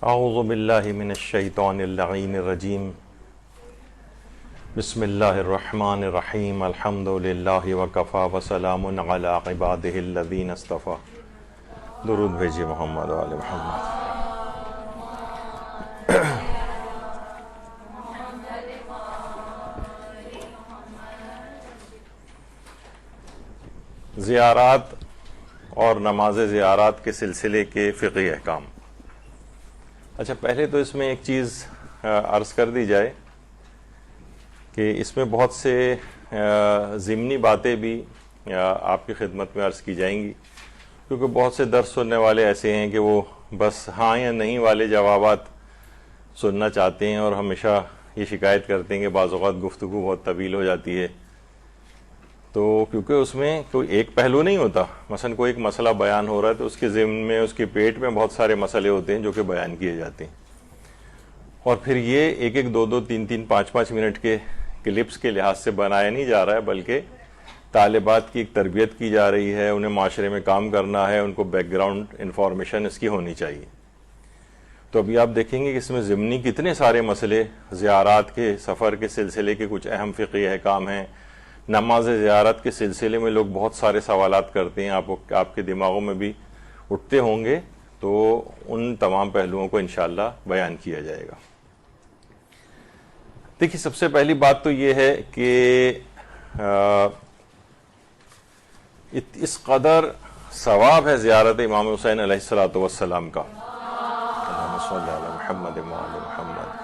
اعوذ باللہ من الشیطان اللعین الرجیم بسم اللہ الرحمن الرحیم الحمد للہ وکفا وسلام علی عبادہ الذین اصطفیٰ. درود بھیجیے محمد و آل محمد. زیارات اور نماز زیارات کے سلسلے کے فقہی احکام. اچھا، پہلے تو اس میں ایک چیز عرض کر دی جائے کہ اس میں بہت سے ضمنی باتیں بھی آپ کی خدمت میں عرض کی جائیں گی، کیونکہ بہت سے درس سننے والے ایسے ہیں کہ وہ بس ہاں یا نہیں والے جوابات سننا چاہتے ہیں اور ہمیشہ یہ شکایت کرتے ہیں کہ بعض اوقات گفتگو بہت طویل ہو جاتی ہے. تو کیونکہ اس میں کوئی ایک پہلو نہیں ہوتا، مثلا کوئی ایک مسئلہ بیان ہو رہا ہے تو اس کے ضمن میں اس کے پیٹ میں بہت سارے مسئلے ہوتے ہیں جو کہ بیان کیے جاتے ہیں، اور پھر یہ ایک ایک دو دو تین تین پانچ پانچ منٹ کے کلپس کے لحاظ سے بنایا نہیں جا رہا ہے، بلکہ طالبات کی ایک تربیت کی جا رہی ہے، انہیں معاشرے میں کام کرنا ہے، ان کو بیک گراؤنڈ انفارمیشن اس کی ہونی چاہیے. تو ابھی آپ دیکھیں گے کہ اس میں ضمنی کتنے سارے مسئلے، زیارات کے سفر کے سلسلے کے کچھ اہم فقہی احکام ہیں. نماز زیارت کے سلسلے میں لوگ بہت سارے سوالات کرتے ہیں، آپ کے دماغوں میں بھی اٹھتے ہوں گے، تو ان تمام پہلوؤں کو انشاءاللہ بیان کیا جائے گا. دیکھیے، سب سے پہلی بات تو یہ ہے کہ اس قدر ثواب ہے زیارت امام حسین علیہ السلام کا. اللہم صلی علی محمد و آل محمد.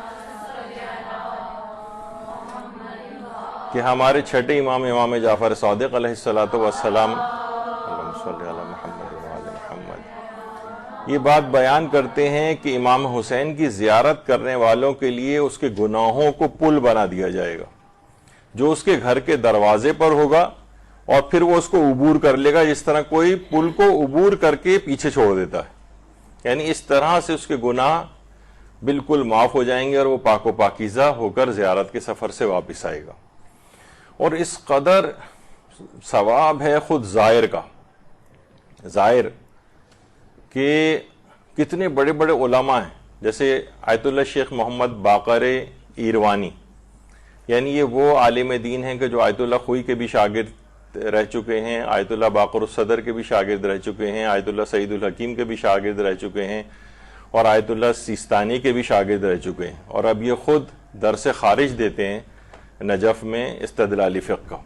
کہ ہمارے چھٹے امام جعفر صادق علیہ السلام اللہم صلی علی محمد و آل محمد یہ بات بیان کرتے ہیں کہ امام حسین کی زیارت کرنے والوں کے لیے اس کے گناہوں کو پل بنا دیا جائے گا، جو اس کے گھر کے دروازے پر ہوگا، اور پھر وہ اس کو عبور کر لے گا جس طرح کوئی پل کو عبور کر کے پیچھے چھوڑ دیتا ہے. یعنی اس طرح سے اس کے گناہ بالکل معاف ہو جائیں گے اور وہ پاک و پاکیزہ ہو کر زیارت کے سفر سے واپس آئے گا. اور اس قدر ثواب ہے خود زائر کا. زائر کہ کتنے بڑے بڑے علماء ہیں، جیسے آیت اللہ شیخ محمد باقر ایروانی، یعنی یہ وہ عالم دین ہیں کہ جو آیت اللہ خوئی کے بھی شاگرد رہ چکے ہیں، آیت اللہ باقر الصدر کے بھی شاگرد رہ چکے ہیں، آیت اللہ سعید الحکیم کے بھی شاگرد رہ چکے ہیں، اور آیت اللہ سیستانی کے بھی شاگرد رہ چکے ہیں، اور اب یہ خود درس خارج دیتے ہیں نجف میں استدلالی فقہ کا.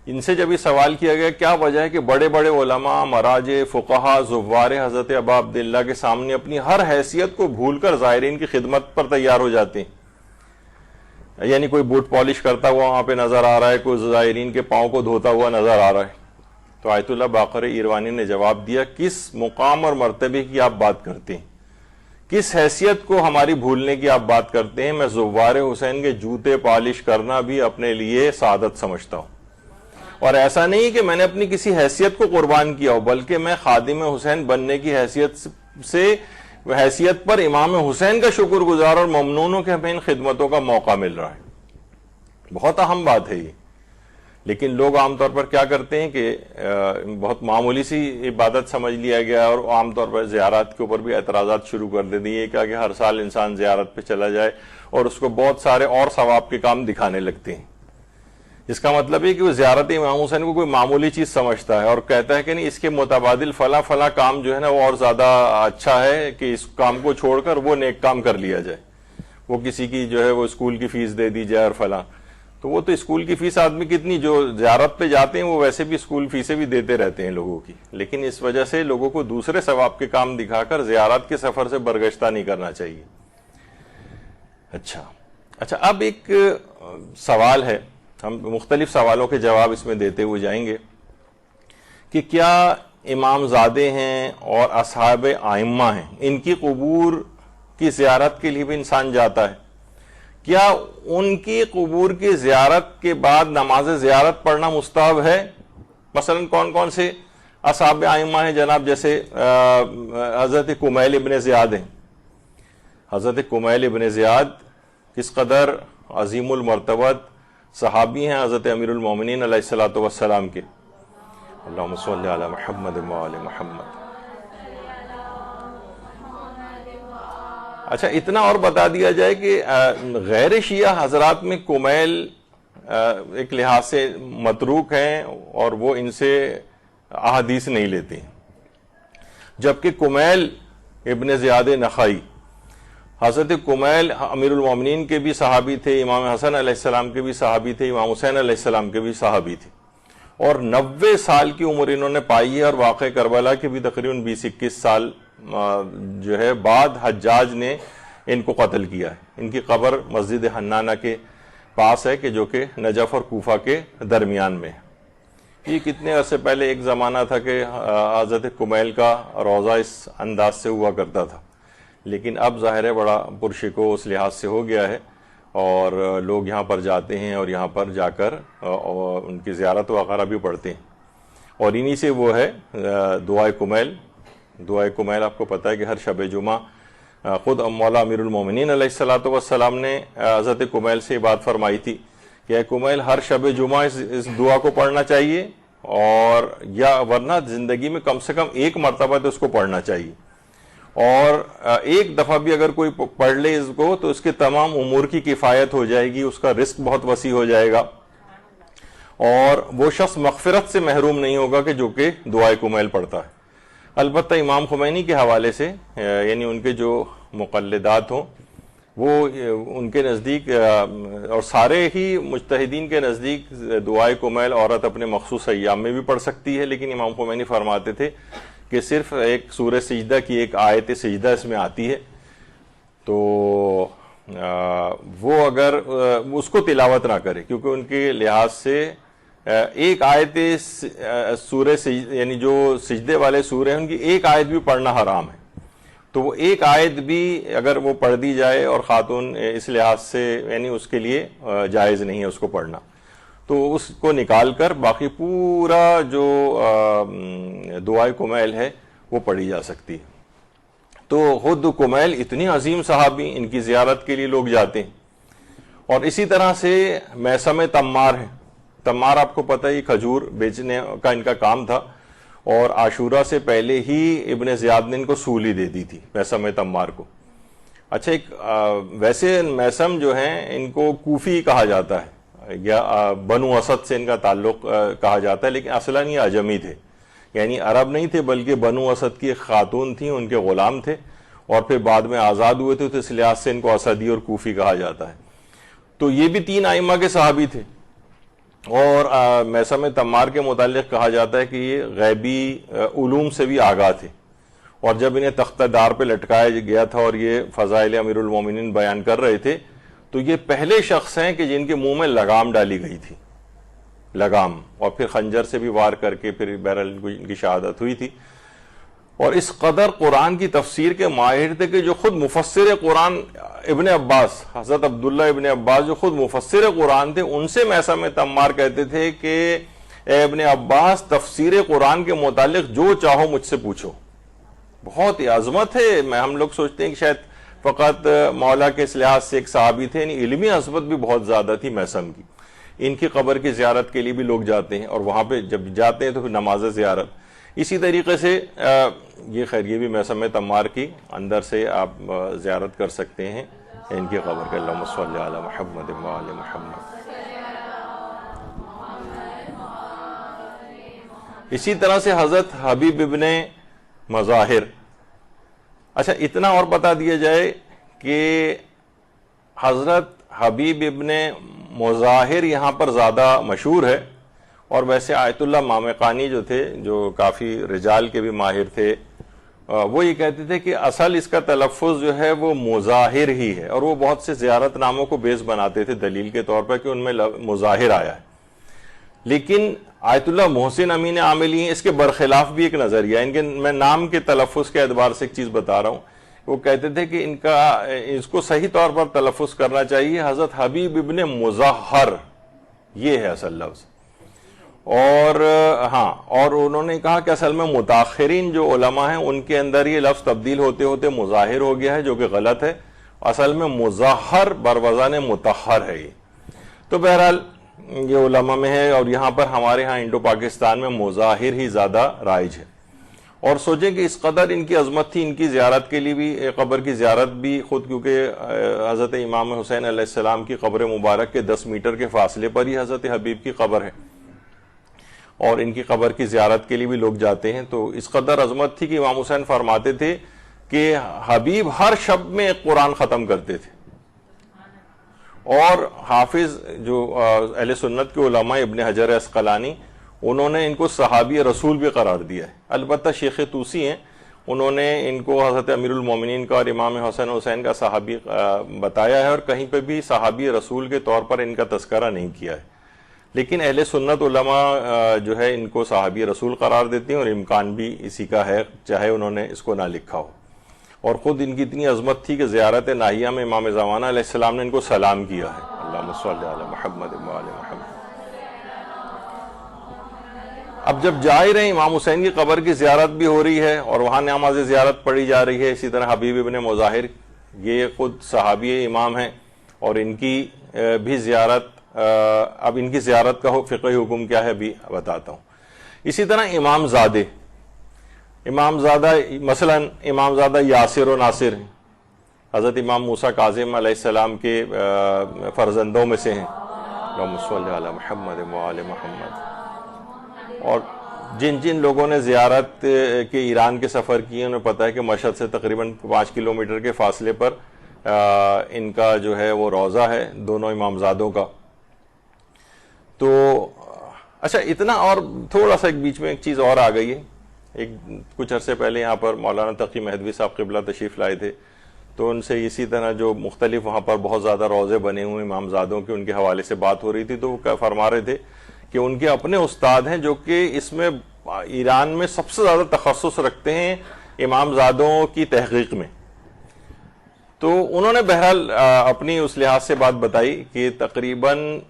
ان سے جب یہ سوال کیا گیا کیا وجہ ہے کہ بڑے بڑے علماء، مراجع، فقہا، زوار حضرت ابا عبداللہ کے سامنے اپنی ہر حیثیت کو بھول کر زائرین کی خدمت پر تیار ہو جاتے ہیں. یعنی کوئی بوٹ پالش کرتا ہوا وہاں پہ نظر آ رہا ہے، کوئی زائرین کے پاؤں کو دھوتا ہوا نظر آ رہا ہے. تو آیت اللہ باقر ایروانی نے جواب دیا، کس مقام اور مرتبے کی آپ بات کرتے ہیں، کس حیثیت کو ہماری بھولنے کی آپ بات کرتے ہیں؟ میں زوار حسین کے جوتے پالش کرنا بھی اپنے لیے سعادت سمجھتا ہوں، اور ایسا نہیں کہ میں نے اپنی کسی حیثیت کو قربان کیا ہو، بلکہ میں خادم حسین بننے کی حیثیت پر امام حسین کا شکر گزار اور ممنون ہوں کہ ہمیں ان خدمتوں کا موقع مل رہا ہے. بہت اہم بات ہے یہ. لیکن لوگ عام طور پر کیا کرتے ہیں کہ بہت معمولی سی عبادت سمجھ لیا گیا، اور عام طور پر زیارات کے اوپر بھی اعتراضات شروع کر دے دیے کہ ہر سال انسان زیارت پہ چلا جائے اور اس کو بہت سارے اور ثواب کے کام دکھانے لگتے ہیں. اس کا مطلب ہے کہ وہ زیارت امام حسین کو کوئی معمولی چیز سمجھتا ہے اور کہتا ہے کہ نہیں، اس کے متبادل فلاں فلاں کام جو ہے نا وہ اور زیادہ اچھا ہے کہ اس کام کو چھوڑ کر وہ نیک کام کر لیا جائے، وہ کسی کی جو ہے وہ اسکول کی فیس دے دی جائے اور فلاں. تو وہ تو اسکول کی فیس آدمی کتنی، جو زیارت پہ جاتے ہیں وہ ویسے بھی اسکول فیسیں بھی دیتے رہتے ہیں لوگوں کی، لیکن اس وجہ سے لوگوں کو دوسرے ثواب کے کام دکھا کر زیارت کے سفر سے برگشتہ نہیں کرنا چاہیے. اچھا، اب ایک سوال ہے، ہم مختلف سوالوں کے جواب اس میں دیتے ہوئے جائیں گے کہ کیا امام زادے ہیں اور اصحاب ائمہ ہیں، ان کی قبور کی زیارت کے لیے بھی انسان جاتا ہے؟ کیا ان کی قبور کی زیارت کے بعد نماز زیارت پڑھنا مستحب ہے؟ مثلا کون کون سے اصحاب ائمہ ہیں جناب؟ جیسے حضرت کمیل ابن زیاد ہیں. حضرت کمیل ابن زیاد کس قدر عظیم المرتبت صحابی ہیں حضرت امیر المومنین علیہ السلام کے. اللہم صلی علی محمد و آل محمد. اچھا اتنا اور بتا دیا جائے کہ غیر شیعہ حضرات میں کمیل ایک لحاظ سے متروک ہیں اور وہ ان سے احادیث نہیں لیتے، جبکہ کمیل ابن زیاد نخعی، حضرت کمیل امیر المومنین کے بھی صحابی تھے، امام حسن علیہ السلام کے بھی صحابی تھے، امام حسین علیہ السلام کے بھی صحابی تھے، اور 90 سال کی عمر انہوں نے پائی ہے، اور واقع کربلا کے بھی تقریباً 20-21 سال جو ہے بعد حجاج نے ان کو قتل کیا ہے۔ ان کی قبر مسجد حنانہ کے پاس ہے کہ جو کہ نجف اور کوفہ کے درمیان میں ہے۔ یہ کتنے عرصے پہلے ایک زمانہ تھا کہ حضرت کمیل کا روضہ اس انداز سے ہوا کرتا تھا، لیکن اب ظاہر ہے بڑا پرشکو اس لحاظ سے ہو گیا ہے، اور لوگ یہاں پر جاتے ہیں اور یہاں پر جا کر ان کی زیارت وغیرہ بھی پڑھتے ہیں، اور انہی سے وہ ہے دعائے کمیل۔ دعائے کمیل آپ کو پتہ ہے کہ ہر شب جمعہ خود مولا امیر المومنین علیہ السلام نے حضرت کمیل سے یہ بات فرمائی تھی کہ اے کمیل ہر شب جمعہ اس دعا کو پڑھنا چاہیے، اور یا ورنہ زندگی میں کم سے کم ایک مرتبہ تو اس کو پڑھنا چاہیے، اور ایک دفعہ بھی اگر کوئی پڑھ لے اس کو تو اس کے تمام امور کی کفایت ہو جائے گی، اس کا رزق بہت وسیع ہو جائے گا، اور وہ شخص مغفرت سے محروم نہیں ہوگا کہ جو کہ دعائے کمیل پڑھتا ہے۔ البتہ امام خمینی کے حوالے سے یعنی ان کے جو مقلدات ہوں وہ ان کے نزدیک اور سارے ہی مجتہدین کے نزدیک دعائے کمیل عورت اپنے مخصوص ایام میں بھی پڑھ سکتی ہے، لیکن امام خمینی فرماتے تھے کہ صرف ایک سورہ سجدہ کی ایک آیت سجدہ اس میں آتی ہے، تو وہ اگر اس کو تلاوت نہ کرے، کیونکہ ان کے لحاظ سے ایک آیت سورہ یعنی جو سجدے والے سورے ہیں ان کی ایک آیت بھی پڑھنا حرام ہے، تو وہ ایک آیت بھی اگر وہ پڑھ دی جائے اور خاتون اس لحاظ سے یعنی اس کے لیے جائز نہیں ہے اس کو پڑھنا، تو اس کو نکال کر باقی پورا جو دعائے کمیل ہے وہ پڑھی جا سکتی ہے۔ تو خود کمیل اتنی عظیم صحابی، ان کی زیارت کے لیے لوگ جاتے ہیں۔ اور اسی طرح سے میثم تمار ہے۔ تمار آپ کو پتہ ہے یہ کھجور بیچنے کا ان کا کام تھا، اور عاشورہ سے پہلے ہی ابن زیاد نے ان کو سولی دے دی تھی میثم تمار کو۔ اچھا ایک ویسے میثم جو ہیں ان کو کوفی کہا جاتا ہے، یا بنو اسد سے ان کا تعلق کہا جاتا ہے، لیکن اصلاً یہ عجمی تھے، یعنی عرب نہیں تھے بلکہ بنو اسد کی ایک خاتون تھیں، ان کے غلام تھے، اور پھر بعد میں آزاد ہوئے تھے، تو اس لحاظ سے ان کو اسدی اور کوفی کہا جاتا ہے۔ تو یہ بھی 3 ائمہ کے صحابی تھے، اور میثم تمار کے متعلق کہا جاتا ہے کہ یہ غیبی علوم سے بھی آگاہ تھے، اور جب انہیں تختہ دار پہ لٹکایا گیا تھا اور یہ فضائل امیر المومنین بیان کر رہے تھے، تو یہ پہلے شخص ہیں کہ جن کے منہ میں لگام ڈالی گئی تھی، لگام، اور پھر خنجر سے بھی وار کر کے پھر بہرحال ان کی شہادت ہوئی تھی۔ اور اس قدر قرآن کی تفسیر کے ماہر تھے کہ جو خود مفسر قرآن ابن عباس، حضرت عبداللہ ابن عباس جو خود مفسر قرآن تھے، ان سے میثم تمار کہتے تھے کہ اے ابن عباس تفسیر قرآن کے متعلق جو چاہو مجھ سے پوچھو۔ بہت ہی عظمت ہے، ہم لوگ سوچتے ہیں کہ شاید فقط مولا کے اس لحاظ سے ایک صحابی تھے، یعنی علمی عظمت بھی بہت زیادہ تھی میثم کی۔ ان کی قبر کی زیارت کے لیے بھی لوگ جاتے ہیں، اور وہاں پہ جب جاتے ہیں تو پھر نماز زیارت۔ اسی طریقے سے یہ خیر یہ بھی میثم تمار کی اندر سے آپ زیارت کر سکتے ہیں ان کی قبر کے۔ اللہم صلی علی محمد و آل محمد۔ اسی طرح سے حضرت حبیب ابن مظاہر۔ اچھا اتنا اور بتا دیا جائے کہ حضرت حبیب ابن مظاہر یہاں پر زیادہ مشہور ہے، اور ویسے آیت اللہ مامقانی جو تھے، جو کافی رجال کے بھی ماہر تھے، وہ یہ کہتے تھے کہ اصل اس کا تلفظ جو ہے وہ مظاہر ہی ہے، اور وہ بہت سے زیارت ناموں کو بیس بناتے تھے دلیل کے طور پر کہ ان میں مظاہر آیا ہے۔ لیکن آیت اللہ محسن امین عاملی ہیں، اس کے برخلاف بھی ایک نظریہ ہے۔ ان کے میں نام کے تلفظ کے اعتبار سے ایک چیز بتا رہا ہوں، وہ کہتے تھے کہ اس کو صحیح طور پر تلفظ کرنا چاہیے حضرت حبیب ابن مظاہر، یہ ہے اصل لفظ۔ اور اور انہوں نے کہا کہ اصل میں متاخرین جو علماء ہیں ان کے اندر یہ لفظ تبدیل ہوتے ہوتے مظاہر ہو گیا ہے، جو کہ غلط ہے، اصل میں مظاہر بروزان مطہر ہے۔ یہ تو بہرحال یہ علماء میں ہے، اور یہاں پر ہمارے ہاں انڈو پاکستان میں مظاہر ہی زیادہ رائج ہے۔ اور سوچیں کہ اس قدر ان کی عظمت تھی، ان کی زیارت کے لیے بھی، قبر کی زیارت بھی خود، کیونکہ حضرت امام حسین علیہ السلام کی قبر مبارک کے 10 میٹر کے فاصلے پر ہی حضرت حبیب کی قبر ہے، اور ان کی قبر کی زیارت کے لیے بھی لوگ جاتے ہیں. تو اس قدر عظمت تھی کہ امام حسین فرماتے تھے کہ حبیب ہر شب میں ایک قرآن ختم کرتے تھے. اور حافظ جو اہل سنت کے علماء ابن حجر عسقلانی، انہوں نے ان کو صحابی رسول بھی قرار دیا ہے. البتہ شیخ طوسی ہیں، انہوں نے ان کو حضرت امیر المومنین کا اور امام حسین کا صحابی بتایا ہے، اور کہیں پہ بھی صحابی رسول کے طور پر ان کا تذکرہ نہیں کیا ہے. لیکن اہل سنت علماء جو ہے ان کو صحابی رسول قرار دیتے ہیں، اور امکان بھی اسی کا ہے، چاہے انہوں نے اس کو نہ لکھا ہو. اور خود ان کی اتنی عظمت تھی کہ زیارت ناہیہ میں امام زمانہ علیہ السلام نے ان کو سلام کیا ہے. اللہم صلی علی محمد و آل محمد. اب جب جا ہی رہے ہیں، امام حسین کی قبر کی زیارت بھی ہو رہی ہے اور وہاں نماز زیارت پڑھی جا رہی ہے. اسی طرح حبیب ابن مظاہر، یہ خود صحابی امام ہیں، اور ان کی بھی زیارت، اب ان کی زیارت کا فقہی حکم کیا ہے بھی بتاتا ہوں. اسی طرح امام زادہ، مثلا امام زادہ یاسر و ناصر ہیں، حضرت امام موسیٰ کاظم علیہ السلام کے فرزندوں میں سے ہیں. اللہم صلی علی محمد و آل محمد. اور جن لوگوں نے زیارت کے ایران کے سفر کیے، انہیں پتہ ہے کہ مشہد سے تقریباً 5 کلومیٹر کے فاصلے پر ان کا جو ہے وہ روضہ ہے، دونوں امام زادوں کا. تو اچھا، اتنا، اور تھوڑا سا ایک بیچ میں ایک چیز اور آ گئی ہے. کچھ عرصے پہلے یہاں پر مولانا تقی مہدوی صاحب قبلہ تشریف لائے تھے، تو ان سے اسی طرح جو مختلف وہاں پر بہت زیادہ روضے بنے ہوئے امام زادوں کے، ان کے حوالے سے بات ہو رہی تھی. تو وہ فرما رہے تھے کہ ان کے اپنے استاد ہیں جو کہ اس میں ایران میں سب سے زیادہ تخصص رکھتے ہیں امام زادوں کی تحقیق میں. تو انہوں نے بہرحال اپنی اس لحاظ سے بات بتائی کہ تقریباً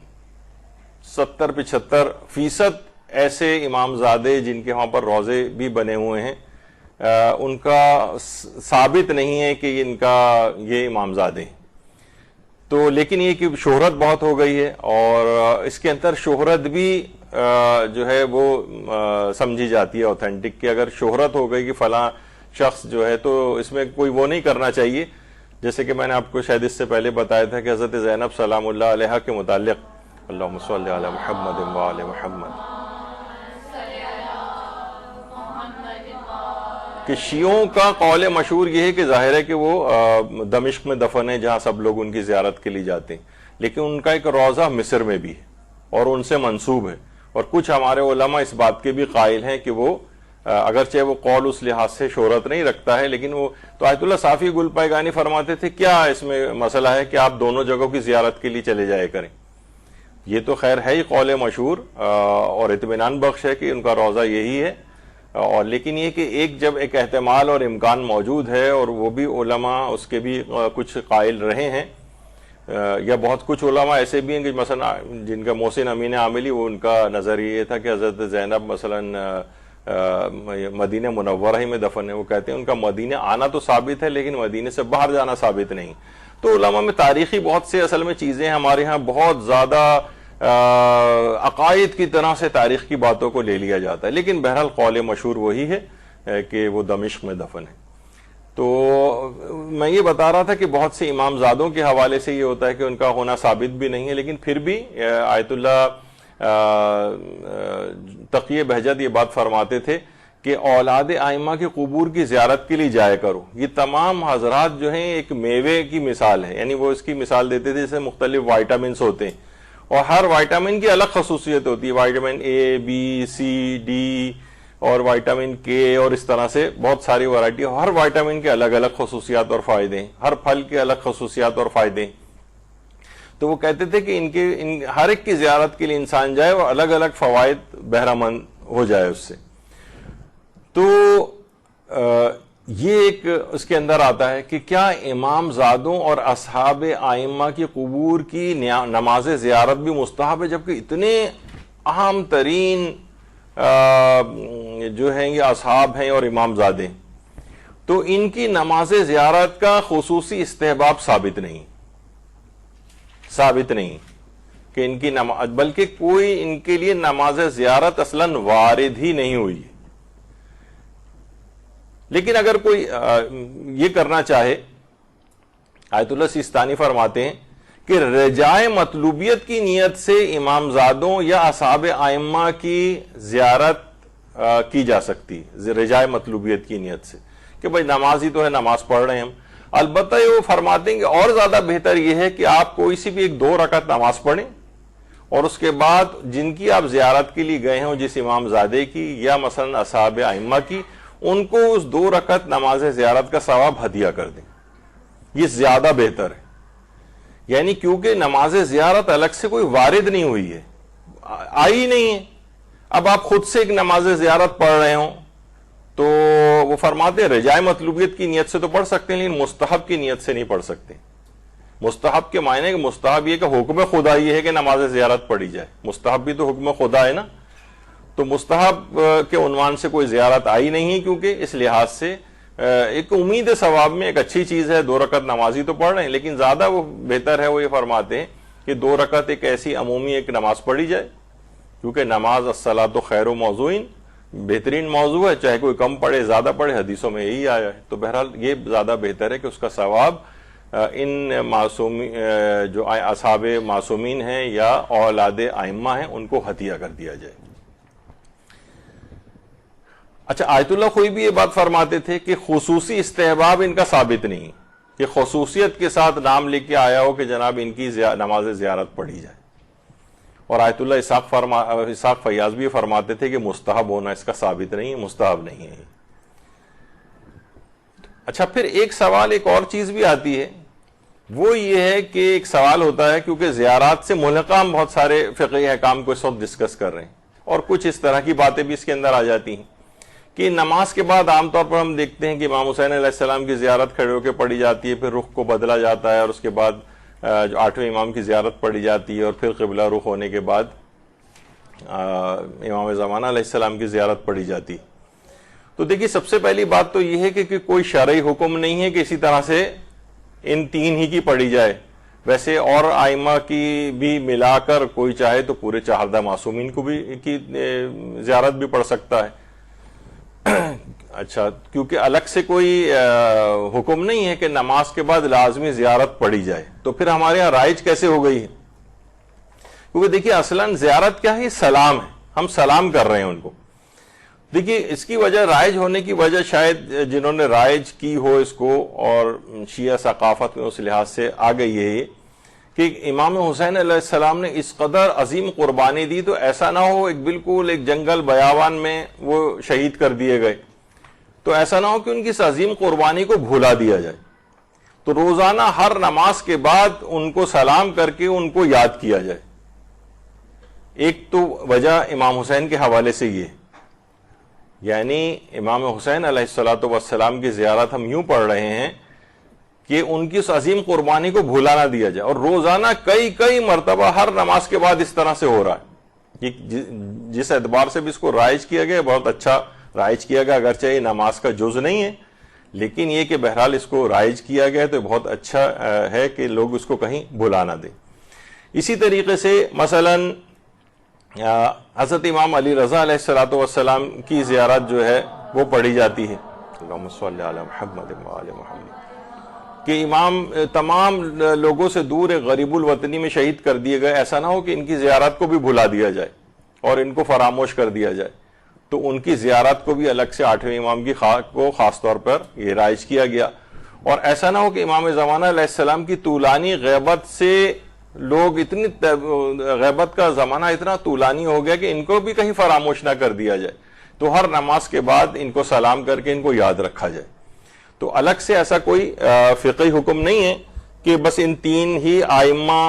70-75% ایسے امام زادے جن کے وہاں پر روضے بھی بنے ہوئے ہیں، ان کا ثابت نہیں ہے کہ ان کا یہ امام زادے ہیں. تو لیکن یہ کہ شہرت بہت ہو گئی ہے، اور اس کے اندر شہرت بھی جو ہے وہ سمجھی جاتی ہے اوتھینٹک، کہ اگر شہرت ہو گئی کہ فلاں شخص جو ہے، تو اس میں کوئی وہ نہیں کرنا چاہیے. جیسے کہ میں نے آپ کو شاید اس سے پہلے بتایا تھا کہ حضرت زینب سلام اللہ علیہا کے متعلق، اللہم صلی علی محمد و آل محمد، کہ شیعوں کا قول مشہور یہ ہے کہ ظاہر ہے کہ وہ دمشق میں دفن ہے، جہاں سب لوگ ان کی زیارت کے لیے جاتے ہیں، لیکن ان کا ایک روضہ مصر میں بھی ہے اور ان سے منسوب ہے. اور کچھ ہمارے علماء اس بات کے بھی قائل ہیں کہ وہ اگرچہ وہ قول اس لحاظ سے شہرت نہیں رکھتا ہے، لیکن وہ تو آیت اللہ صافی گل پائگانی فرماتے تھے کیا اس میں مسئلہ ہے کہ آپ دونوں جگہوں کی زیارت کے لیے چلے جائے کریں. یہ تو خیر ہے ہی قول مشہور اور اطمینان بخش ہے کہ ان کا روضہ یہی ہے. اور لیکن یہ کہ جب ایک احتمال اور امکان موجود ہے، اور وہ بھی علماء اس کے بھی کچھ قائل رہے ہیں، یا بہت کچھ علماء ایسے بھی ہیں کہ مثلا جن کا محسن امین عاملی، وہ ان کا نظر یہ تھا کہ حضرت زینب مثلا مدینہ منورہ ہی میں دفن ہے. وہ کہتے ہیں ان کا مدینہ آنا تو ثابت ہے، لیکن مدینہ سے باہر جانا ثابت نہیں. تو علماء میں تاریخی بہت سے اصل میں چیزیں ہمارے ہاں بہت زیادہ عقائد کی طرح سے تاریخ کی باتوں کو لے لیا جاتا ہے، لیکن بہرحال قول مشہور وہی ہے کہ وہ دمشق میں دفن ہے. تو میں یہ بتا رہا تھا کہ بہت سے امام زادوں کے حوالے سے یہ ہوتا ہے کہ ان کا ہونا ثابت بھی نہیں ہے، لیکن پھر بھی آیت اللہ تقی بہجت یہ بات فرماتے تھے کہ اولاد ائمہ کے قبور کی زیارت کے لیے جایا کرو. یہ تمام حضرات جو ہیں ایک میوے کی مثال ہے، یعنی وہ اس کی مثال دیتے تھے جیسے مختلف وائٹامنس ہوتے ہیں، اور ہر وائٹامن کی الگ خصوصیت ہوتی ہے. Vitamin A, B, C, D اور وائٹامن کے، اور اس طرح سے بہت ساری ورائٹی. ہر وائٹامن کے الگ الگ خصوصیات اور فائدے ہیں، ہر پھل کے الگ خصوصیات اور فائدے ہیں. تو وہ کہتے تھے کہ ان ہر ایک کی زیارت کے لیے انسان جائے اور الگ الگ فوائد بہرہ مند ہو جائے اس سے. تو یہ ایک اس کے اندر آتا ہے کہ کیا امام زادوں اور اصحاب ائمہ کی قبور کی نماز زیارت بھی مستحب ہے، جبکہ اتنے اہم ترین جو ہیں یہ اصحاب ہیں اور امام زادے، تو ان کی نماز زیارت کا خصوصی استحباب ثابت نہیں کہ ان کی نماز، بلکہ کوئی ان کے لیے نماز زیارت اصلاً وارد ہی نہیں ہوئی. لیکن اگر کوئی یہ کرنا چاہے، آیت اللہ سیستانی فرماتے ہیں کہ رجائے مطلوبیت کی نیت سے امامزادوں یا اصحاب ائمہ کی زیارت کی جا سکتی، رجائے مطلوبیت کی نیت سے کہ بھائی نماز ہی تو ہے، نماز پڑھ رہے ہیں ہم۔ البتہ یہ وہ فرماتے ہیں کہ اور زیادہ بہتر یہ ہے کہ آپ کوئی سی بھی 1-2 رکعت نماز پڑھیں، اور اس کے بعد جن کی آپ زیارت کے لیے گئے ہوں، جس امام زادے کی یا مثلا اصحاب ائمہ کی، ان کو اس 2 رکعت نماز زیارت کا ثواب ہدیہ کر دیں، یہ زیادہ بہتر ہے۔ یعنی کیونکہ نماز زیارت الگ سے کوئی وارد نہیں ہوئی ہے، آئی نہیں ہے، اب آپ خود سے ایک نماز زیارت پڑھ رہے ہوں تو وہ فرماتے ہیں رجائے مطلوبیت کی نیت سے تو پڑھ سکتے ہیں، لیکن مستحب کی نیت سے نہیں پڑھ سکتے۔ مستحب کے معنی کہ مستحب یہ کہ حکم خدا یہ ہے کہ نماز زیارت پڑھی جائے، مستحب بھی تو حکم خدا ہے نا، تو مستحب کے عنوان سے کوئی زیارت آئی نہیں ہے، کیونکہ اس لحاظ سے ایک امید ثواب میں ایک اچھی چیز ہے، 2 رکعت نمازی تو پڑھ رہے ہیں، لیکن زیادہ وہ بہتر ہے، وہ یہ فرماتے ہیں کہ 2 رکعت ایک ایسی عمومی ایک نماز پڑھی جائے، کیونکہ نماز الصلاۃ خیر موضوعین، بہترین موضوع ہے، چاہے کوئی کم پڑھے زیادہ پڑھے، حدیثوں میں یہی آیا ہے۔ تو بہرحال یہ زیادہ بہتر ہے کہ اس کا ثواب ان معصومین جو اصحاب معصومین ہیں یا اولاد ائمہ ہیں ان کو ہدیہ کر دیا جائے۔ اچھا، آیت اللہ خوئی بھی یہ بات فرماتے تھے کہ خصوصی استحباب ان کا ثابت نہیں کہ خصوصیت کے ساتھ نام لکھ کے آیا ہو کہ جناب ان کی نماز زیارت پڑھی جائے، اور آیت اللہ اسحاق فیاض بھی فرماتے تھے کہ مستحب ہونا اس کا ثابت نہیں ہے، مستحب نہیں ہے۔ اچھا، پھر ایک سوال ایک اور چیز بھی آتی ہے، وہ یہ ہے کہ ایک سوال ہوتا ہے، کیونکہ زیارات سے ملحقہ ہم بہت سارے فقہی احکام کو اس وقت ڈسکس کر رہے ہیں، اور کچھ اس طرح کی باتیں بھی اس کے اندر آ جاتی ہیں کہ نماز کے بعد عام طور پر ہم دیکھتے ہیں کہ امام حسین علیہ السلام کی زیارت کھڑے ہو کے پڑھی جاتی ہے، پھر رخ کو بدلا جاتا ہے، اور اس کے بعد جو 8ویں امام کی زیارت پڑھی جاتی ہے، اور پھر قبلہ رخ ہونے کے بعد امام زمانہ علیہ السلام کی زیارت پڑھی جاتی۔ تو دیکھیے، سب سے پہلی بات تو یہ ہے کہ کوئی شرعی حکم نہیں ہے کہ اسی طرح سے ان 3 ہی کی پڑھی جائے، ویسے اور ائمہ کی بھی ملا کر کوئی چاہے تو پورے 4 معصومین کو بھی کی زیارت بھی پڑھ سکتا ہے۔ اچھا، کیونکہ الگ سے کوئی حکم نہیں ہے کہ نماز کے بعد لازمی زیارت پڑھی جائے، تو پھر ہمارے یہاں رائج کیسے ہو گئی ہے؟ کیونکہ دیکھیے اصلاً زیارت کیا ہے؟ سلام ہے، ہم سلام کر رہے ہیں ان کو۔ دیکھیے اس کی وجہ، رائج ہونے کی وجہ شاید جنہوں نے رائج کی ہو اس کو، اور شیعہ ثقافت میں اس لحاظ سے آ گئی ہے کہ امام حسین علیہ السلام نے اس قدر عظیم قربانی دی، تو ایسا نہ ہو ایک بالکل ایک جنگل بیابان میں وہ شہید کر دیے گئے، تو ایسا نہ ہو کہ ان کی اس عظیم قربانی کو بھولا دیا جائے، تو روزانہ ہر نماز کے بعد ان کو سلام کر کے ان کو یاد کیا جائے۔ ایک تو وجہ امام حسین کے حوالے سے یہ، یعنی امام حسین علیہ السلام کی زیارت ہم یوں پڑھ رہے ہیں کہ ان کی اس عظیم قربانی کو بھولا نہ دیا جائے، اور روزانہ کئی مرتبہ ہر نماز کے بعد اس طرح سے ہو رہا ہے۔ جس اعتبار سے بھی اس کو رائج کیا گیا، بہت اچھا رائج کیا گیا، اگرچہ یہ نماز کا جز نہیں ہے، لیکن یہ کہ بہرحال اس کو رائج کیا گیا تو بہت اچھا ہے کہ لوگ اس کو کہیں بھلا نہ دیں۔ اسی طریقے سے مثلاً حضرت امام علی رضا علیہ السلام کی زیارت جو ہے وہ پڑھی جاتی ہے، اللہم صلی علی محمد وآل محمد، کہ امام تمام لوگوں سے دور ایک غریب الوطنی میں شہید کر دیے گئے، ایسا نہ ہو کہ ان کی زیارت کو بھی بھلا دیا جائے اور ان کو فراموش کر دیا جائے، تو ان کی زیارت کو بھی الگ سے 8ویں امام کی کو خاص طور پر یہ رائج کیا گیا۔ اور ایسا نہ ہو کہ امام زمانہ علیہ السلام کی طولانی غیبت سے لوگ اتنی غیبت کا زمانہ اتنا طولانی ہو گیا کہ ان کو بھی کہیں فراموش نہ کر دیا جائے، تو ہر نماز کے بعد ان کو سلام کر کے ان کو یاد رکھا جائے۔ تو الگ سے ایسا کوئی فقہی حکم نہیں ہے کہ بس ان 3 ہی ائمہ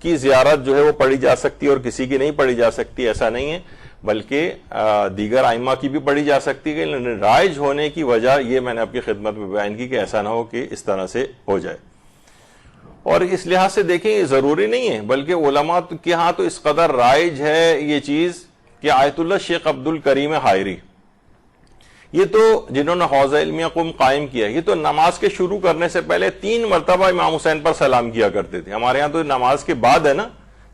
کی زیارت جو ہے وہ پڑھی جا سکتی ہے اور کسی کی نہیں پڑھی جا سکتی، ایسا نہیں ہے، بلکہ دیگر ائمہ کی بھی پڑھی جا سکتی ہے، لیکن رائج ہونے کی وجہ یہ میں نے آپ کی خدمت میں بیان کی کہ ایسا نہ ہو کہ اس طرح سے ہو جائے۔ اور اس لحاظ سے دیکھیں یہ ضروری نہیں ہے، بلکہ علماء کے ہاں تو اس قدر رائج ہے یہ چیز کہ آیت اللہ شیخ عبد الکریم حائری، یہ تو جنہوں نے حوضہ علمیہ قم قائم کیا، یہ تو نماز کے شروع کرنے سے پہلے 3 مرتبہ امام حسین پر سلام کیا کرتے تھے۔ ہمارے ہاں تو نماز کے بعد ہے نا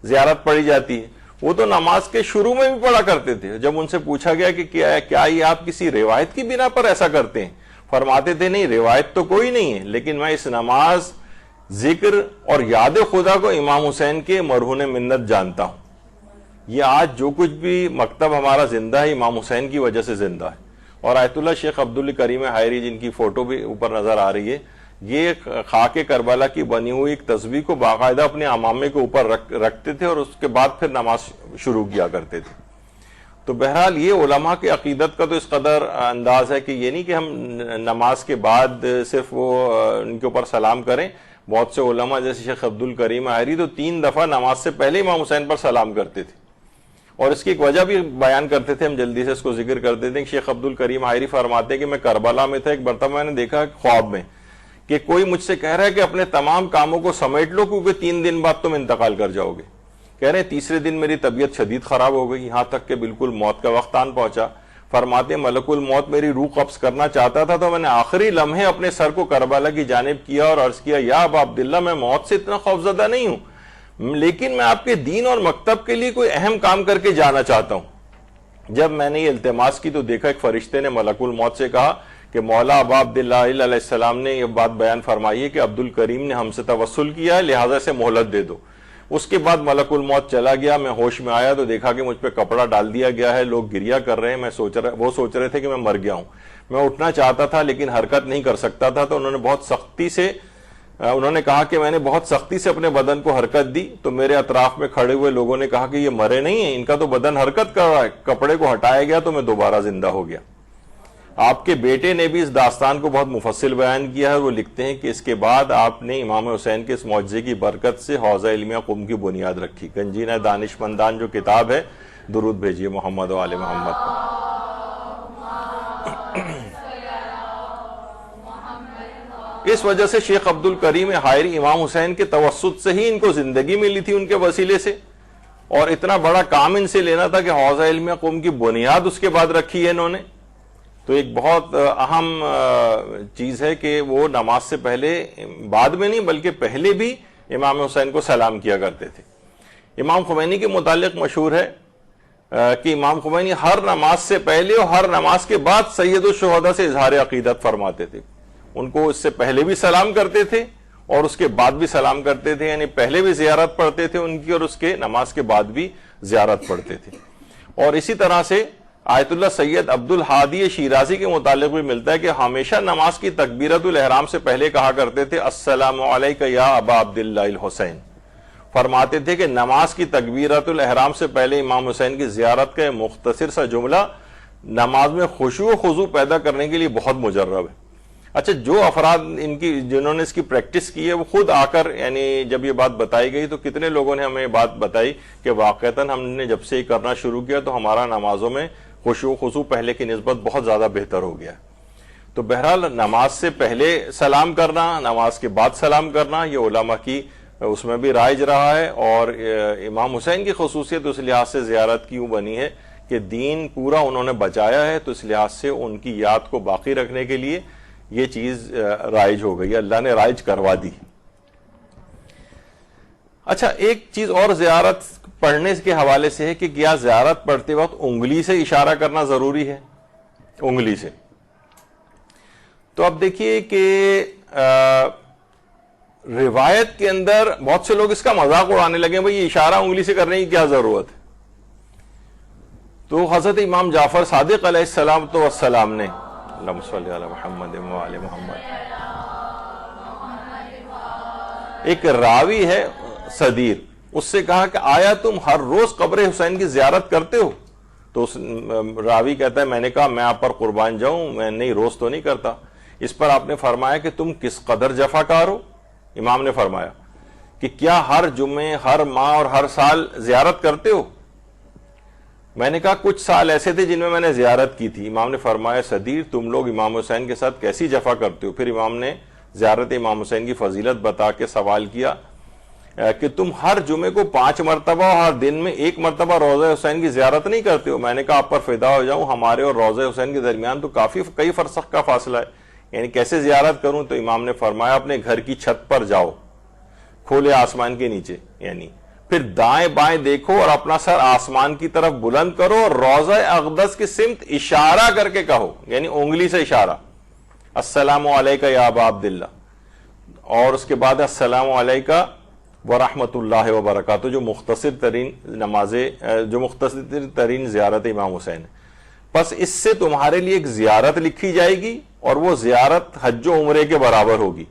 زیارت پڑھی جاتی ہے، وہ تو نماز کے شروع میں بھی پڑھا کرتے تھے۔ جب ان سے پوچھا گیا کہ کیا یہ آپ کسی روایت کی بنا پر ایسا کرتے ہیں، فرماتے تھے نہیں روایت تو کوئی نہیں ہے، لیکن میں اس نماز، ذکر اور یاد خدا کو امام حسین کے مرہون منت جانتا ہوں۔ یہ آج جو کچھ بھی مکتب ہمارا زندہ ہے امام حسین کی وجہ سے زندہ ہے۔ اور آیت اللہ شیخ عبدالکریم حائری جن کی فوٹو بھی اوپر نظر آ رہی ہے، یہ خاک کربلا کی بنی ہوئی ایک تصویر کو باقاعدہ اپنے امامے کے اوپر رکھتے تھے اور اس کے بعد پھر نماز شروع کیا کرتے تھے۔ تو بہرحال یہ علماء کی عقیدت کا تو اس قدر انداز ہے کہ یہ نہیں کہ ہم نماز کے بعد صرف وہ ان کے اوپر سلام کریں۔ بہت سے علماء جیسے شیخ عبدالکریم حائری تو 3 دفعہ نماز سے پہلے امام حسین پر سلام کرتے تھے، اور اس کی ایک وجہ بھی بیان کرتے تھے، ہم جلدی سے اس کو ذکر کر دیتے ہیں۔ شیخ عبدالکریم حائری فرماتے ہیں کہ میں کربلا میں تھا، ایک مرتبہ میں نے دیکھا خواب میں کہ کوئی مجھ سے کہہ رہا ہے کہ اپنے تمام کاموں کو سمیٹ لو کیونکہ 3 دن بعد تم انتقال کر جاؤ گے۔ کہہ رہے ہیں تیسرے دن میری طبیعت شدید خراب ہو گئی، یہاں تک کہ بالکل موت کا وقت آن پہنچا۔ فرماتے ہیں ملک الموت میری روح قبض کرنا چاہتا تھا تو میں نے آخری لمحے اپنے سر کو کربلا کی جانب کیا اور عرض کیا یا ابا عبداللہ میں موت سے اتنا خوفزدہ نہیں ہوں، لیکن میں آپ کے دین اور مکتب کے لیے کوئی اہم کام کر کے جانا چاہتا ہوں۔ جب میں نے یہ التماس کی تو دیکھا ایک فرشتے نے ملک الموت سے کہا کہ مولا ابا عبداللہ علیہ السلام نے یہ بات بیان فرمائی ہے کہ عبدالکریم نے ہم سے توسل کیا ہے، لہٰذا اسے مہلت دے دو۔ اس کے بعد ملک الموت چلا گیا، میں ہوش میں آیا تو دیکھا کہ مجھ پہ کپڑا ڈال دیا گیا ہے، لوگ گریا کر رہے ہیں، وہ سوچ رہے تھے کہ میں مر گیا ہوں۔ میں اٹھنا چاہتا تھا لیکن حرکت نہیں کر سکتا تھا، تو انہوں نے کہا کہ میں نے بہت سختی سے اپنے بدن کو حرکت دی، تو میرے اطراف میں کھڑے ہوئے لوگوں نے کہا کہ یہ مرے نہیں ہیں، ان کا تو بدن حرکت کر رہا ہے۔ کپڑے کو ہٹایا گیا تو میں دوبارہ زندہ ہو گیا۔ آپ کے بیٹے نے بھی اس داستان کو بہت مفصل بیان کیا ہے، وہ لکھتے ہیں کہ اس کے بعد آپ نے امام حسین کے اس معجزے کی برکت سے حوزہ علمیہ قم کی بنیاد رکھی۔ گنجینہ دانشمندان جو کتاب ہے، درود بھیجیے محمد و آل محمد پر۔ اس وجہ سے شیخ عبدالکریم حائری امام حسین کے توسط سے ہی ان کو زندگی ملی تھی، ان کے وسیلے سے، اور اتنا بڑا کام ان سے لینا تھا کہ حوزہ علمیہ قم کی بنیاد اس کے بعد رکھی ہے انہوں نے۔ تو ایک بہت اہم چیز ہے کہ وہ نماز سے پہلے، بعد میں نہیں بلکہ پہلے بھی امام حسین کو سلام کیا کرتے تھے۔ امام خمینی کے متعلق مشہور ہے کہ امام خمینی ہر نماز سے پہلے اور ہر نماز کے بعد سید الشہداء سے اظہار عقیدت فرماتے تھے۔ ان کو اس سے پہلے بھی سلام کرتے تھے اور اس کے بعد بھی سلام کرتے تھے، یعنی پہلے بھی زیارت پڑھتے تھے ان کی اور اس کے نماز کے بعد بھی زیارت پڑھتے تھے۔ اور اسی طرح سے آیت اللہ سید عبدالحادی شیرازی کے متعلق بھی ملتا ہے کہ ہمیشہ نماز کی تکبیرۃ الاحرام سے پہلے کہا کرتے تھے السلام علیکہ یا ابا عبداللہ الحسین۔ فرماتے تھے کہ نماز کی تکبیرۃ الاحرام سے پہلے امام حسین کی زیارت کا مختصر سا جملہ نماز میں خشوع و خضوع پیدا کرنے کے لیے بہت مجرب ہے۔ اچھا، جو افراد جنہوں نے اس کی پریکٹس کی ہے وہ خود آ کر، یعنی جب یہ بات بتائی گئی تو کتنے لوگوں نے ہمیں بات بتائی کہ واقعتاً ہم نے جب سے یہ کرنا شروع کیا تو ہمارا نمازوں میں خشوع و خضوع پہلے کی نسبت بہت زیادہ بہتر ہو گیا۔ تو بہرحال نماز سے پہلے سلام کرنا، نماز کے بعد سلام کرنا، یہ علماء کی اس میں بھی رائج رہا ہے، اور امام حسین کی خصوصیت اس لحاظ سے زیارت کی یوں بنی ہے کہ دین پورا انہوں نے بچایا ہے، تو اس لحاظ سے ان کی یاد کو باقی رکھنے کے لیے یہ چیز رائج ہو گئی، اللہ نے رائج کروا دی۔ اچھا، ایک چیز اور زیارت پڑھنے کے حوالے سے ہے کہ کیا زیارت پڑھتے وقت انگلی سے اشارہ کرنا ضروری ہے؟ انگلی سے۔ تو اب دیکھیے کہ روایت کے اندر بہت سے لوگ اس کا مذاق اڑانے لگے، بھئی یہ اشارہ انگلی سے کرنے کی کیا ضرورت ہے؟ تو حضرت امام جعفر صادق علیہ السلام نے، اللہم صلی علی محمد و آل محمد، ایک راوی ہے صدیر، اس سے کہا کہ آیا تم ہر روز قبر حسین کی زیارت کرتے ہو؟ تو اس راوی کہتا ہے میں نے کہا میں آپ پر قربان جاؤں، میں نہیں، روز تو نہیں کرتا۔ اس پر آپ نے فرمایا کہ تم کس قدر جفاکار ہو؟ امام نے فرمایا کہ کیا ہر جمعے، ہر ماہ اور ہر سال زیارت کرتے ہو؟ میں نے کہا کچھ سال ایسے تھے جن میں نے زیارت کی تھی۔ امام نے فرمایا صدیر تم لوگ امام حسین کے ساتھ کیسی جفا کرتے ہو؟ پھر امام نے زیارت امام حسین کی فضیلت بتا کے سوال کیا کہ تم ہر جمعے کو 5 مرتبہ اور ہر دن میں 1 مرتبہ روضہ حسین کی زیارت نہیں کرتے ہو؟ میں نے کہا آپ پر فدا ہو جاؤں، ہمارے اور روضہ حسین کے درمیان تو کئی فرسخ کا فاصلہ ہے، یعنی کیسے زیارت کروں؟ تو امام نے فرمایا اپنے گھر کی چھت پر جاؤ، کھلے آسمان کے نیچے، یعنی پھر دائیں بائیں دیکھو اور اپنا سر آسمان کی طرف بلند کرو اور روضہ اقدس کی سمت اشارہ کر کے کہو، یعنی انگلی سے اشارہ، السلام علیکہ یا ابا عبداللہ، اور اس کے بعد السلام علیکہ ورحمۃ اللہ وبرکاتہ، جو مختصر ترین نمازیں، جو مختصر ترین زیارت امام حسین ہے۔ پس اس سے تمہارے لیے ایک زیارت لکھی جائے گی، اور وہ زیارت حج و عمرے کے برابر ہوگی۔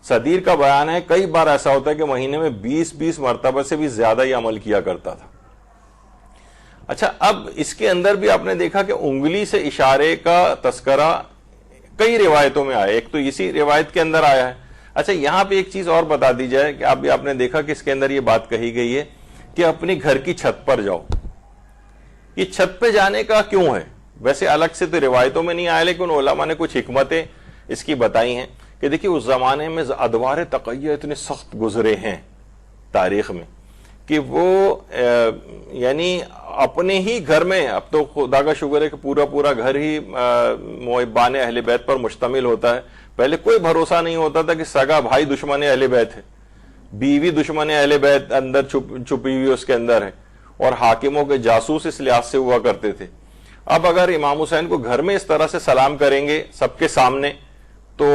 صدیر کا بیان ہے کئی بار ایسا ہوتا ہے کہ مہینے میں 20 مرتبہ سے بھی زیادہ یہ عمل کیا کرتا تھا۔ اچھا، اب اس کے اندر بھی آپ نے دیکھا کہ انگلی سے اشارے کا تذکرہ کئی روایتوں میں آیا، ایک تو اسی روایت کے اندر آیا ہے۔ اچھا، یہاں پہ ایک چیز اور بتا دی جائے کہ آپ نے دیکھا کہ اس کے اندر یہ بات کہی گئی ہے کہ اپنے گھر کی چھت پر جاؤ۔ یہ چھت پہ جانے کا کیوں ہے؟ ویسے الگ سے تو روایتوں میں نہیں آیا، لیکن علماء نے کچھ حکمتیں اس کی بتائی ہیں کہ دیکھیے اس زمانے میں ادوار تقیہ اتنے سخت گزرے ہیں تاریخ میں کہ وہ یعنی اپنے ہی گھر میں، اب تو خدا کا شکر ہے کہ پورا گھر ہی محبان اہل بیت پر مشتمل ہوتا ہے۔ پہلے کوئی بھروسہ نہیں ہوتا تھا کہ سگا بھائی دشمن اہل بیت ہے، بیوی دشمن اہل بیت اندر چھپی ہوئی اس کے اندر ہے، اور حاکموں کے جاسوس اس لحاظ سے ہوا کرتے تھے۔ اب اگر امام حسین کو گھر میں اس طرح سے سلام کریں گے سب کے سامنے تو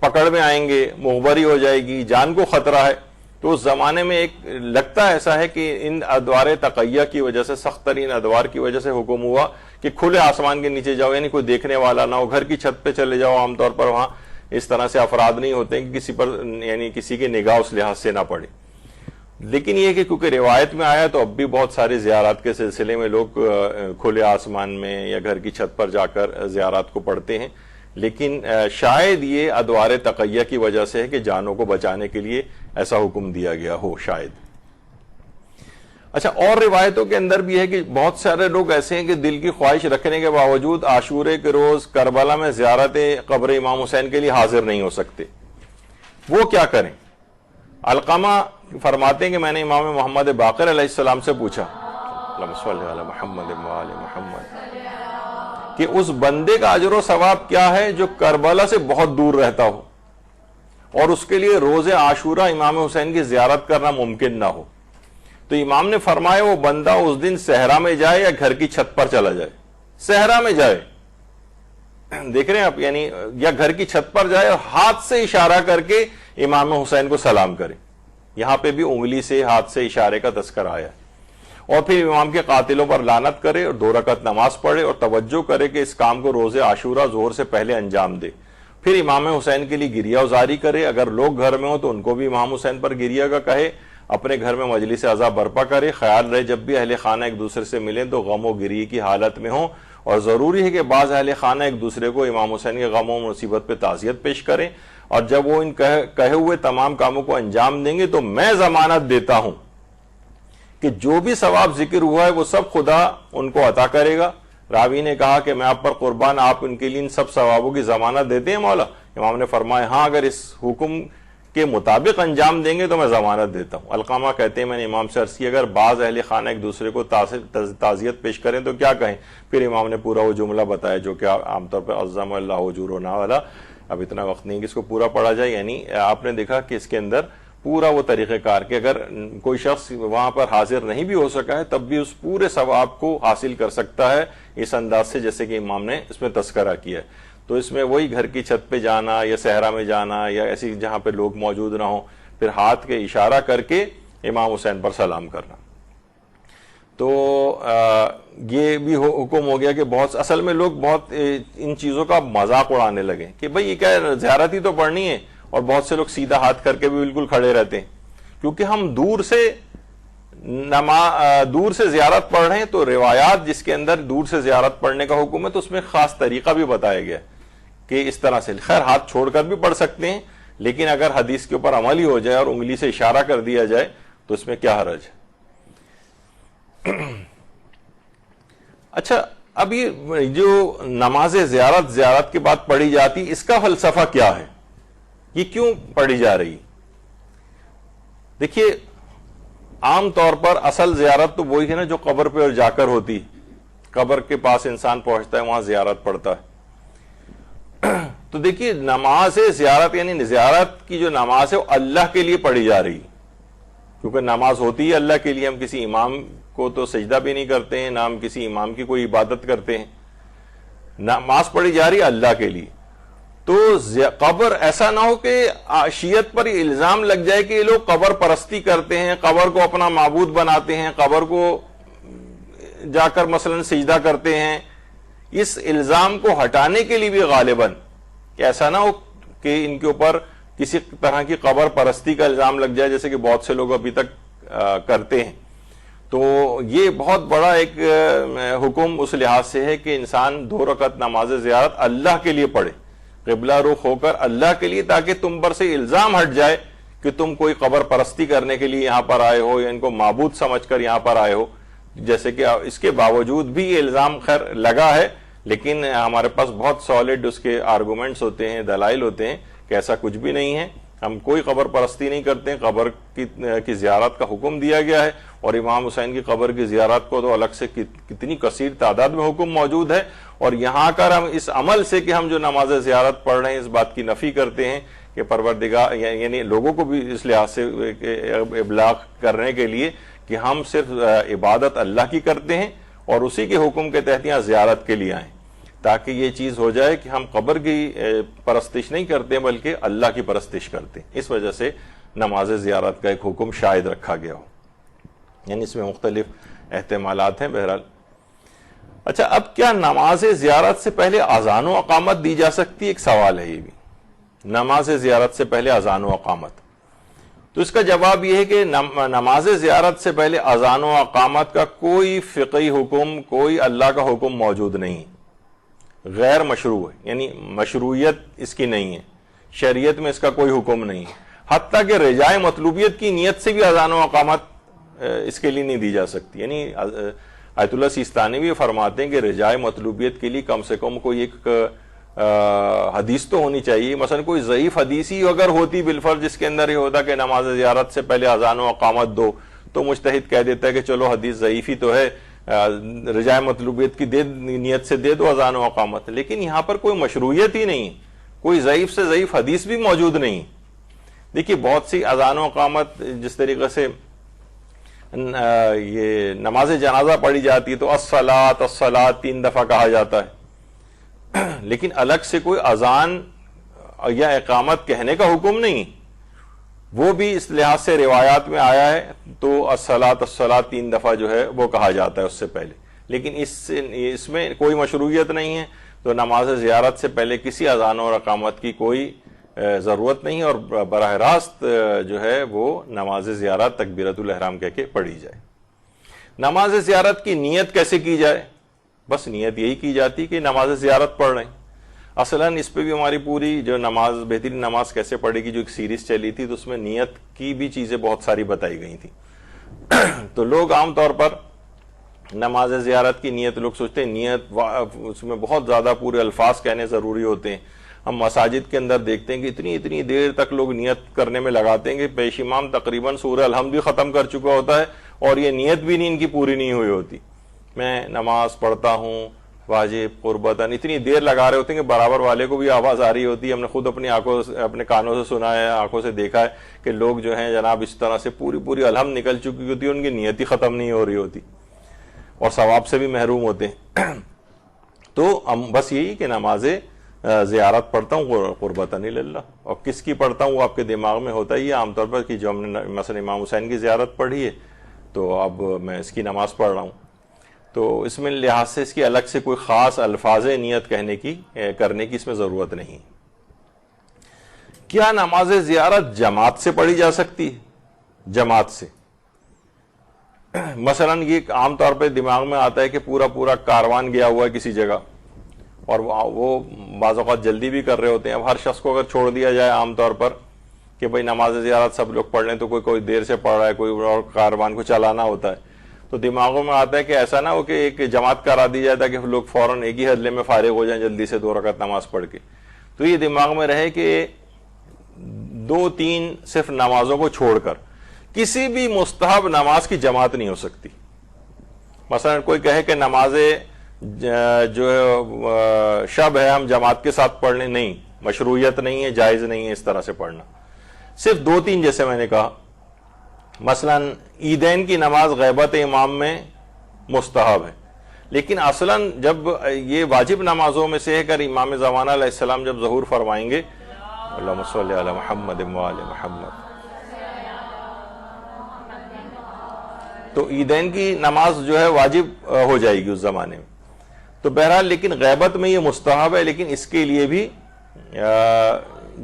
پکڑ میں آئیں گے، مخبری ہو جائے گی، جان کو خطرہ ہے۔ تو اس زمانے میں ایک لگتا ایسا ہے کہ ان ادوار تقیہ کی وجہ سے، سخت ترین ادوار کی وجہ سے حکم ہوا کہ کھلے آسمان کے نیچے جاؤ، یعنی کوئی دیکھنے والا نہ ہو، گھر کی چھت پہ چلے جاؤ۔ عام طور پر وہاں اس طرح سے افراد نہیں ہوتے کہ کسی پر یعنی کسی کی نگاہ اس لحاظ سے نہ پڑے۔ لیکن یہ کہ کیونکہ روایت میں آیا تو اب بھی بہت سارے زیارات کے سلسلے میں لوگ کھلے آسمان میں یا گھر کی چھت پر جا کر زیارات کو پڑھتے ہیں، لیکن شاید یہ ادوار تقیہ کی وجہ سے ہے کہ جانوں کو بچانے کے لیے ایسا حکم دیا گیا ہو شاید۔ اچھا، اور روایتوں کے اندر بھی ہے کہ بہت سارے لوگ ایسے ہیں کہ دل کی خواہش رکھنے کے باوجود عاشورے کے روز کربلا میں زیارت قبر امام حسین کے لیے حاضر نہیں ہو سکتے۔ وہ کیا کریں؟ علقمہ فرماتے ہیں کہ میں نے امام محمد باقر علیہ السلام سے پوچھا، اللہم صلی علی محمد وآل محمد، کہ اس بندے کا اجر و ثواب کیا ہے جو کربلا سے بہت دور رہتا ہو اور اس کے لیے روز عاشورہ امام حسین کی زیارت کرنا ممکن نہ ہو؟ تو امام نے فرمایا وہ بندہ اس دن صحرا میں جائے یا گھر کی چھت پر چلا جائے۔ صحرا میں جائے، دیکھ رہے ہیں آپ، یعنی یا گھر کی چھت پر جائے اور ہاتھ سے اشارہ کر کے امام حسین کو سلام کرے۔ یہاں پہ بھی انگلی سے، ہاتھ سے اشارے کا تذکرہ آیا، اور پھر امام کے قاتلوں پر لعنت کرے اور 2 رکعت نماز پڑھے اور توجہ کرے کہ اس کام کو روز عاشورہ ظہر سے پہلے انجام دے۔ پھر امام حسین کے لیے گریہ وزاری کرے، اگر لوگ گھر میں ہوں تو ان کو بھی امام حسین پر گریہ کا کہے، اپنے گھر میں مجلس عزا برپا کرے۔ خیال رہے جب بھی اہل خانہ ایک دوسرے سے ملیں تو غم و گریہ کی حالت میں ہوں، اور ضروری ہے کہ بعض اہل خانہ ایک دوسرے کو امام حسین کے غم و مصیبت پہ تعزیت پیش کریں، اور جب وہ ان کہے ہوئے تمام کاموں کو انجام دیں گے تو میں ضمانت دیتا ہوں کہ جو بھی ثواب ذکر ہوا ہے وہ سب خدا ان کو عطا کرے گا۔ راوی نے کہا کہ میں آپ پر قربان، آپ ان کے لیے ان سب ثوابوں کی ضمانت دیتے ہیں مولا؟ امام نے فرمایا ہاں، اگر اس حکم کے مطابق انجام دیں گے تو میں ضمانت دیتا ہوں۔ علقمہ کہتے ہیں میں نے امام سے عرض کی اگر بعض اہل خانہ ایک دوسرے کو تعزیت پیش کریں تو کیا کہیں؟ پھر امام نے پورا وہ جملہ بتایا جو کہ عام طور پہ عظم اللہ اجورنا والا، اب اتنا وقت نہیں کہ اس کو پورا پڑھا جائے۔ یعنی آپ نے دیکھا کہ اس کے اندر پورا وہ طریقہ کار کہ اگر کوئی شخص وہاں پر حاضر نہیں بھی ہو سکا ہے تب بھی اس پورے ثواب کو حاصل کر سکتا ہے اس انداز سے جیسے کہ امام نے اس میں تذکرہ کیا ہے۔ تو اس میں وہی گھر کی چھت پہ جانا یا صحرا میں جانا یا ایسی جہاں پہ لوگ موجود نہ ہوں، پھر ہاتھ کے اشارہ کر کے امام حسین پر سلام کرنا۔ تو یہ بھی حکم ہو گیا کہ بہت اصل میں لوگ بہت ان چیزوں کا مذاق اڑانے لگے کہ بھئی یہ کیا زیارت ہی تو پڑھنی ہے، اور بہت سے لوگ سیدھا ہاتھ کر کے بھی بالکل کھڑے رہتے ہیں کیونکہ ہم دور سے زیارت پڑھ رہے ہیں۔ تو روایات جس کے اندر دور سے زیارت پڑھنے کا حکم ہے تو اس میں خاص طریقہ بھی بتایا گیا کہ اس طرح سے خیر ہاتھ چھوڑ کر بھی پڑھ سکتے ہیں، لیکن اگر حدیث کے اوپر عمل ہی ہو جائے اور انگلی سے اشارہ کر دیا جائے تو اس میں کیا حرج ہے۔ اچھا، اب یہ جو نماز زیارت کے بعد پڑھی جاتی اس کا فلسفہ کیا ہے، یہ کیوں پڑھی جا رہی؟ دیکھیے عام طور پر اصل زیارت تو وہی ہے نا جو قبر پہ جا کر ہوتی، قبر کے پاس انسان پہنچتا ہے وہاں زیارت پڑھتا ہے۔ تو دیکھیے نماز زیارت یعنی زیارت کی جو نماز ہے وہ اللہ کے لیے پڑھی جا رہی، کیونکہ نماز ہوتی ہے اللہ کے لیے، ہم کسی امام کو تو سجدہ بھی نہیں کرتے ہیں، نہ ہم کسی امام کی کوئی عبادت کرتے ہیں، نماز پڑھی جا رہی ہے اللہ کے لیے۔ تو قبر ایسا نہ ہو کہ شیعت پر یہ الزام لگ جائے کہ یہ لوگ قبر پرستی کرتے ہیں، قبر کو اپنا معبود بناتے ہیں، قبر کو جا کر مثلا سجدہ کرتے ہیں. اس الزام کو ہٹانے کے لیے بھی غالباً کہ ایسا نہ ہو کہ ان کے اوپر کسی طرح کی قبر پرستی کا الزام لگ جائے، جیسے کہ بہت سے لوگ ابھی تک کرتے ہیں. تو یہ بہت بڑا ایک حکم اس لحاظ سے ہے کہ انسان 2 رکعت نماز زیارت اللہ کے لیے پڑھے، قبلہ رخ ہو کر اللہ کے لیے، تاکہ تم پر سے الزام ہٹ جائے کہ تم کوئی قبر پرستی کرنے کے لیے یہاں پر آئے ہو یا ان کو معبود سمجھ کر یہاں پر آئے ہو. جیسے کہ اس کے باوجود بھی یہ الزام خیر لگا ہے، لیکن ہمارے پاس بہت سالڈ اس کے آرگومنٹس ہوتے ہیں، دلائل ہوتے ہیں کہ ایسا کچھ بھی نہیں ہے. ہم کوئی قبر پرستی نہیں کرتے ہیں، قبر کی زیارت کا حکم دیا گیا ہے، اور امام حسین کی قبر کی زیارت کو تو الگ سے کتنی کثیر تعداد میں حکم موجود ہے. اور یہاں کر ہم اس عمل سے کہ ہم جو نماز زیارت پڑھ رہے ہیں اس بات کی نفی کرتے ہیں کہ پروردگار، یعنی لوگوں کو بھی اس لحاظ سے ابلاغ کرنے کے لیے کہ ہم صرف عبادت اللہ کی کرتے ہیں اور اسی کے حکم کے تحت یہاں زیارت کے لیے آئیں، تاکہ یہ چیز ہو جائے کہ ہم قبر کی پرستش نہیں کرتے بلکہ اللہ کی پرستش کرتے ہیں. اس وجہ سے نماز زیارت کا ایک حکم شاید رکھا گیا ہو. یعنی اس میں مختلف احتمالات ہیں. بہرحال اچھا، اب کیا نماز زیارت سے پہلے اذان و اقامت دی جا سکتی؟ ایک سوال ہے یہ بھی. نماز زیارت سے پہلے اذان و اقامت، تو اس کا جواب یہ ہے کہ نماز زیارت سے پہلے اذان و اقامت کا کوئی فقہی حکم، کوئی اللہ کا حکم موجود نہیں، غیر مشروع ہے. یعنی مشروعیت اس کی نہیں ہے، شریعت میں اس کا کوئی حکم نہیں ہے. حتیٰ کہ رجائے مطلوبیت کی نیت سے بھی اذان و اقامت اس کے لیے نہیں دی جا سکتی. یعنی آیت اللہ سیستانی بھی فرماتے ہیں کہ رجائے مطلوبیت کے لیے کم سے کم کوئی ایک حدیث تو ہونی چاہیے. مثلا کوئی ضعیف حدیث ہی اگر ہوتی بالفرض جس کے اندر یہ ہوتا کہ نماز زیارت سے پہلے اذان و اقامت دو، تو مجتہد کہہ دیتا ہے کہ چلو حدیث ضعیف ہی تو ہے، رجائے مطلوبیت کی نیت سے دے دو اذان و اقامت. لیکن یہاں پر کوئی مشروعیت ہی نہیں، کوئی ضعیف سے ضعیف حدیث بھی موجود نہیں. دیکھیے بہت سی اذان و اقامت جس طریقے سے یہ نماز جنازہ پڑھی جاتی ہے تو الصلاۃ الصلاۃ 3 دفعہ کہا جاتا ہے، لیکن الگ سے کوئی اذان یا اقامت کہنے کا حکم نہیں. وہ بھی اس لحاظ سے روایات میں آیا ہے تو الصلاۃ الصلاۃ 3 دفعہ جو ہے وہ کہا جاتا ہے اس سے پہلے، لیکن اس میں کوئی مشروعیت نہیں ہے. تو نماز زیارت سے پہلے کسی اذان اور اقامت کی کوئی ضرورت نہیں، اور براہ راست جو ہے وہ نماز زیارت تکبیرۃ الاحرام کہہ کے پڑھی جائے. نماز زیارت کی نیت کیسے کی جائے؟ بس نیت یہی کی جاتی کہ نماز زیارت پڑھ رہے ہیں. اصلاً اس پہ بھی ہماری پوری جو نماز، بہترین نماز کیسے پڑھے گی، جو ایک سیریز چلی تھی تو اس میں نیت کی بھی چیزیں بہت ساری بتائی گئی تھیں. تو لوگ عام طور پر نماز زیارت کی نیت، لوگ سوچتے ہیں نیت اس میں بہت زیادہ پورے الفاظ کہنے ضروری ہوتے ہیں. ہم مساجد کے اندر دیکھتے ہیں کہ اتنی دیر تک لوگ نیت کرنے میں لگاتے ہیں کہ پیش امام تقریباً سورہ الحمد بھی ختم کر چکا ہوتا ہے اور یہ نیت بھی نہیں ان کی پوری نہیں ہوئی ہوتی. میں نماز پڑھتا ہوں واجب قربتاً، اتنی دیر لگا رہے ہوتے ہیں کہ برابر والے کو بھی آواز آ رہی ہوتی ہے. ہم نے خود اپنی آنکھوں سے، اپنے کانوں سے سنا ہے، آنکھوں سے دیکھا ہے کہ لوگ جو ہیں جناب اس طرح سے پوری الحمد نکل چکی ہوتی ہے، ان کی نیت ہی ختم نہیں ہو رہی ہوتی اور ثواب سے بھی محروم ہوتے ہیں. تو ہم بس یہی کہ نماز زیارت پڑھتا ہوں قربتاً اللہ، اور کس کی پڑھتا ہوں وہ آپ کے دماغ میں ہوتا ہی ہے عام طور پر کہ جو ہم نے مثلا امام حسین کی زیارت پڑھی ہے تو اب میں اس کی نماز پڑھ رہا ہوں. تو اس میں لحاظ سے اس کی الگ سے کوئی خاص الفاظ نیت کرنے کی اس میں ضرورت نہیں. کیا نماز زیارت جماعت سے پڑھی جا سکتی ہے؟ جماعت سے مثلا یہ عام طور پہ دماغ میں آتا ہے کہ پورا کاروان گیا ہوا ہے کسی جگہ اور وہ بعض اوقات جلدی بھی کر رہے ہوتے ہیں. اب ہر شخص کو اگر چھوڑ دیا جائے عام طور پر کہ بھئی نماز زیارت سب لوگ پڑھ لیں تو کوئی دیر سے پڑھ رہا ہے، کوئی اور کاروان کو چلانا ہوتا ہے، تو دماغوں میں آتا ہے کہ ایسا نہ ہو کہ ایک جماعت کرا دی جائے تاکہ لوگ فوراً ایک ہی حدلے میں فارغ ہو جائیں جلدی سے 2 رکعت نماز پڑھ کے. تو یہ دماغ میں رہے کہ 2-3 صرف نمازوں کو چھوڑ کر کسی بھی مستحب نماز کی جماعت نہیں ہو سکتی. مثلا کوئی کہے کہ نماز جو شب ہے ہم جماعت کے ساتھ پڑھ لیں، نہیں، مشروعیت نہیں ہے، جائز نہیں ہے اس طرح سے پڑھنا. صرف 2-3 جیسے میں نے کہا، مثلا عیدین کی نماز غیبت امام میں مستحب ہے، لیکن اصلاً جب یہ واجب نمازوں میں سے ہے کہ امام زمانہ علیہ السلام جب ظہور فرمائیں گے اللہم صلی علی محمد وآل محمد، تو عیدین کی نماز جو ہے واجب ہو جائے گی اس زمانے میں. تو بہرحال لیکن غیبت میں یہ مستحب ہے، لیکن اس کے لیے بھی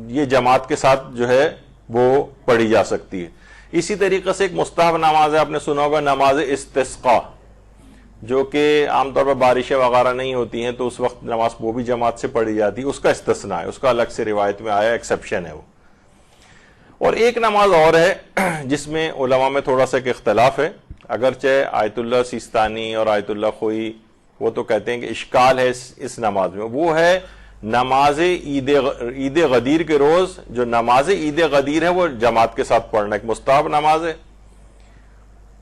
یہ جماعت کے ساتھ جو ہے وہ پڑھی جا سکتی ہے. اسی طریقے سے ایک مستحب نماز ہے، آپ نے سنا ہوگا نماز استسقاء، جو کہ عام طور پر بارشیں وغیرہ نہیں ہوتی ہیں تو اس وقت نماز وہ بھی جماعت سے پڑھی جاتی ہے، اس کا استثناء ہے، اس کا الگ سے روایت میں آیا ایکسیپشن ہے وہ. اور ایک نماز اور ہے جس میں علماء میں تھوڑا سا ایک اختلاف ہے، اگرچہ آیت اللہ سیستانی اور آیت اللہ خوئی وہ تو کہتے ہیں کہ اشکال ہے اس نماز میں، وہ ہے نماز عید غدیر کے روز. جو نماز عید غدیر ہے وہ جماعت کے ساتھ پڑھنا ایک مستحب نماز ہے،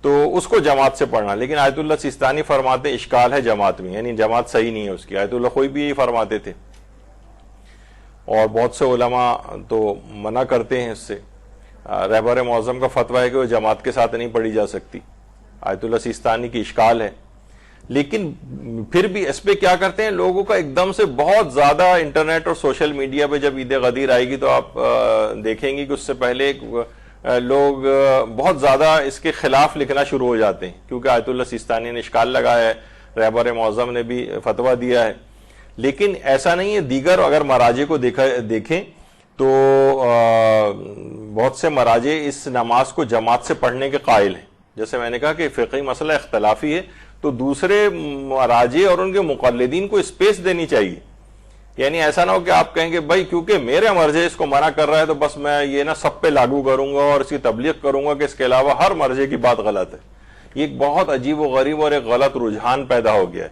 تو اس کو جماعت سے پڑھنا. لیکن آیت اللہ سیستانی فرماتے ہیں اشکال ہے جماعت میں، یعنی جماعت صحیح نہیں ہے اس کی. آیت اللہ خوئی بھی یہی فرماتے تھے، اور بہت سے علماء تو منع کرتے ہیں اس سے. رہبر معظم کا فتویٰ ہے کہ وہ جماعت کے ساتھ نہیں پڑھی جا سکتی، آیت اللہ سیستانی کی اشکال ہے. لیکن پھر بھی اس پہ کیا کرتے ہیں لوگوں کا ایک دم سے بہت زیادہ انٹرنیٹ اور سوشل میڈیا پہ جب عید غدیر آئے گی تو آپ دیکھیں گے کہ اس سے پہلے لوگ بہت زیادہ اس کے خلاف لکھنا شروع ہو جاتے ہیں، کیونکہ آیت اللہ سیستانی نے اشکال لگایا ہے، رہبر معظم نے بھی فتویٰ دیا ہے. لیکن ایسا نہیں ہے، دیگر اگر مراجع کو دیکھیں تو بہت سے مراجع اس نماز کو جماعت سے پڑھنے کے قائل ہیں. جیسے میں نے کہا کہ فقہی مسئلہ اختلافی ہے، تو دوسرے مراجع اور ان کے مقلدین کو اسپیس دینی چاہیے. یعنی ایسا نہ ہو کہ آپ کہیں کہ بھائی کیونکہ میرے مرجع اس کو منع کر رہا ہے تو بس میں یہ نہ سب پہ لاگو کروں گا اور اس کی تبلیغ کروں گا کہ اس کے علاوہ ہر مرجع کی بات غلط ہے. یہ ایک بہت عجیب و غریب اور ایک غلط رجحان پیدا ہو گیا ہے.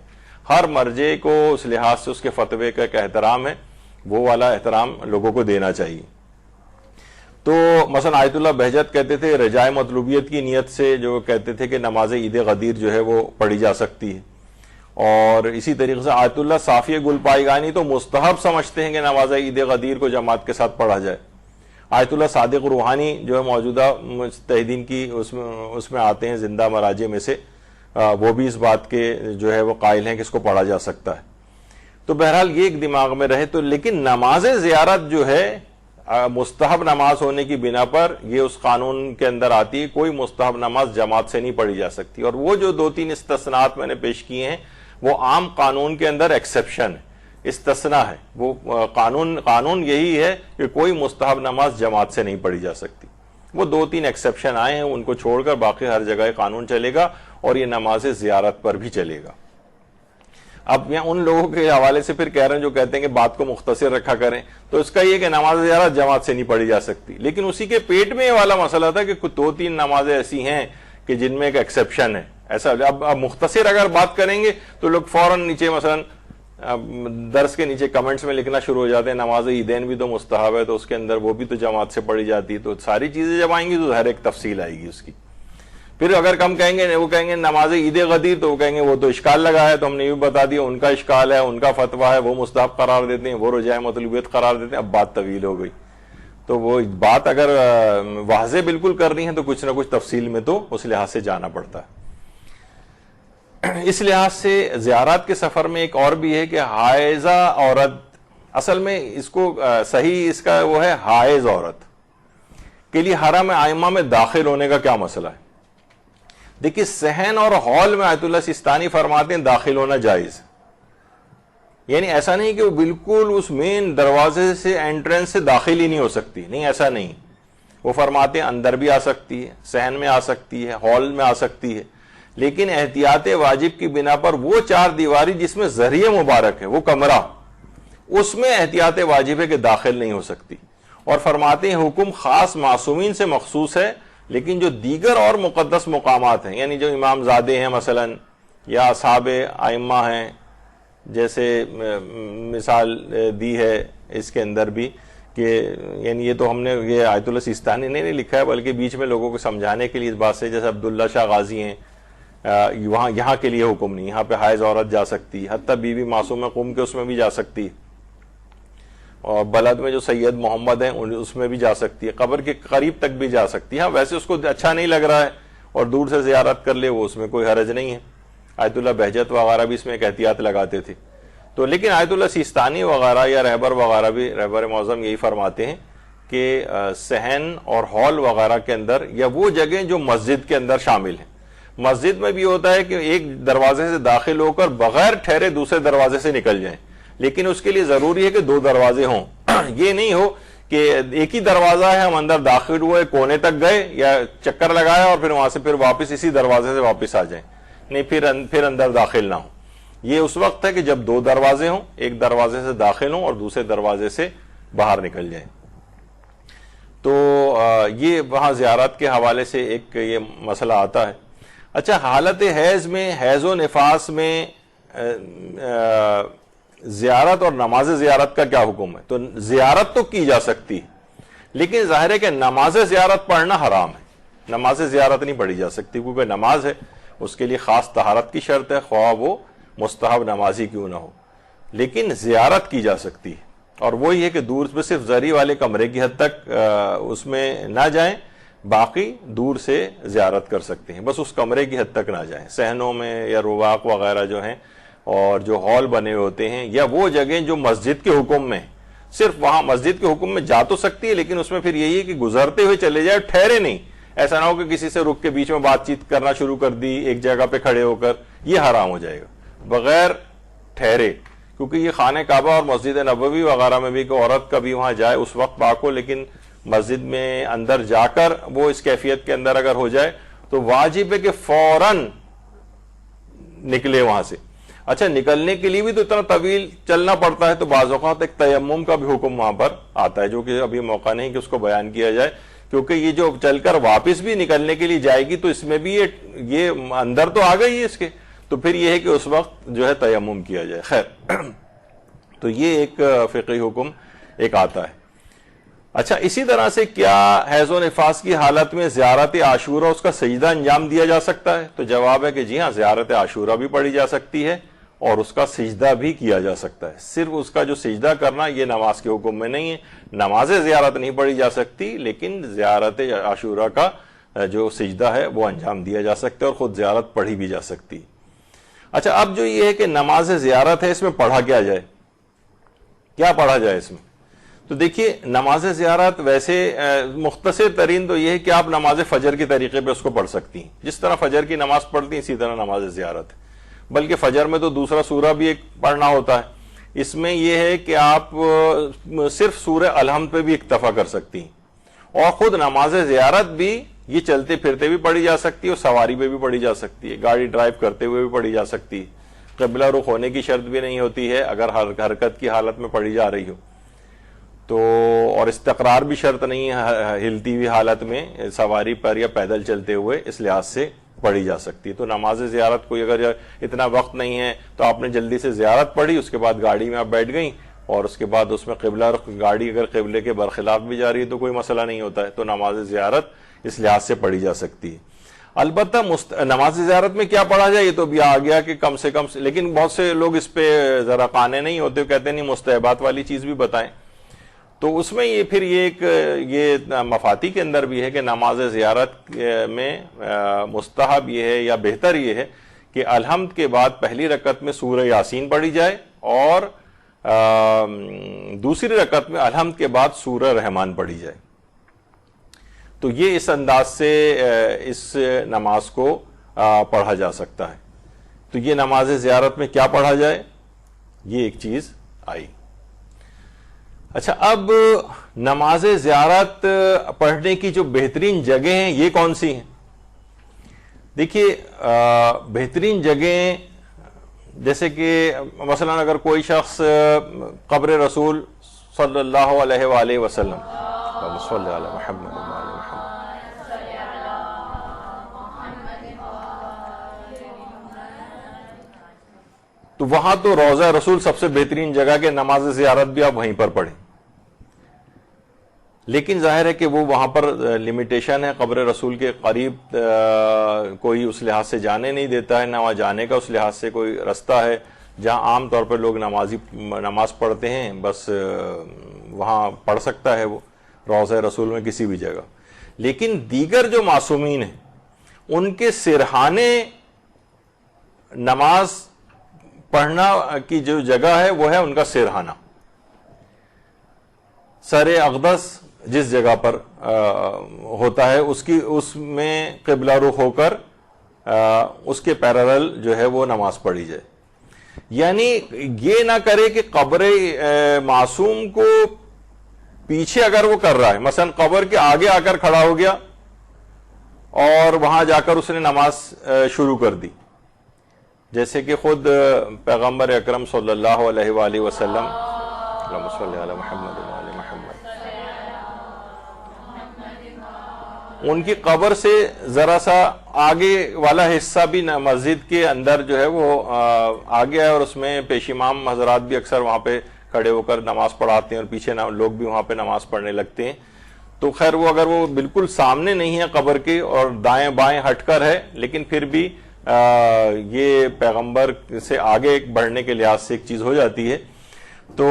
ہر مرجع کو اس لحاظ سے اس کے فتوے کا ایک احترام ہے، وہ والا احترام لوگوں کو دینا چاہیے. تو مثلا آیت اللہ بہجت کہتے تھے رجائے مطلوبیت کی نیت سے، جو کہتے تھے کہ نماز عید غدیر جو ہے وہ پڑھی جا سکتی ہے. اور اسی طریقے سے آیت اللہ صافی گل پائیگانی تو مستحب سمجھتے ہیں کہ نماز عید غدیر کو جماعت کے ساتھ پڑھا جائے. آیت اللہ صادق روحانی جو ہے موجودہ مجتہدین کی اس میں آتے ہیں زندہ مراجع میں سے، وہ بھی اس بات کے جو ہے وہ قائل ہیں کہ اس کو پڑھا جا سکتا ہے. تو بہرحال یہ ایک دماغ میں رہے. تو لیکن نماز زیارت جو ہے مستحب نماز ہونے کی بنا پر یہ اس قانون کے اندر آتی ہے، کوئی مستحب نماز جماعت سے نہیں پڑھی جا سکتی. اور وہ جو 2-3 استثناءات میں نے پیش کیے ہیں وہ عام قانون کے اندر ایکسیپشن ہے، استثناء ہے. وہ قانون یہی ہے کہ کوئی مستحب نماز جماعت سے نہیں پڑھی جا سکتی. وہ 2-3 ایکسیپشن آئے ہیں، ان کو چھوڑ کر باقی ہر جگہ قانون چلے گا، اور یہ نماز زیارت پر بھی چلے گا. اب یہاں ان لوگوں کے حوالے سے پھر کہہ رہے ہیں جو کہتے ہیں کہ بات کو مختصر رکھا کریں، تو اس کا یہ کہ نماز زیارت جماعت سے نہیں پڑھی جا سکتی. لیکن اسی کے پیٹ میں یہ والا مسئلہ تھا کہ 2-3 نمازیں ایسی ہیں کہ جن میں ایک ایکسیپشن ہے. ایسا اب مختصر اگر بات کریں گے تو لوگ فوراً نیچے مثلا درس کے نیچے کمنٹس میں لکھنا شروع ہو جاتے ہیں نماز عیدین بھی تو مستحب ہے، تو اس کے اندر وہ بھی تو جماعت سے پڑھی جاتی ہے. تو ساری چیزیں جب آئیں گی تو ہر ایک تفصیل آئے گی اس کی. پھر اگر کم کہیں گے وہ کہیں گے نماز عید غدیر، تو وہ کہیں گے وہ تو اشکال لگا ہے، تو ہم نے یہ بتا دیا ان کا اشکال ہے، ان کا فتویٰ ہے، وہ مستحب قرار دیتے ہیں، وہ رجائے مطلوبیت قرار دیتے ہیں. اب بات طویل ہو گئی، تو وہ بات اگر واضح بالکل کرنی ہے تو کچھ نہ کچھ تفصیل میں تو اس لحاظ سے جانا پڑتا ہے. اس لحاظ سے زیارات کے سفر میں ایک اور بھی ہے کہ حائضہ عورت، اصل میں اس کو صحیح اس کا وہ ہے حائض عورت کے لیے حرم عائمہ میں داخل ہونے کا کیا مسئلہ ہے. دیکھیے صحن اور ہال میں آیت اللہ سیستانی فرماتے ہیں داخل ہونا جائز، یعنی ایسا نہیں کہ وہ بالکل اس مین دروازے سے انٹرنس سے داخل ہی نہیں ہو سکتی، نہیں ایسا نہیں. وہ فرماتے ہیں اندر بھی آ سکتی ہے، صحن میں آ سکتی ہے، ہال میں آ سکتی ہے، لیکن احتیاط واجب کی بنا پر وہ 4 دیواری جس میں ذریعہ مبارک ہے، وہ کمرہ، اس میں احتیاط واجب ہے کہ داخل نہیں ہو سکتی. اور فرماتے ہیں حکم خاص معصومین سے مخصوص ہے، لیکن جو دیگر اور مقدس مقامات ہیں، یعنی جو امام زادے ہیں مثلا یا اصحاب ائمہ ہیں، جیسے مثال دی ہے اس کے اندر بھی کہ یعنی یہ تو ہم نے یہ آیت اللہ سیستانی نے نہیں لکھا ہے، بلکہ بیچ میں لوگوں کو سمجھانے کے لیے اس بات سے، جیسے عبداللہ شاہ غازی ہیں، یہاں کے لیے حکم نہیں، یہاں پہ حائض عورت جا سکتی، حتیٰ بی بی معصومہ قم کے اس میں بھی جا سکتی، اور بلد میں جو سید محمد ہیں اس میں بھی جا سکتی ہے، قبر کے قریب تک بھی جا سکتی ہے. ہاں ویسے اس کو اچھا نہیں لگ رہا ہے اور دور سے زیارت کر لے، وہ اس میں کوئی حرج نہیں ہے. آیت اللہ بہجت وغیرہ بھی اس میں ایک احتیاط لگاتے تھے. تو لیکن آیت اللہ سیستانی وغیرہ یا رہبر وغیرہ بھی، رہبر معظم یہی فرماتے ہیں کہ صحن اور ہال وغیرہ کے اندر یا وہ جگہیں جو مسجد کے اندر شامل ہیں. مسجد میں بھی ہوتا ہے کہ ایک دروازے سے داخل ہو کر بغیر ٹھہرے دوسرے دروازے سے نکل جائیں، لیکن اس کے لیے ضروری ہے کہ 2 دروازے ہوں. یہ نہیں ہو کہ ایک ہی دروازہ ہے، ہم اندر داخل ہوئے، کونے تک گئے یا چکر لگایا اور پھر وہاں سے پھر واپس اسی دروازے سے واپس آ جائیں. نہیں، پھر اندر داخل نہ ہو. یہ اس وقت ہے کہ جب 2 دروازے ہوں، ایک دروازے سے داخل ہوں اور دوسرے دروازے سے باہر نکل جائیں. تو یہ وہاں زیارت کے حوالے سے ایک یہ مسئلہ آتا ہے. اچھا، حالت حیض میں، حیض و نفاس میں زیارت اور نماز زیارت کا کیا حکم ہے؟ تو زیارت تو کی جا سکتی ہے، لیکن ظاہر ہے کہ نماز زیارت پڑھنا حرام ہے. نماز زیارت نہیں پڑھی جا سکتی، کیونکہ نماز ہے اس کے لیے خاص طہارت کی شرط ہے، خواہ وہ مستحب نمازی کیوں نہ ہو. لیکن زیارت کی جا سکتی ہے، اور وہی ہے کہ دور میں صرف زری والے کمرے کی حد تک اس میں نہ جائیں، باقی دور سے زیارت کر سکتے ہیں، بس اس کمرے کی حد تک نہ جائیں. صحنوں میں یا رواق وغیرہ جو ہیں اور جو ہال بنے ہوتے ہیں یا وہ جگہیں جو مسجد کے حکم میں، صرف وہاں مسجد کے حکم میں جا تو سکتی ہے، لیکن اس میں پھر یہی ہے کہ گزرتے ہوئے چلے جائے، ٹھہرے نہیں. ایسا نہ ہو کہ کسی سے رک کے بیچ میں بات چیت کرنا شروع کر دی ایک جگہ پہ کھڑے ہو کر، یہ حرام ہو جائے گا بغیر ٹھہرے. کیونکہ یہ خانہ کعبہ اور مسجد نبوی وغیرہ میں بھی کہ عورت کبھی وہاں جائے اس وقت پاک ہو، لیکن مسجد میں اندر جا کر وہ اس کیفیت کے اندر اگر ہو جائے تو واجب ہے کہ فوراً نکلے وہاں سے. اچھا، نکلنے کے لیے بھی تو اتنا طویل چلنا پڑتا ہے، تو بعض اوقات ایک تیمم کا بھی حکم وہاں پر آتا ہے، جو کہ ابھی موقع نہیں کہ اس کو بیان کیا جائے، کیونکہ یہ جو چل کر واپس بھی نکلنے کے لیے جائے گی تو اس میں بھی یہ اندر تو آ گئی ہے اس کے، تو پھر یہ ہے کہ اس وقت جو ہے تیمم کیا جائے. خیر، تو یہ ایک فقہی حکم ایک آتا ہے. اچھا، اسی طرح سے کیا حیض و نفاس کی حالت میں زیارت عاشورہ اس کا سجدہ انجام دیا جا سکتا ہے؟ تو جواب ہے کہ جی ہاں، زیارت عاشورہ بھی پڑھی جا سکتی ہے اور اس کا سجدہ بھی کیا جا سکتا ہے. صرف اس کا جو سجدہ کرنا یہ نماز کے حکم میں نہیں ہے. نماز زیارت نہیں پڑھی جا سکتی، لیکن زیارت عاشورہ کا جو سجدہ ہے وہ انجام دیا جا سکتا ہے اور خود زیارت پڑھی بھی جا سکتی. اچھا، اب جو یہ ہے کہ نماز زیارت ہے، اس میں پڑھا کیا جائے، کیا پڑھا جائے اس میں؟ تو دیکھیے، نماز زیارت ویسے مختصر ترین تو یہ ہے کہ آپ نماز فجر کے طریقے پہ اس کو پڑھ سکتی ہیں. جس طرح فجر کی نماز پڑھتی ہیں اسی طرح نماز زیارت ہے. بلکہ فجر میں تو دوسرا سورہ بھی ایک پڑھنا ہوتا ہے. اس میں یہ ہے کہ آپ صرف سورہ الحمد پہ بھی اکتفا کر سکتی ہیں. اور خود نماز زیارت بھی یہ چلتے پھرتے بھی پڑھی جا سکتی ہے اور سواری پہ بھی پڑھی جا سکتی ہے، گاڑی ڈرائیو کرتے ہوئے بھی پڑھی جا سکتی ہے. قبلہ رخ ہونے کی شرط بھی نہیں ہوتی ہے اگر حرکت کی حالت میں پڑھی جا رہی ہو تو، اور استقرار بھی شرط نہیں ہے ہلتی ہوئی حالت میں سواری پر یا پیدل چلتے ہوئے، اس لحاظ سے پڑھی جا سکتی ہے. تو نماز زیارت کوئی اگر اتنا وقت نہیں ہے تو آپ نے جلدی سے زیارت پڑھی، اس کے بعد گاڑی میں آپ بیٹھ گئیں اور اس کے بعد اس میں قبلہ رخ، گاڑی اگر قبلے کے برخلاف بھی جا رہی ہے تو کوئی مسئلہ نہیں ہوتا ہے. تو نماز زیارت اس لحاظ سے پڑھی جا سکتی ہے. البتہ نماز زیارت میں کیا پڑھا جائے یہ تو بھی آ گیا کہ کم سے کم، لیکن بہت سے لوگ اس پہ ذرا قانے نہیں ہوتے، کہتے نہیں مستحبات والی چیز بھی بتائیں. تو اس میں یہ پھر یہ مفاتی کے اندر بھی ہے کہ نماز زیارت میں مستحب یہ ہے یا بہتر یہ ہے کہ الحمد کے بعد پہلی رکعت میں سورہ یاسین پڑھی جائے اور دوسری رکعت میں الحمد کے بعد سورہ رحمان پڑھی جائے. تو یہ اس انداز سے اس نماز کو پڑھا جا سکتا ہے. تو یہ نماز زیارت میں کیا پڑھا جائے، یہ ایک چیز آئی. اچھا، اب نماز زیارت پڑھنے کی جو بہترین جگہیں ہیں یہ کون سی ہیں؟ دیکھیے، بہترین جگہیں جیسے کہ مثلا اگر کوئی شخص قبر رسول صلی اللہ علیہ وآلہ وسلم صلی اللہ علیہ محمد تو وہاں تو روضہ رسول سب سے بہترین جگہ کہ نماز زیارت بھی آپ وہیں پر پڑھیں. لیکن ظاہر ہے کہ وہ وہاں پر لمیٹیشن ہے، قبر رسول کے قریب کوئی اس لحاظ سے جانے نہیں دیتا ہے، نہ وہاں جانے کا اس لحاظ سے کوئی رستہ ہے جہاں عام طور پر لوگ نماز پڑھتے ہیں، بس وہاں پڑھ سکتا ہے وہ روضہ رسول میں کسی بھی جگہ. لیکن دیگر جو معصومین ہیں ان کے سرحانے نماز پڑھنا کی جو جگہ ہے وہ ہے ان کا سرہانہ. سر اقدس جس جگہ پر ہوتا ہے اس میں قبلہ رخ ہو کر اس کے پیرالل جو ہے وہ نماز پڑھی جائے. یعنی یہ نہ کرے کہ قبر معصوم کو پیچھے اگر وہ کر رہا ہے، مثلا قبر کے آگے آ کر کھڑا ہو گیا اور وہاں جا کر اس نے نماز شروع کر دی، جیسے کہ خود پیغمبر اکرم صلی اللہ علیہ وآلہ وسلم، اللہم صلی علی محمد وآل محمد، ان کی قبر سے ذرا سا آگے والا حصہ بھی مسجد کے اندر جو ہے وہ آگے ہے، اور اس میں پیش امام حضرات بھی اکثر وہاں پہ کھڑے ہو کر نماز پڑھاتے ہیں اور پیچھے لوگ بھی وہاں پہ نماز پڑھنے لگتے ہیں. تو خیر وہ اگر وہ بالکل سامنے نہیں ہے قبر کے اور دائیں بائیں ہٹ کر ہے، لیکن پھر بھی یہ پیغمبر سے آگے بڑھنے کے لحاظ سے ایک چیز ہو جاتی ہے. تو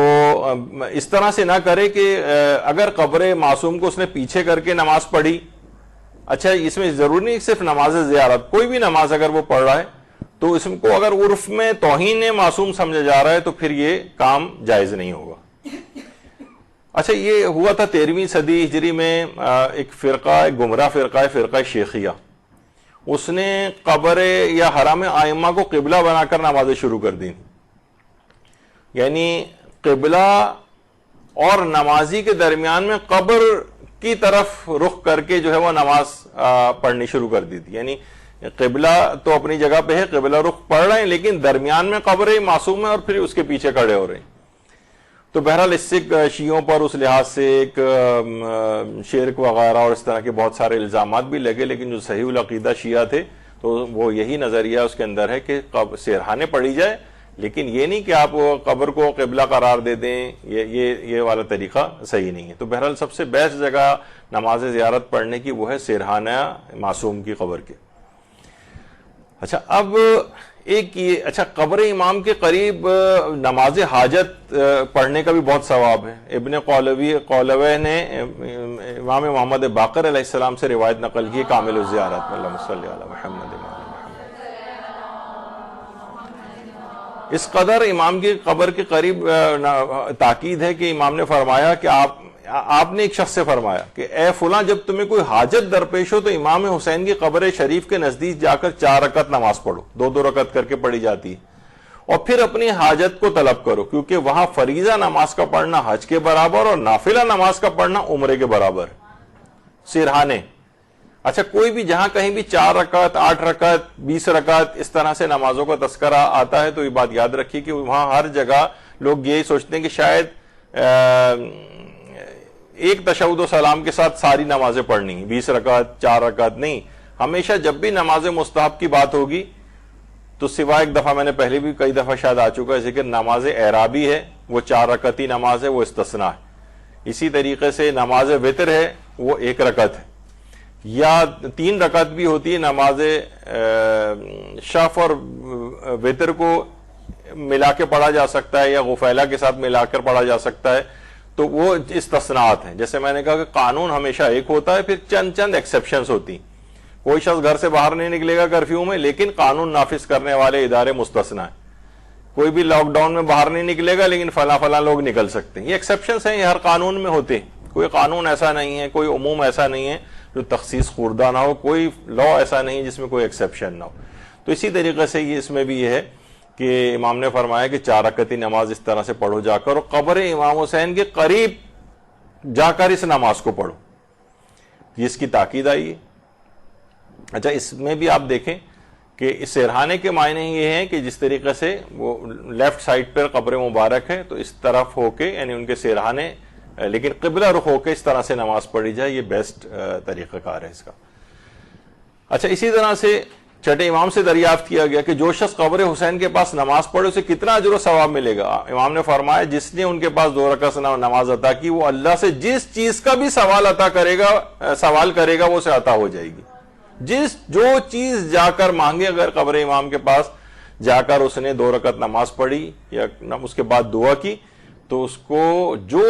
اس طرح سے نہ کرے کہ اگر قبر معصوم کو اس نے پیچھے کر کے نماز پڑھی، اچھا اس میں ضروری نہیں صرف نماز زیارت، کوئی بھی نماز اگر وہ پڑھ رہا ہے تو اس کو اگر عرف میں توہین معصوم سمجھا جا رہا ہے تو پھر یہ کام جائز نہیں ہوگا. اچھا یہ ہوا تھا 13ویں صدی ہجری میں، ایک فرقہ، ایک گمراہ فرقہ ہے، فرقہ شیخیہ. اس نے قبر یا حرم ائمہ کو قبلہ بنا کر نمازیں شروع کر دی. یعنی قبلہ اور نمازی کے درمیان میں قبر کی طرف رخ کر کے جو ہے وہ نماز پڑھنی شروع کر دی تھی. یعنی قبلہ تو اپنی جگہ پہ ہے، قبلہ رخ پڑھ رہے ہیں، لیکن درمیان میں قبر معصوم ہے اور پھر اس کے پیچھے کھڑے ہو رہے ہیں. تو بہرحال اس سے شیعوں پر اس لحاظ سے ایک شرک وغیرہ اور اس طرح کے بہت سارے الزامات بھی لگے، لیکن جو صحیح العقیدہ شیعہ تھے تو وہ یہی نظریہ اس کے اندر ہے کہ سرہانے پڑھی جائے، لیکن یہ نہیں کہ آپ قبر کو قبلہ قرار دے دیں. یہ والا طریقہ صحیح نہیں ہے. تو بہرحال سب سے بیسٹ جگہ نماز زیارت پڑھنے کی وہ ہے سرہانہ معصوم کی قبر کے. اچھا اب ایک یہ، اچھا قبر امام کے قریب نماز حاجت پڑھنے کا بھی بہت ثواب ہے. ابن قولوی نے امام محمد باقر علیہ السلام سے روایت نقل کی کامل الزیارت میں، اللہم صلی علی محمد وآل محمد. اس قدر امام کی قبر کے قریب تاکید ہے کہ امام نے فرمایا کہ آپ نے ایک شخص سے فرمایا کہ اے فلاں، جب تمہیں کوئی حاجت درپیش ہو تو امام حسین کی قبر شریف کے نزدیک جا کر 4 رکعت نماز پڑھو، 2 رکعت کر کے پڑھی جاتی ہے، اور پھر اپنی حاجت کو طلب کرو، کیونکہ وہاں فریضہ نماز کا پڑھنا حج کے برابر اور نافلہ نماز کا پڑھنا عمرے کے برابر ہے. سرہانے، اچھا کوئی بھی جہاں کہیں بھی 4 رکعت، 8 رکعت، 20 رکعت اس طرح سے نمازوں کا تذکرہ آتا ہے تو یہ بات یاد رکھیے کہ وہاں ہر جگہ لوگ یہی سوچتے ہیں کہ شاید ایک تشہد و سلام کے ساتھ ساری نمازیں پڑھنی ہیں، 20 رکعت، 4 رکعت نہیں. ہمیشہ جب بھی نماز مستحب کی بات ہوگی تو سوائے ایک دفعہ، میں نے پہلے بھی کئی دفعہ شاید آ چکا ہے ذکر، نماز اعرابی ہے وہ 4 رکعتی نماز ہے، وہ استثناء ہے. اسی طریقے سے نماز وتر ہے وہ 1 رکعت ہے، یا 3 رکعت بھی ہوتی ہے. نماز شفع اور وتر کو ملا کے پڑھا جا سکتا ہے یا غفیلہ کے ساتھ ملا کر پڑھا جا سکتا ہے، تو وہ استثناءات ہیں. جیسے میں نے کہا کہ قانون ہمیشہ ایک ہوتا ہے، پھر چند ایکسیپشنز ہوتی. کوئی شخص گھر سے باہر نہیں نکلے گا کرفیو میں، لیکن قانون نافذ کرنے والے ادارے مستثنیٰ ہیں. کوئی بھی لاک ڈاؤن میں باہر نہیں نکلے گا، لیکن فلاں لوگ نکل سکتے ہیں. یہ ایکسیپشنز ہیں، یہ ہر قانون میں ہوتے ہیں. کوئی قانون ایسا نہیں ہے، کوئی عموم ایسا نہیں ہے جو تخصیص خوردہ نہ ہو، کوئی لا ایسا نہیں ہے جس میں کوئی ایکسیپشن نہ ہو. تو اسی طریقے سے یہ اس میں بھی یہ ہے کہ امام نے فرمایا کہ 4 رکعتی نماز اس طرح سے پڑھو جا کر، اور قبر امام حسین کے قریب جا کر اس نماز کو پڑھو. اس کی تاکید آئی ہے. اچھا اس میں بھی آپ دیکھیں کہ اس سرہانے کے معنی یہ ہیں کہ جس طریقے سے وہ لیفٹ سائڈ پر قبر مبارک ہے تو اس طرف ہو کے، یعنی ان کے سرہانے، لیکن قبلہ رخ ہو کے اس طرح سے نماز پڑھی جائے. یہ بیسٹ طریقہ کار ہے اس کا. اچھا اسی طرح سے چھٹے امام سے دریافت کیا گیا کہ جو شخص قبر حسین کے پاس نماز پڑھے اسے کتنا اجر و ثواب ملے گا. امام نے فرمایا جس نے ان کے پاس 2 رکعت نماز عطا کی، وہ اللہ سے جس چیز کا بھی سوال کرے گا وہ اسے عطا ہو جائے گی. جو چیز جا کر مانگے، اگر قبر امام کے پاس جا کر اس نے 2 رکعت نماز پڑھی یا اس کے بعد دعا کی تو اس کو جو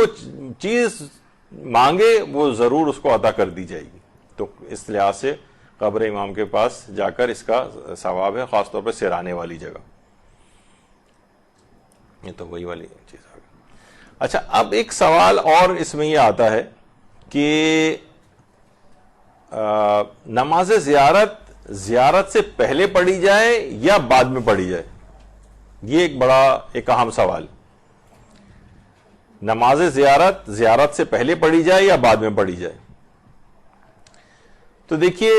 چیز مانگے وہ ضرور اس کو عطا کر دی جائے گی. تو اس لحاظ سے قبر امام کے پاس جا کر اس کا ثواب ہے، خاص طور پہ سرانے والی جگہ. یہ تو وہی والی چیز آ گئی. اچھا، اب ایک سوال اور اس میں یہ آتا ہے کہ نماز زیارت سے پہلے پڑھی جائے یا بعد میں پڑھی جائے؟ یہ ایک بڑا ایک اہم سوال. نماز زیارت سے پہلے پڑھی جائے یا بعد میں پڑھی جائے؟ تو دیکھیے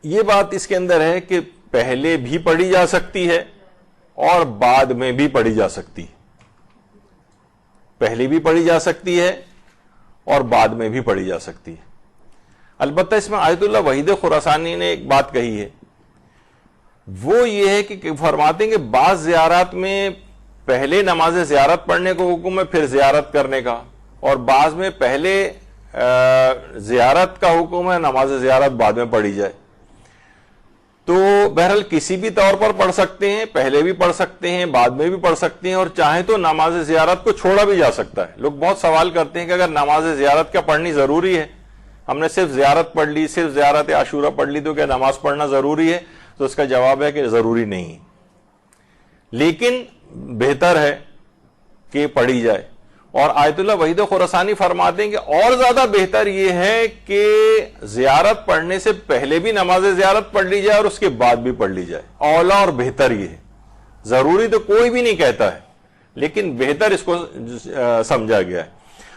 یہ بات اس کے اندر ہے کہ پہلے بھی پڑھی جا سکتی ہے اور بعد میں بھی پڑھی جا سکتی ہے. پہلے بھی پڑھی جا سکتی ہے اور بعد میں بھی پڑھی جا سکتی ہے. البتہ اس میں آیت اللہ وحید خراسانی نے ایک بات کہی ہے، وہ یہ ہے کہ فرماتے ہیں کہ بعض زیارات میں پہلے نماز زیارت پڑھنے کو حکم ہے پھر زیارت کرنے کا، اور بعض میں پہلے زیارت کا حکم ہے، نماز زیارت بعد میں پڑھی جائے. تو بہرحال کسی بھی طور پر پڑھ سکتے ہیں، پہلے بھی پڑھ سکتے ہیں، بعد میں بھی پڑھ سکتے ہیں، اور چاہیں تو نماز زیارت کو چھوڑا بھی جا سکتا ہے. لوگ بہت سوال کرتے ہیں کہ اگر نماز زیارت کیا پڑھنی ضروری ہے؟ ہم نے صرف زیارت پڑھ لی، صرف زیارت عاشورہ پڑھ لی، تو کیا نماز پڑھنا ضروری ہے؟ تو اس کا جواب ہے کہ ضروری نہیں، لیکن بہتر ہے کہ پڑھی جائے. اور آیت اللہ وحید خراسانی فرماتے ہیں کہ اور زیادہ بہتر یہ ہے کہ زیارت پڑھنے سے پہلے بھی نماز زیارت پڑھ لی جائے اور اس کے بعد بھی پڑھ لی جائے. اولا اور بہتر یہ ہے. ضروری تو کوئی بھی نہیں کہتا ہے، لیکن بہتر اس کو سمجھا گیا ہے.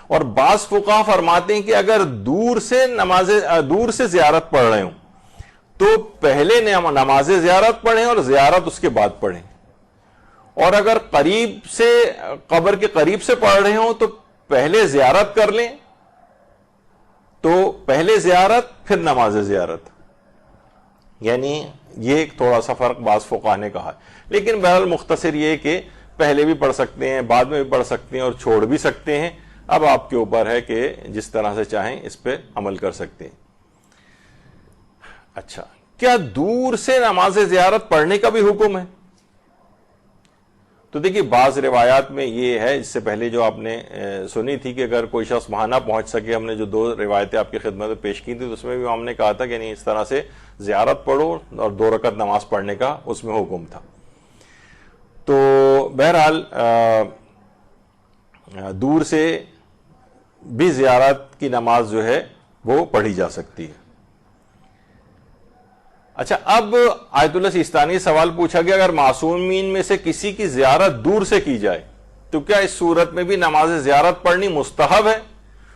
اور بعض فقہا فرماتے ہیں کہ اگر دور سے زیارت پڑھ رہے ہوں تو پہلے نماز زیارت پڑھیں اور زیارت اس کے بعد پڑھیں، اور اگر قریب سے قبر کے قریب سے پڑھ رہے ہوں تو پہلے زیارت کر لیں، تو پہلے زیارت پھر نماز زیارت. یعنی یہ ایک تھوڑا سا فرق بعض فقہا نے کہا ہے، لیکن بہرحال مختصر یہ کہ پہلے بھی پڑھ سکتے ہیں، بعد میں بھی پڑھ سکتے ہیں اور چھوڑ بھی سکتے ہیں. اب آپ کے اوپر ہے کہ جس طرح سے چاہیں اس پہ عمل کر سکتے ہیں. اچھا، کیا دور سے نماز زیارت پڑھنے کا بھی حکم ہے؟ تو دیکھیے بعض روایات میں یہ ہے، اس سے پہلے جو آپ نے سنی تھی کہ اگر کوئی شخص وہاں نہ پہنچ سکے، ہم نے جو 2 روایتیں آپ کی خدمت میں پیش کی تھی تو اس میں بھی ہم نے کہا تھا کہ نہیں، اس طرح سے زیارت پڑھو اور 2 رکعت نماز پڑھنے کا اس میں حکم تھا. تو بہرحال دور سے بھی زیارت کی نماز جو ہے وہ پڑھی جا سکتی ہے. اچھا، اب آیت اللہ سیستانی سوال پوچھا گیا اگر معصومین میں سے کسی کی زیارت دور سے کی جائے تو کیا اس صورت میں بھی نماز زیارت پڑھنی مستحب ہے؟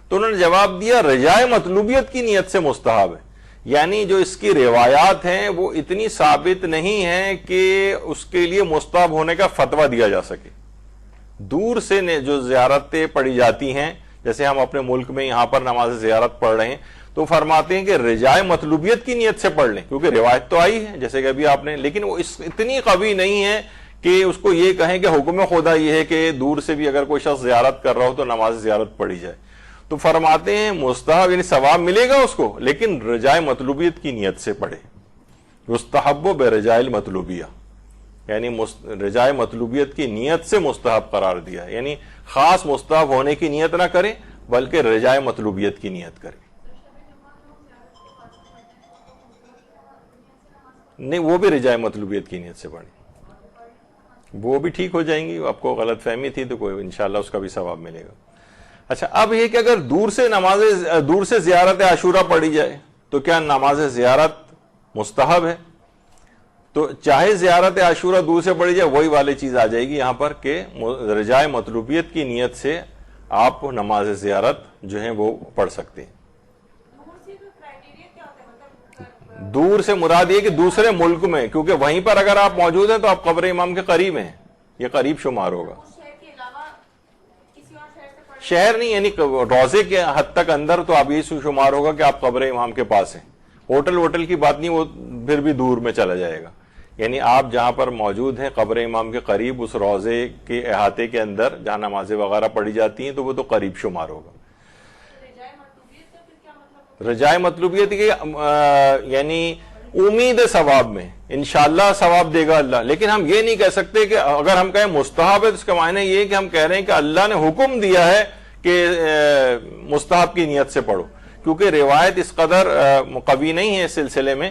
تو انہوں نے جواب دیا رجائے مطلوبیت کی نیت سے مستحب ہے. یعنی جو اس کی روایات ہیں وہ اتنی ثابت نہیں ہیں کہ اس کے لیے مستحب ہونے کا فتویٰ دیا جا سکے. دور سے جو زیارتیں پڑھی جاتی ہیں، جیسے ہم اپنے ملک میں یہاں پر نماز زیارت پڑھ رہے ہیں، تو فرماتے ہیں کہ رجائے مطلوبیت کی نیت سے پڑھ لیں، کیونکہ روایت تو آئی ہے جیسے کہ ابھی آپ نے، لیکن وہ اتنی قوی نہیں ہے کہ اس کو یہ کہیں کہ حکم خدا یہ ہے کہ دور سے بھی اگر کوئی شخص زیارت کر رہا ہو تو نماز زیارت پڑھی جائے. تو فرماتے ہیں مستحب، یعنی ثواب ملے گا اس کو، لیکن رجائے مطلوبیت کی نیت سے پڑھے. یستحب برجائے المطلوبیہ، یعنی رجائے مطلوبیت کی نیت سے مستحب قرار دیا، یعنی خاص مستحب ہونے کی نیت نہ کریں بلکہ رجائے مطلوبیت کی نیت کریں. نہیں، وہ بھی رجائے مطلوبیت کی نیت سے پڑھیں، وہ بھی ٹھیک ہو جائیں گی. آپ کو غلط فہمی تھی تو کوئی انشاءاللہ اس کا بھی ثواب ملے گا. اچھا، اب یہ کہ اگر دور سے زیارت عاشورہ پڑھی جائے تو کیا نماز زیارت مستحب ہے؟ تو چاہے زیارت عاشورہ دور سے پڑھی جائے، وہی والی چیز آ جائے گی یہاں پر کہ رجائے مطلوبیت کی نیت سے آپ نماز زیارت جو ہیں وہ پڑھ سکتے ہیں. دور سے مراد یہ کہ دوسرے ملک میں، کیونکہ وہیں پر اگر آپ موجود ہیں تو آپ قبر امام کے قریب ہیں، یہ قریب شمار ہوگا. شہر نہیں، یعنی روضے کے حد تک اندر تو آپ یہ شمار ہوگا کہ آپ قبر امام کے پاس ہیں. ہوٹل کی بات نہیں، وہ پھر بھی دور میں چلا جائے گا. یعنی آپ جہاں پر موجود ہیں قبر امام کے قریب، اس روضے کے احاطے کے اندر جہاں نمازیں وغیرہ پڑھی جاتی ہیں، تو وہ تو قریب شمار ہوگا. رجائے مطلوبیت کی یعنی امید ثواب میں، انشاءاللہ ثواب دے گا اللہ. لیکن ہم یہ نہیں کہہ سکتے کہ اگر ہم کہیں مستحب ہے تو اس کا معنی یہ کہ ہم کہہ رہے ہیں کہ اللہ نے حکم دیا ہے کہ مستحب کی نیت سے پڑھو، کیونکہ روایت اس قدر قوی نہیں ہے اس سلسلے میں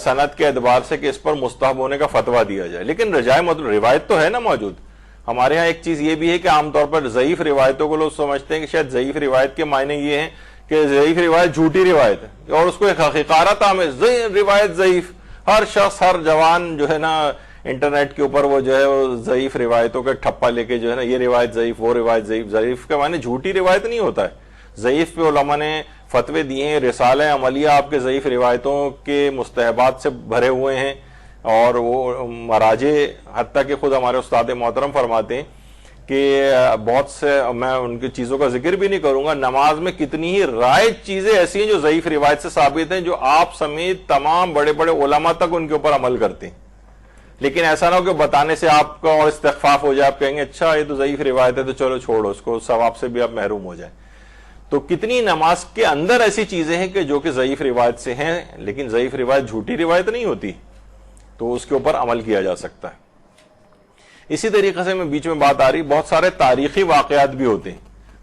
سند کے اعتبار سے کہ اس پر مستحب ہونے کا فتویٰ دیا جائے. لیکن رجائے مطلب روایت تو ہے نا موجود. ہمارے ہاں ایک چیز یہ بھی ہے کہ عام طور پر ضعیف روایتوں کو لوگ سمجھتے ہیں کہ شاید ضعیف روایت کے معنی یہ ہیں کہ ضعیف روایت جھوٹی روایت ہے اور اس کو ایک حقیقت ہے روایت ضعیف. ہر شخص ہر جوان جو ہے نا انٹرنیٹ کے اوپر وہ جو ہے وہ ضعیف روایتوں کا ٹھپا لے کے جو ہے نا یہ روایت ضعیف وہ روایت ضعیف. ضعیف کے معنی جھوٹی روایت نہیں ہوتا ہے. ضعیف پہ علماء نے فتوے دیے ہیں. رسالہ عملیہ آپ کے ضعیف روایتوں کے مستحبات سے بھرے ہوئے ہیں اور وہ مراجع حتیٰ کہ خود ہمارے استاد محترم فرماتے ہیں کہ بہت سے میں ان کی چیزوں کا ذکر بھی نہیں کروں گا. نماز میں کتنی ہی رائج چیزیں ایسی ہیں جو ضعیف روایت سے ثابت ہیں جو آپ سمیت تمام بڑے بڑے علماء تک ان کے اوپر عمل کرتے ہیں. لیکن ایسا نہ ہو کہ بتانے سے آپ کا اور استخفاف ہو جائے, آپ کہیں گے اچھا یہ تو ضعیف روایت ہے تو چلو چھوڑو اس کو, ثواب سے بھی آپ محروم ہو جائیں. تو کتنی نماز کے اندر ایسی چیزیں ہیں کہ جو کہ ضعیف روایت سے ہیں, لیکن ضعیف روایت جھوٹی روایت نہیں ہوتی, تو اس کے اوپر عمل کیا جا سکتا ہے. اسی طریقے سے میں بیچ میں بات آ رہی, بہت سارے تاریخی واقعات بھی ہوتے ہیں.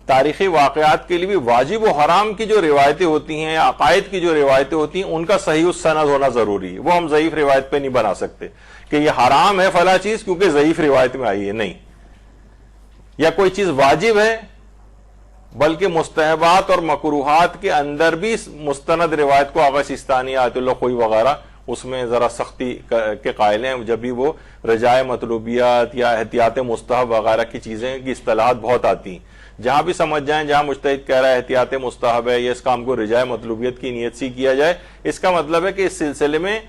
تاریخی واقعات کے لیے بھی واجب و حرام کی جو روایتیں ہوتی ہیں, عقائد کی جو روایتیں ہوتی ہیں, ان کا صحیح السند ہونا ضروری ہے. وہ ہم ضعیف روایت پہ نہیں بنا سکتے کہ یہ حرام ہے فلاں چیز کیونکہ ضعیف روایت میں آئی ہے, نہیں. یا کوئی چیز واجب ہے بلکہ مستحبات اور مکروہات کے اندر بھی مستند روایت کو آغا سیستانی آیت اللہ خوئی وغیرہ اس میں ذرا سختی کے قائل ہیں. جب بھی وہ رجائے مطلوبیات یا احتیاط مستحب وغیرہ کی چیزیں کی اصطلاحات بہت آتی ہیں, جہاں بھی سمجھ جائیں جہاں مجتہد کہہ رہا ہے احتیاط مستحب ہے یا اس کام کو رجائے مطلوبیت کی نیت سے کیا جائے, اس کا مطلب ہے کہ اس سلسلے میں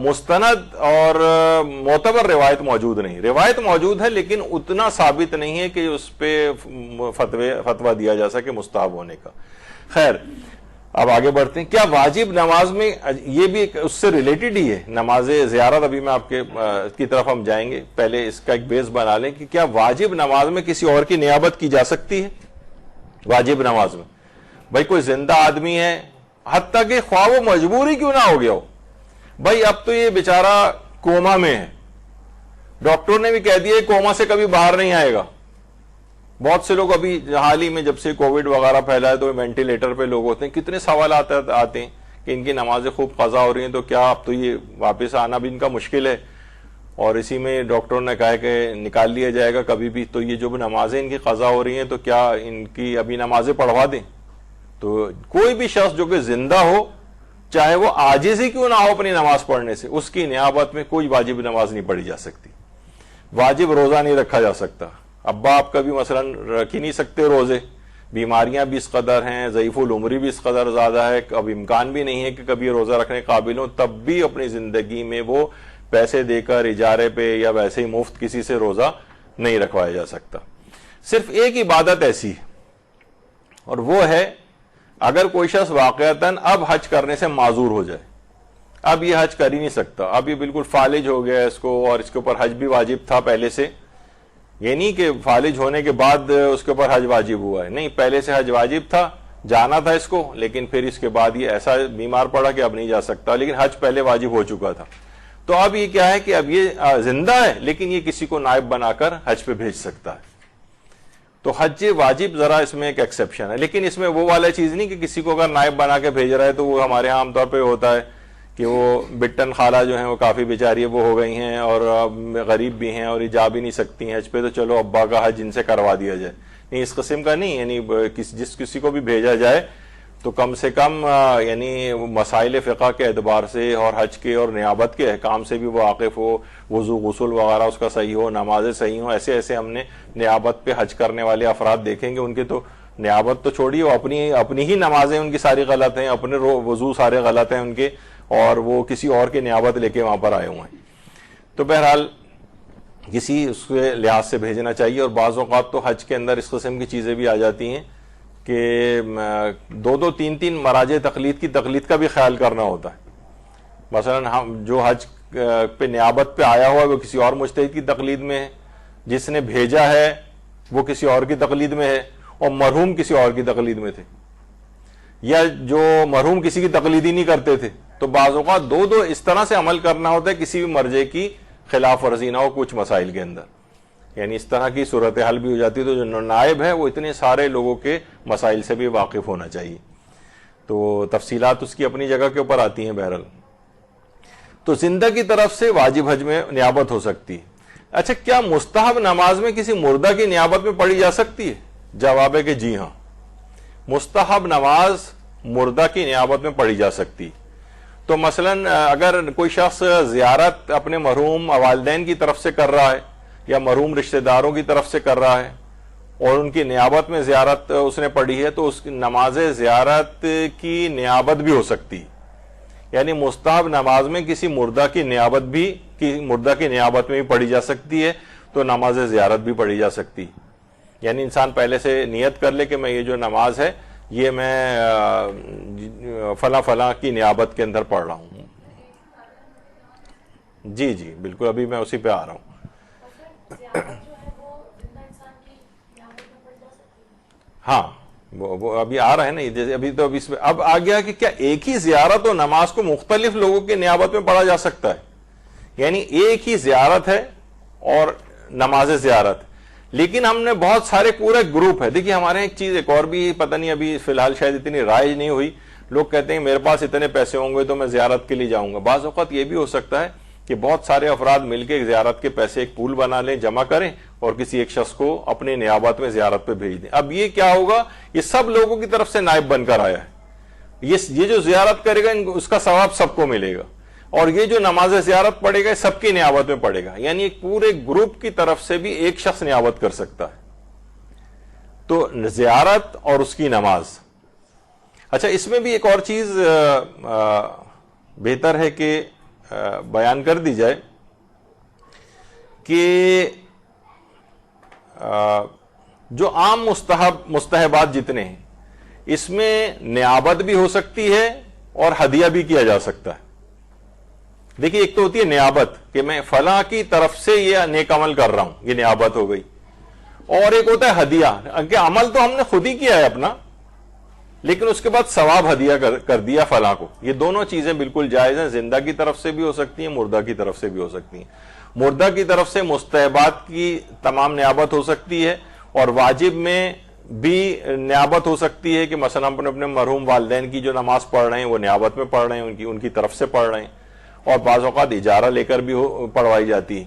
مستند اور معتبر روایت موجود نہیں. روایت موجود ہے لیکن اتنا ثابت نہیں ہے کہ اس پہ فتویٰ دیا جا سکے مستحب ہونے کا. خیر, اب آگے بڑھتے ہیں. کیا واجب نماز میں, یہ بھی اس سے ریلیٹڈ ہی ہے نماز زیارت, ابھی میں آپ کی طرف ہم جائیں گے, پہلے اس کا ایک بیس بنا لیں کہ کیا واجب نماز میں کسی اور کی نیابت کی جا سکتی ہے؟ واجب نماز میں بھائی کوئی زندہ آدمی ہے, حتیٰ کہ خواہ وہ مجبوری کیوں نہ ہو گیا ہو, بھائی اب تو یہ بیچارہ کوما میں ہے, ڈاکٹر نے بھی کہہ دیا کوما سے کبھی باہر نہیں آئے گا. بہت سے لوگ ابھی حال ہی میں جب سے کووڈ وغیرہ پھیلا ہے تو وینٹیلیٹر پہ لوگ ہوتے ہیں, کتنے سوالات آتے ہیں کہ ان کی نمازیں خوب قضا ہو رہی ہیں تو کیا اب تو یہ واپس آنا بھی ان کا مشکل ہے, اور اسی میں ڈاکٹروں نے کہا کہ نکال لیا جائے گا کبھی بھی, تو یہ جو نمازیں ان کی قضا ہو رہی ہیں تو کیا ان کی ابھی نمازیں پڑھوا دیں؟ تو کوئی بھی شخص جو کہ زندہ ہو, چاہے وہ عاجز ہی کیوں نہ ہو اپنی نماز پڑھنے سے, اس کی نیابت میں کوئی واجب نماز نہیں پڑھی جا سکتی. واجب روزہ نہیں رکھا جا سکتا. ابا آپ کبھی مثلا رکھ ہی نہیں سکتے روزے, بیماریاں بھی اس قدر ہیں, ضعیف العمری بھی اس قدر زیادہ ہے, اب امکان بھی نہیں ہے کہ کبھی روزہ رکھنے قابل ہوں, تب بھی اپنی زندگی میں وہ پیسے دے کر اجارے پہ یا ویسے ہی مفت کسی سے روزہ نہیں رکھوایا جا سکتا. صرف ایک عبادت ایسی ہے, اور وہ ہے اگر کوئی شخص واقعتاً اب حج کرنے سے معذور ہو جائے, اب یہ حج کر ہی نہیں سکتا, اب یہ بالکل فالج ہو گیا اس کو, اور اس کے اوپر حج بھی واجب تھا پہلے سے, یہ نہیں کہ فالج ہونے کے بعد اس کے اوپر حج واجب ہوا ہے, نہیں, پہلے سے حج واجب تھا, جانا تھا اس کو, لیکن پھر اس کے بعد یہ ایسا بیمار پڑا کہ اب نہیں جا سکتا, لیکن حج پہلے واجب ہو چکا تھا. تو اب یہ کیا ہے کہ اب یہ زندہ ہے لیکن یہ کسی کو نائب بنا کر حج پہ بھیج سکتا ہے. تو حج واجب ذرا اس میں ایک ایکسیپشن ہے, لیکن اس میں وہ والا چیز نہیں کہ کسی کو اگر نائب بنا کے بھیج رہا ہے تو وہ ہمارے ہاں عام طور پہ ہوتا ہے کہ وہ بٹن خالہ جو ہیں وہ کافی بیچاری وہ ہو گئی ہیں اور غریب بھی ہیں اور یہ جا بھی نہیں سکتی ہیں حج پہ, تو چلو ابا کا حج ان سے کروا دیا جائے. نہیں, اس قسم کا نہیں, یعنی جس کسی کو بھی بھیجا جائے تو کم سے کم یعنی مسائل فقہ کے اعتبار سے اور حج کے اور نیابت کے احکام سے بھی وہ واقف ہو, وضو غسل وغیرہ اس کا صحیح ہو, نمازیں صحیح ہوں. ایسے ہم نے نیابت پہ حج کرنے والے افراد دیکھیں گے, ان کے تو نیابت تو چھوڑیے, وہ اپنی ہی نمازیں ان کی ساری غلط ہیں, اپنے وضو سارے غلط ہیں ان کے, اور وہ کسی اور کی نیابت لے کے وہاں پر آئے ہوئے ہیں. تو بہرحال کسی اس کے لحاظ سے بھیجنا چاہیے. اور بعض اوقات تو حج کے اندر اس قسم کی چیزیں بھی آ جاتی ہیں کہ 2-3 مراجع تقلید کی تقلید کا بھی خیال کرنا ہوتا ہے. مثلا ہم جو حج پہ نیابت پہ آیا ہوا ہے وہ کسی اور مجتہد کی تقلید میں ہے, جس نے بھیجا ہے وہ کسی اور کی تقلید میں ہے, اور مرحوم کسی اور کی تقلید میں تھے, یا جو مرحوم کسی کی تقلید ہی نہیں کرتے تھے. تو بعض اوقات دو اس طرح سے عمل کرنا ہوتا ہے کسی بھی مرجع کی خلاف ورزی نہ ہو کچھ مسائل کے اندر, یعنی اس طرح کی صورتحال بھی ہو جاتی ہے. تو جو نائب ہے وہ اتنے سارے لوگوں کے مسائل سے بھی واقف ہونا چاہیے. تو تفصیلات اس کی اپنی جگہ کے اوپر آتی ہیں بہرحال. تو زندہ کی طرف سے واجب حج میں نیابت ہو سکتی ہے. اچھا کیا مستحب نماز میں کسی مردہ کی نیابت میں پڑھی جا سکتی ہے؟ جواب ہے کہ جی ہاں، مستحب نماز مردہ کی نیابت میں پڑھی جا سکتی. تو مثلا اگر کوئی شخص زیارت اپنے مرحوم والدین کی طرف سے کر رہا ہے یا مرحوم رشتہ داروں کی طرف سے کر رہا ہے اور ان کی نیابت میں زیارت اس نے پڑھی ہے، تو اس کی نماز زیارت کی نیابت بھی ہو سکتی. یعنی مستحب نماز میں کسی مردہ کی نیابت میں بھی پڑھی جا سکتی ہے، تو نماز زیارت بھی پڑھی جا سکتی. یعنی انسان پہلے سے نیت کر لے کہ میں یہ جو نماز ہے یہ میں فلاں فلاں کی نیابت کے اندر پڑھ رہا ہوں. جی جی بالکل، ابھی میں اسی پہ آ رہا ہوں. ہاں وہ ابھی آ رہا ہے نا، جیسے ابھی تو اب آ گیا کہ کیا ایک ہی زیارت و نماز کو مختلف لوگوں کی نیابت میں پڑھا جا سکتا ہے. یعنی ایک ہی زیارت ہے اور نماز زیارت، لیکن ہم نے بہت سارے پورے گروپ ہے. دیکھیے ہمارے ایک چیز ایک اور بھی پتہ نہیں ابھی فی الحال شاید اتنی رائج نہیں ہوئی. لوگ کہتے ہیں میرے پاس اتنے پیسے ہوں گے تو میں زیارت کے لیے جاؤں گا. بعض اوقات یہ بھی ہو سکتا ہے کہ بہت سارے افراد مل کے زیارت کے پیسے ایک پول بنا لیں، جمع کریں اور کسی ایک شخص کو اپنے نیابت میں زیارت پہ بھیج دیں. اب یہ کیا ہوگا، یہ سب لوگوں کی طرف سے نائب بن کر آیا ہے. یہ جو زیارت کرے گا اس کا ثواب سب کو ملے گا، اور یہ جو نماز زیارت پڑھے گا سب کی نیابت میں پڑھے گا. یعنی ایک پورے گروپ کی طرف سے بھی ایک شخص نیابت کر سکتا ہے. تو زیارت اور اس کی نماز. اچھا اس میں بھی ایک اور چیز بہتر ہے کہ بیان کر دی جائے کہ جو عام مستحبات جتنے ہیں اس میں نیابت بھی ہو سکتی ہے اور ہدیہ بھی کیا جا سکتا ہے. دیکھیے ایک تو ہوتی ہے نیابت کہ میں فلاں کی طرف سے یہ نیک عمل کر رہا ہوں، یہ نیابت ہو گئی. اور ایک ہوتا ہے ہدیہ کہ عمل تو ہم نے خود ہی کیا ہے اپنا، لیکن اس کے بعد ثواب ہدیہ کر دیا فلاں کو. یہ دونوں چیزیں بالکل جائز ہیں، زندہ کی طرف سے بھی ہو سکتی ہیں، مردہ کی طرف سے بھی ہو سکتی ہیں. مردہ کی طرف سے مستحبات کی تمام نیابت ہو سکتی ہے، اور واجب میں بھی نیابت ہو سکتی ہے کہ مثلا اپنے مرحوم والدین کی جو نماز پڑھ رہے ہیں وہ نیابت میں پڑھ رہے ہیں، ان کی طرف سے پڑھ رہے ہیں، اور بعض اوقات اجارہ لے کر بھی پڑھوائی جاتی ہے.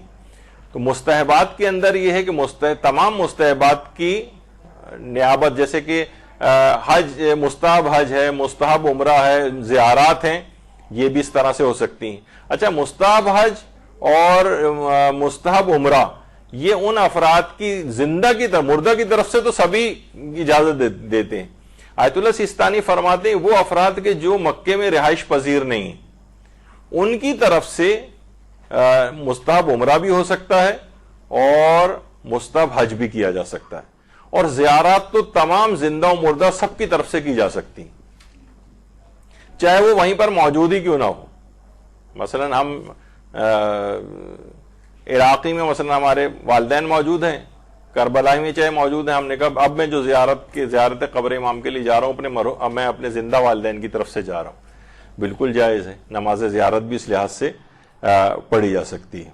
تو مستحبات کے اندر یہ ہے کہ تمام مستحبات کی نیابت، جیسے کہ حج، مستحب حج ہے، مستحب عمرہ ہے، زیارات ہیں، یہ بھی اس طرح سے ہو سکتی ہیں. اچھا مستحب حج اور مستحب عمرہ یہ ان افراد کی زندہ کی طرف، مردہ کی طرف سے تو سبھی اجازت دیتے ہیں. آیت اللہ سیستانی فرماتے ہیں وہ افراد کے جو مکے میں رہائش پذیر نہیں ہیں ان کی طرف سے مستحب عمرہ بھی ہو سکتا ہے اور مستحب حج بھی کیا جا سکتا ہے. اور زیارات تو تمام زندہ و مردہ سب کی طرف سے کی جا سکتی ہیں، چاہے وہ وہیں پر موجود ہی کیوں نہ ہو. مثلا ہم عراقی میں مثلا ہمارے والدین موجود ہیں، کربلا میں چاہے موجود ہیں، ہم نے کہا اب میں جو زیارت قبر امام کے لیے جا رہا ہوں میں اپنے زندہ والدین کی طرف سے جا رہا ہوں. بالکل جائز ہے، نماز زیارت بھی اس لحاظ سے پڑھی جا سکتی ہے.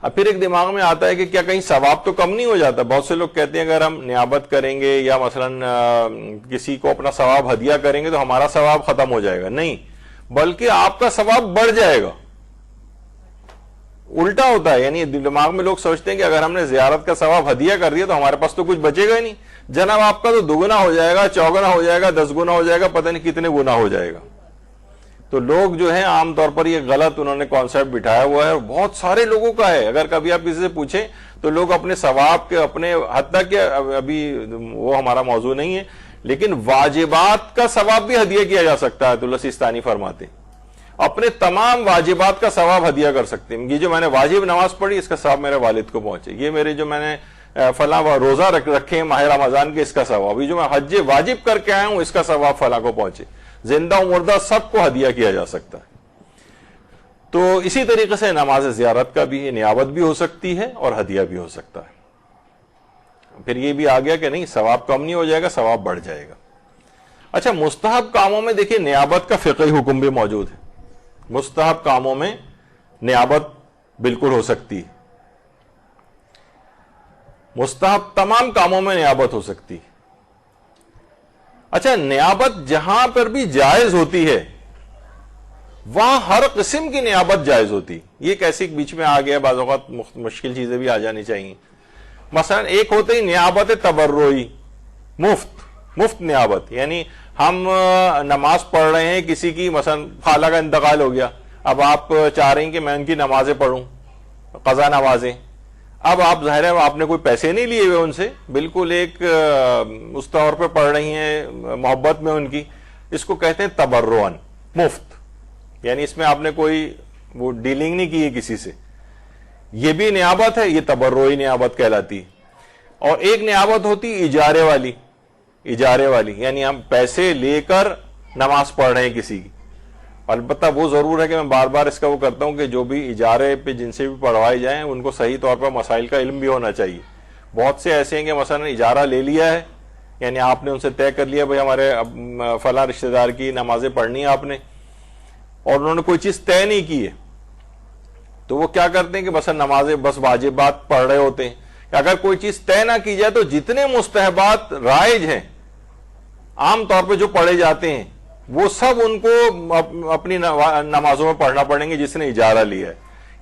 اب پھر ایک دماغ میں آتا ہے کہ کیا کہیں ثواب تو کم نہیں ہو جاتا؟ بہت سے لوگ کہتے ہیں اگر ہم نیابت کریں گے یا مثلا کسی کو اپنا ثواب ہدیہ کریں گے تو ہمارا ثواب ختم ہو جائے گا. نہیں، بلکہ آپ کا ثواب بڑھ جائے گا. الٹا ہوتا ہے. یعنی دماغ میں لوگ سوچتے ہیں کہ اگر ہم نے زیارت کا ثواب ہدیہ کر دیا تو ہمارے پاس تو کچھ بچے گا ہی نہیں. جناب آپ کا تو دگنا ہو جائے گا، چوگنا ہو جائے گا، 10 گنا ہو جائے گا، پتہ نہیں کتنے گنا ہو جائے گا. تو لوگ جو ہیں عام طور پر یہ غلط انہوں نے کانسیپٹ بٹھایا ہوا ہے، اور بہت سارے لوگوں کا ہے. اگر کبھی آپ کسی سے پوچھیں تو لوگ اپنے ثواب کے اپنے حتیٰ کہ ابھی وہ ہمارا موضوع نہیں ہے، لیکن واجبات کا ثواب بھی ہدیہ کیا جا سکتا ہے. آیت اللہ سیستانی فرماتے اپنے تمام واجبات کا ثواب ہدیہ کر سکتے ہیں. یہ جو میں نے واجب نماز پڑھی اس کا ثواب میرے والد کو پہنچے، یہ میرے جو میں نے فلاں روزہ رکھے ہیں ماہ رمضان کے اس کا ثواب، یہ جو میں حج واجب کر کے آیا ہوں اس کا ثواب فلاں کو پہنچے. زندہ و مردہ سب کو ہدیہ کیا جا سکتا ہے. تو اسی طریقے سے نماز زیارت کا بھی نیابت بھی ہو سکتی ہے اور ہدیہ بھی ہو سکتا ہے. پھر یہ بھی آ گیا کہ نہیں ثواب کم نہیں ہو جائے گا، ثواب بڑھ جائے گا. اچھا مستحب کاموں میں دیکھیے نیابت کا فقہی حکم بھی موجود ہے. مستحب کاموں میں نیابت بالکل ہو سکتی ہے، مستحب تمام کاموں میں نیابت ہو سکتی ہے. اچھا نیابت جہاں پر بھی جائز ہوتی ہے وہاں ہر قسم کی نیابت جائز ہوتی. یہ کیسے بیچ میں آ گیا, بعض اوقات مشکل چیزیں بھی آ جانی چاہیے. مثلا ایک ہوتے ہی نیابت تبرعی, مفت نیابت, یعنی ہم نماز پڑھ رہے ہیں کسی کی, مثلا خالہ کا انتقال ہو گیا, اب آپ چاہ رہے ہیں کہ میں ان کی نمازیں پڑھوں, قضا نمازیں. اب آپ ظاہر ہے آپ نے کوئی پیسے نہیں لیے ہوئے ان سے, بالکل ایک اس طور پہ پڑھ رہی ہیں محبت میں ان کی. اس کو کہتے ہیں تبرعاً, مفت, یعنی اس میں آپ نے کوئی وہ ڈیلنگ نہیں کی ہے کسی سے. یہ بھی نیابت ہے, یہ تبرعی نیابت کہلاتی. اور ایک نیابت ہوتی اجارے والی, یعنی ہم پیسے لے کر نماز پڑھ رہے ہیں کسی کی. البتہ وہ ضرور ہے کہ میں بار بار اس کا وہ کرتا ہوں کہ جو بھی اجارے پہ جن سے بھی پڑھوائے جائیں ان کو صحیح طور پر مسائل کا علم بھی ہونا چاہیے. بہت سے ایسے ہیں کہ مثلا اجارہ لے لیا ہے, یعنی آپ نے ان سے طے کر لیا بھائی ہمارے فلاں رشتہ دار کی نمازیں پڑھنی ہے آپ نے, اور انہوں نے کوئی چیز طے نہیں کی ہے, تو وہ کیا کرتے ہیں کہ بس نمازیں بس واجبات پڑھ رہے ہوتے ہیں. کہ اگر کوئی چیز طے نہ کی جائے تو جتنے مستحبات رائج ہیں عام طور پہ جو پڑھے جاتے ہیں وہ سب ان کو اپنی نمازوں میں پڑھنا پڑیں گے جس نے اجارہ لیا ہے.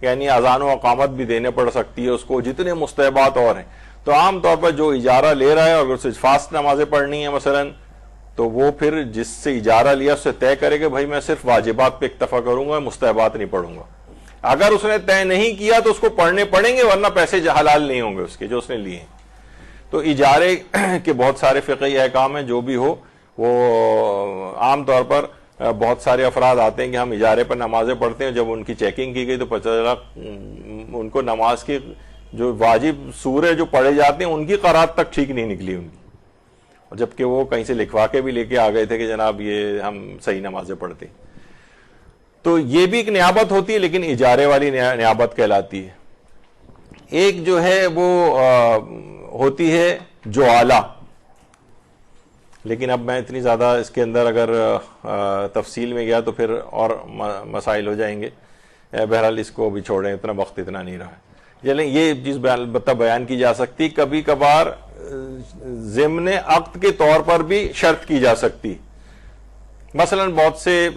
یعنی اذان و اقامت بھی دینے پڑ سکتی ہے اس کو, جتنے مستحبات اور ہیں. تو عام طور پر جو اجارہ لے رہا ہے اور اسے فاسٹ نمازیں پڑھنی ہیں مثلا, تو وہ پھر جس سے اجارہ لیا اس سے طے کرے کہ بھائی میں صرف واجبات پہ اکتفا کروں گا, مستحبات نہیں پڑھوں گا. اگر اس نے طے نہیں کیا تو اس کو پڑھنے پڑیں گے, ورنہ پیسے حلال نہیں ہوں گے اس کے جو اس نے لیے. تو اجارے کے بہت سارے فقہی احکام ہیں, جو بھی ہو وہ عام طور پر بہت سارے افراد آتے ہیں کہ ہم اجارے پر نمازیں پڑھتے ہیں. جب ان کی چیکنگ کی گئی تو پتہ چلا ان کو نماز کی جو واجب سورے جو پڑھے جاتے ہیں ان کی قرات تک ٹھیک نہیں نکلی ان کی, اور جبکہ وہ کہیں سے لکھوا کے بھی لے کے آ گئے تھے کہ جناب یہ ہم صحیح نمازیں پڑھتے ہیں. تو یہ بھی ایک نیابت ہوتی ہے, لیکن اجارے والی نیابت کہلاتی ہے. ایک جو ہے وہ ہوتی ہے جعالہ, لیکن اب میں اتنی زیادہ اس کے اندر اگر تفصیل میں گیا تو پھر اور مسائل ہو جائیں گے. بہرحال اس کو بھی چھوڑیں, اتنا وقت اتنا نہیں رہا. چلیں یہ چیز البتہ بیان کی جا سکتی, کبھی کبھار ضمن عقد کے طور پر بھی شرط کی جا سکتی. مثلا بہت سے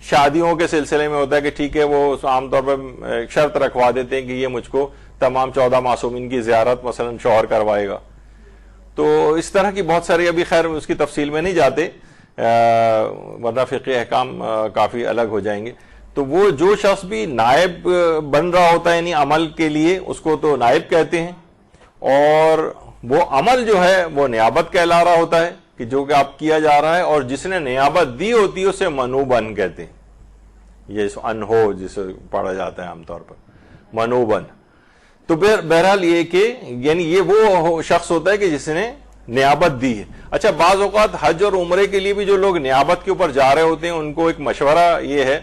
شادیوں کے سلسلے میں ہوتا ہے کہ ٹھیک ہے وہ عام طور پر شرط رکھوا دیتے ہیں کہ یہ مجھ کو تمام 14 معصومین کی زیارت مثلا شوہر کروائے گا. تو اس طرح کی بہت ساری, ابھی خیر اس کی تفصیل میں نہیں جاتے ورنہ فقہی احکام کافی الگ ہو جائیں گے. تو وہ جو شخص بھی نائب بن رہا ہوتا ہے یعنی عمل کے لیے, اس کو تو نائب کہتے ہیں, اور وہ عمل جو ہے وہ نیابت کہلا رہا ہوتا ہے کہ جو کہ آپ کیا جا رہا ہے, اور جس نے نیابت دی ہوتی ہے اسے منوبن کہتے ہیں. یہ انہو جسے پڑھا جاتا ہے عام طور پر منوبن. تو بہرحال یہ کہ یعنی یہ وہ شخص ہوتا ہے کہ جس نے نیابت دی ہے. اچھا بعض اوقات حج اور عمرے کے لیے بھی جو لوگ نیابت کے اوپر جا رہے ہوتے ہیں ان کو ایک مشورہ یہ ہے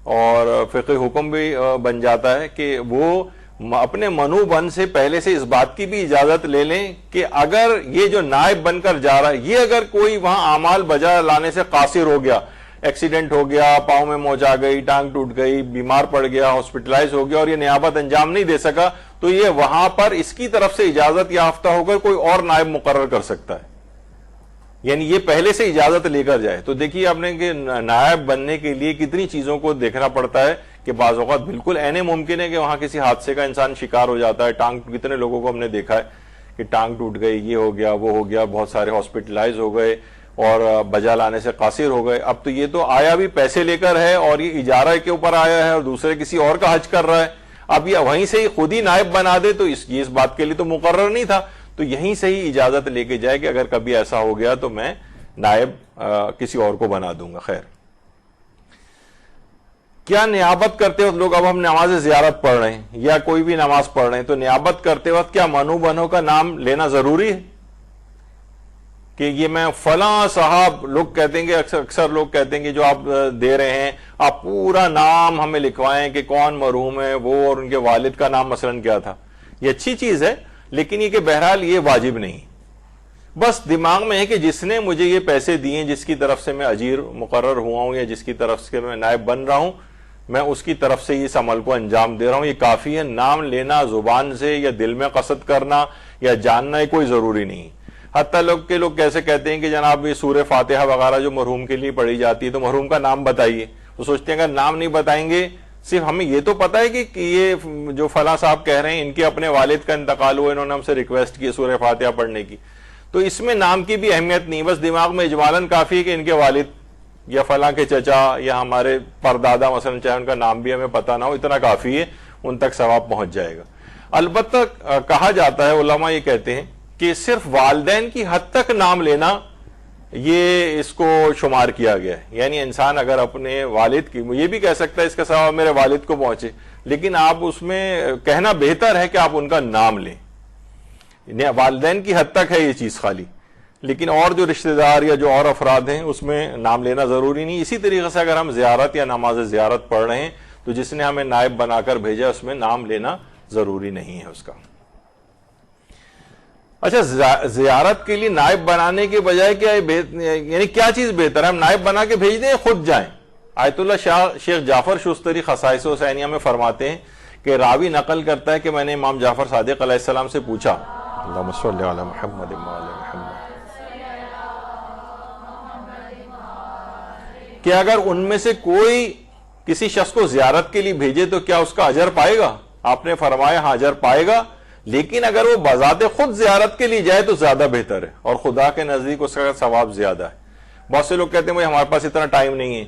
اور فقہی حکم بھی بن جاتا ہے کہ وہ اپنے منوبن سے پہلے سے اس بات کی بھی اجازت لے لیں کہ اگر یہ جو نائب بن کر جا رہا ہے یہ اگر کوئی وہاں اعمال بجا لانے سے قاصر ہو گیا, ایکسیڈنٹ ہو گیا, پاؤں میں موچ آ گئی, ٹانگ ٹوٹ گئی, بیمار پڑ گیا, ہاسپٹلائز ہو گیا اور یہ نیابت انجام نہیں دے سکا, تو یہ وہاں پر اس کی طرف سے اجازت یافتہ ہو کر کوئی اور نائب مقرر کر سکتا ہے. یعنی یہ پہلے سے اجازت لے کر جائے. تو دیکھیے آپ نے کہ نائب بننے کے لیے کتنی چیزوں کو دیکھنا پڑتا ہے کہ بعض اوقات بالکل عین ممکن ہے کہ وہاں کسی حادثے کا انسان شکار ہو جاتا ہے. کتنے لوگوں کو ہم نے دیکھا ہے کہ ٹانگ ٹوٹ گئی, یہ ہو گیا, وہ ہو گیا, بہت سارے ہاسپٹلائز ہو گئے اور بجا لانے سے قاصر ہو گئے. اب تو یہ تو آیا بھی پیسے لے کر ہے اور یہ اجارہ کے اوپر آیا ہے اور دوسرے کسی اور کا حج کر رہا ہے. اب یہ وہیں سے ہی خود ہی نائب بنا دے تو اس بات کے لیے تو مقرر نہیں تھا, تو یہیں سے ہی اجازت لے کے جائے کہ اگر کبھی ایسا ہو گیا تو میں نائب کسی اور کو بنا دوں گا. خیر, کیا نیابت کرتے وقت لوگ, اب ہم نماز زیارت پڑھ رہے ہیں یا کوئی بھی نماز پڑھ رہے ہیں, تو نیابت کرتے وقت کیا منوبنوں کا نام لینا ضروری ہے کہ یہ میں فلاں صاحب, لوگ کہتے ہیں کہ اکثر لوگ کہتے ہیں کہ جو آپ دے رہے ہیں آپ پورا نام ہمیں لکھوائیں کہ کون مرحوم ہے وہ اور ان کے والد کا نام مثلا کیا تھا. یہ اچھی چیز ہے, لیکن یہ کہ بہرحال یہ واجب نہیں. بس دماغ میں ہے کہ جس نے مجھے یہ پیسے دیے, جس کی طرف سے میں اجیر مقرر ہوا ہوں یا جس کی طرف سے میں نائب بن رہا ہوں, میں اس کی طرف سے اس عمل کو انجام دے رہا ہوں, یہ کافی ہے. نام لینا زبان سے یا دل میں قصد کرنا یا جاننا کوئی ضروری نہیں. حتیٰ لوگ کیسے کہتے ہیں کہ جناب یہ سورہ فاتحہ وغیرہ جو مرحوم کے لیے پڑھی جاتی ہے تو مرحوم کا نام بتائیے. وہ سوچتے ہیں اگر نام نہیں بتائیں گے, صرف ہمیں یہ تو پتا ہے کہ یہ جو فلاں صاحب کہہ رہے ہیں ان کے اپنے والد کا انتقال ہوا, انہوں نے ہم سے ریکویسٹ کی سورہ فاتحہ پڑھنے کی, تو اس میں نام کی بھی اہمیت نہیں, بس دماغ میں اجمالاً کافی ہے کہ ان کے والد یا فلاں کے چچا یا ہمارے پردادا مثلا, چاہے ان کا نام بھی ہمیں پتہ نہ ہو, اتنا کافی ہے, ان تک ثواب پہنچ جائے گا. البتہ کہا جاتا ہے, علماء یہ کہتے ہیں کہ صرف والدین کی حد تک نام لینا یہ اس کو شمار کیا گیا ہے. یعنی انسان اگر اپنے والد کی, یہ بھی کہہ سکتا ہے اس کا ثواب میرے والد کو پہنچے, لیکن آپ اس میں کہنا بہتر ہے کہ آپ ان کا نام لیں. والدین کی حد تک ہے یہ چیز خالی, لیکن اور جو رشتہ دار یا جو اور افراد ہیں اس میں نام لینا ضروری نہیں. اسی طریقے سے اگر ہم زیارت یا نماز زیارت پڑھ رہے ہیں تو جس نے ہمیں نائب بنا کر بھیجا اس میں نام لینا ضروری نہیں ہے اس کا. اچھا, زیارت کے لیے نائب بنانے کے بجائے کیا یعنی کیا چیز بہتر ہے, ہم نائب بنا کے بھیج دیں خود جائیں؟ آیت اللہ شیخ جعفر شستری خصائص حسینیہ میں فرماتے ہیں کہ راوی نقل کرتا ہے کہ میں نے امام جعفر صادق علیہ السلام سے پوچھا, اللہم صلی علی محمد وعلی محمد, کہ اگر ان میں سے کوئی کسی شخص کو زیارت کے لیے بھیجے تو کیا اس کا اجر پائے گا؟ آپ نے فرمایا ہاں اجر پائے گا, لیکن اگر وہ بذات خود زیارت کے لیے جائے تو زیادہ بہتر ہے اور خدا کے نزدیک اس کا ثواب زیادہ ہے. بہت سے لوگ کہتے ہیں ہمارے پاس اتنا ٹائم نہیں ہے,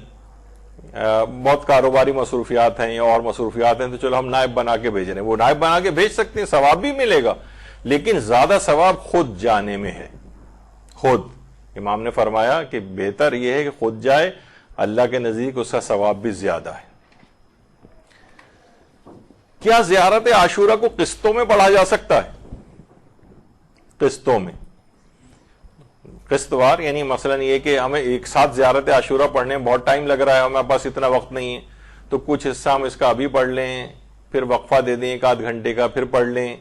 بہت کاروباری مصروفیات ہیں یا اور مصروفیات ہیں, تو چلو ہم نائب بنا کے بھیج رہے ہیں. وہ نائب بنا کے بھیج سکتے ہیں, ثواب بھی ملے گا, لیکن زیادہ ثواب خود جانے میں ہے. خود امام نے فرمایا کہ بہتر یہ ہے کہ خود جائے, اللہ کے نزدیک اس کا ثواب بھی زیادہ ہے. کیا زیارت عاشورہ کو قسطوں میں پڑھا جا سکتا ہے؟ قسطوں میں, قسط وار, یعنی مثلا یہ کہ ہمیں ایک ساتھ زیارت عاشورہ پڑھنے میں بہت ٹائم لگ رہا ہے, ہمارے پاس اتنا وقت نہیں ہے, تو کچھ حصہ ہم اس کا ابھی پڑھ لیں, پھر وقفہ دے دیں 1 گھنٹے کا, پھر پڑھ لیں,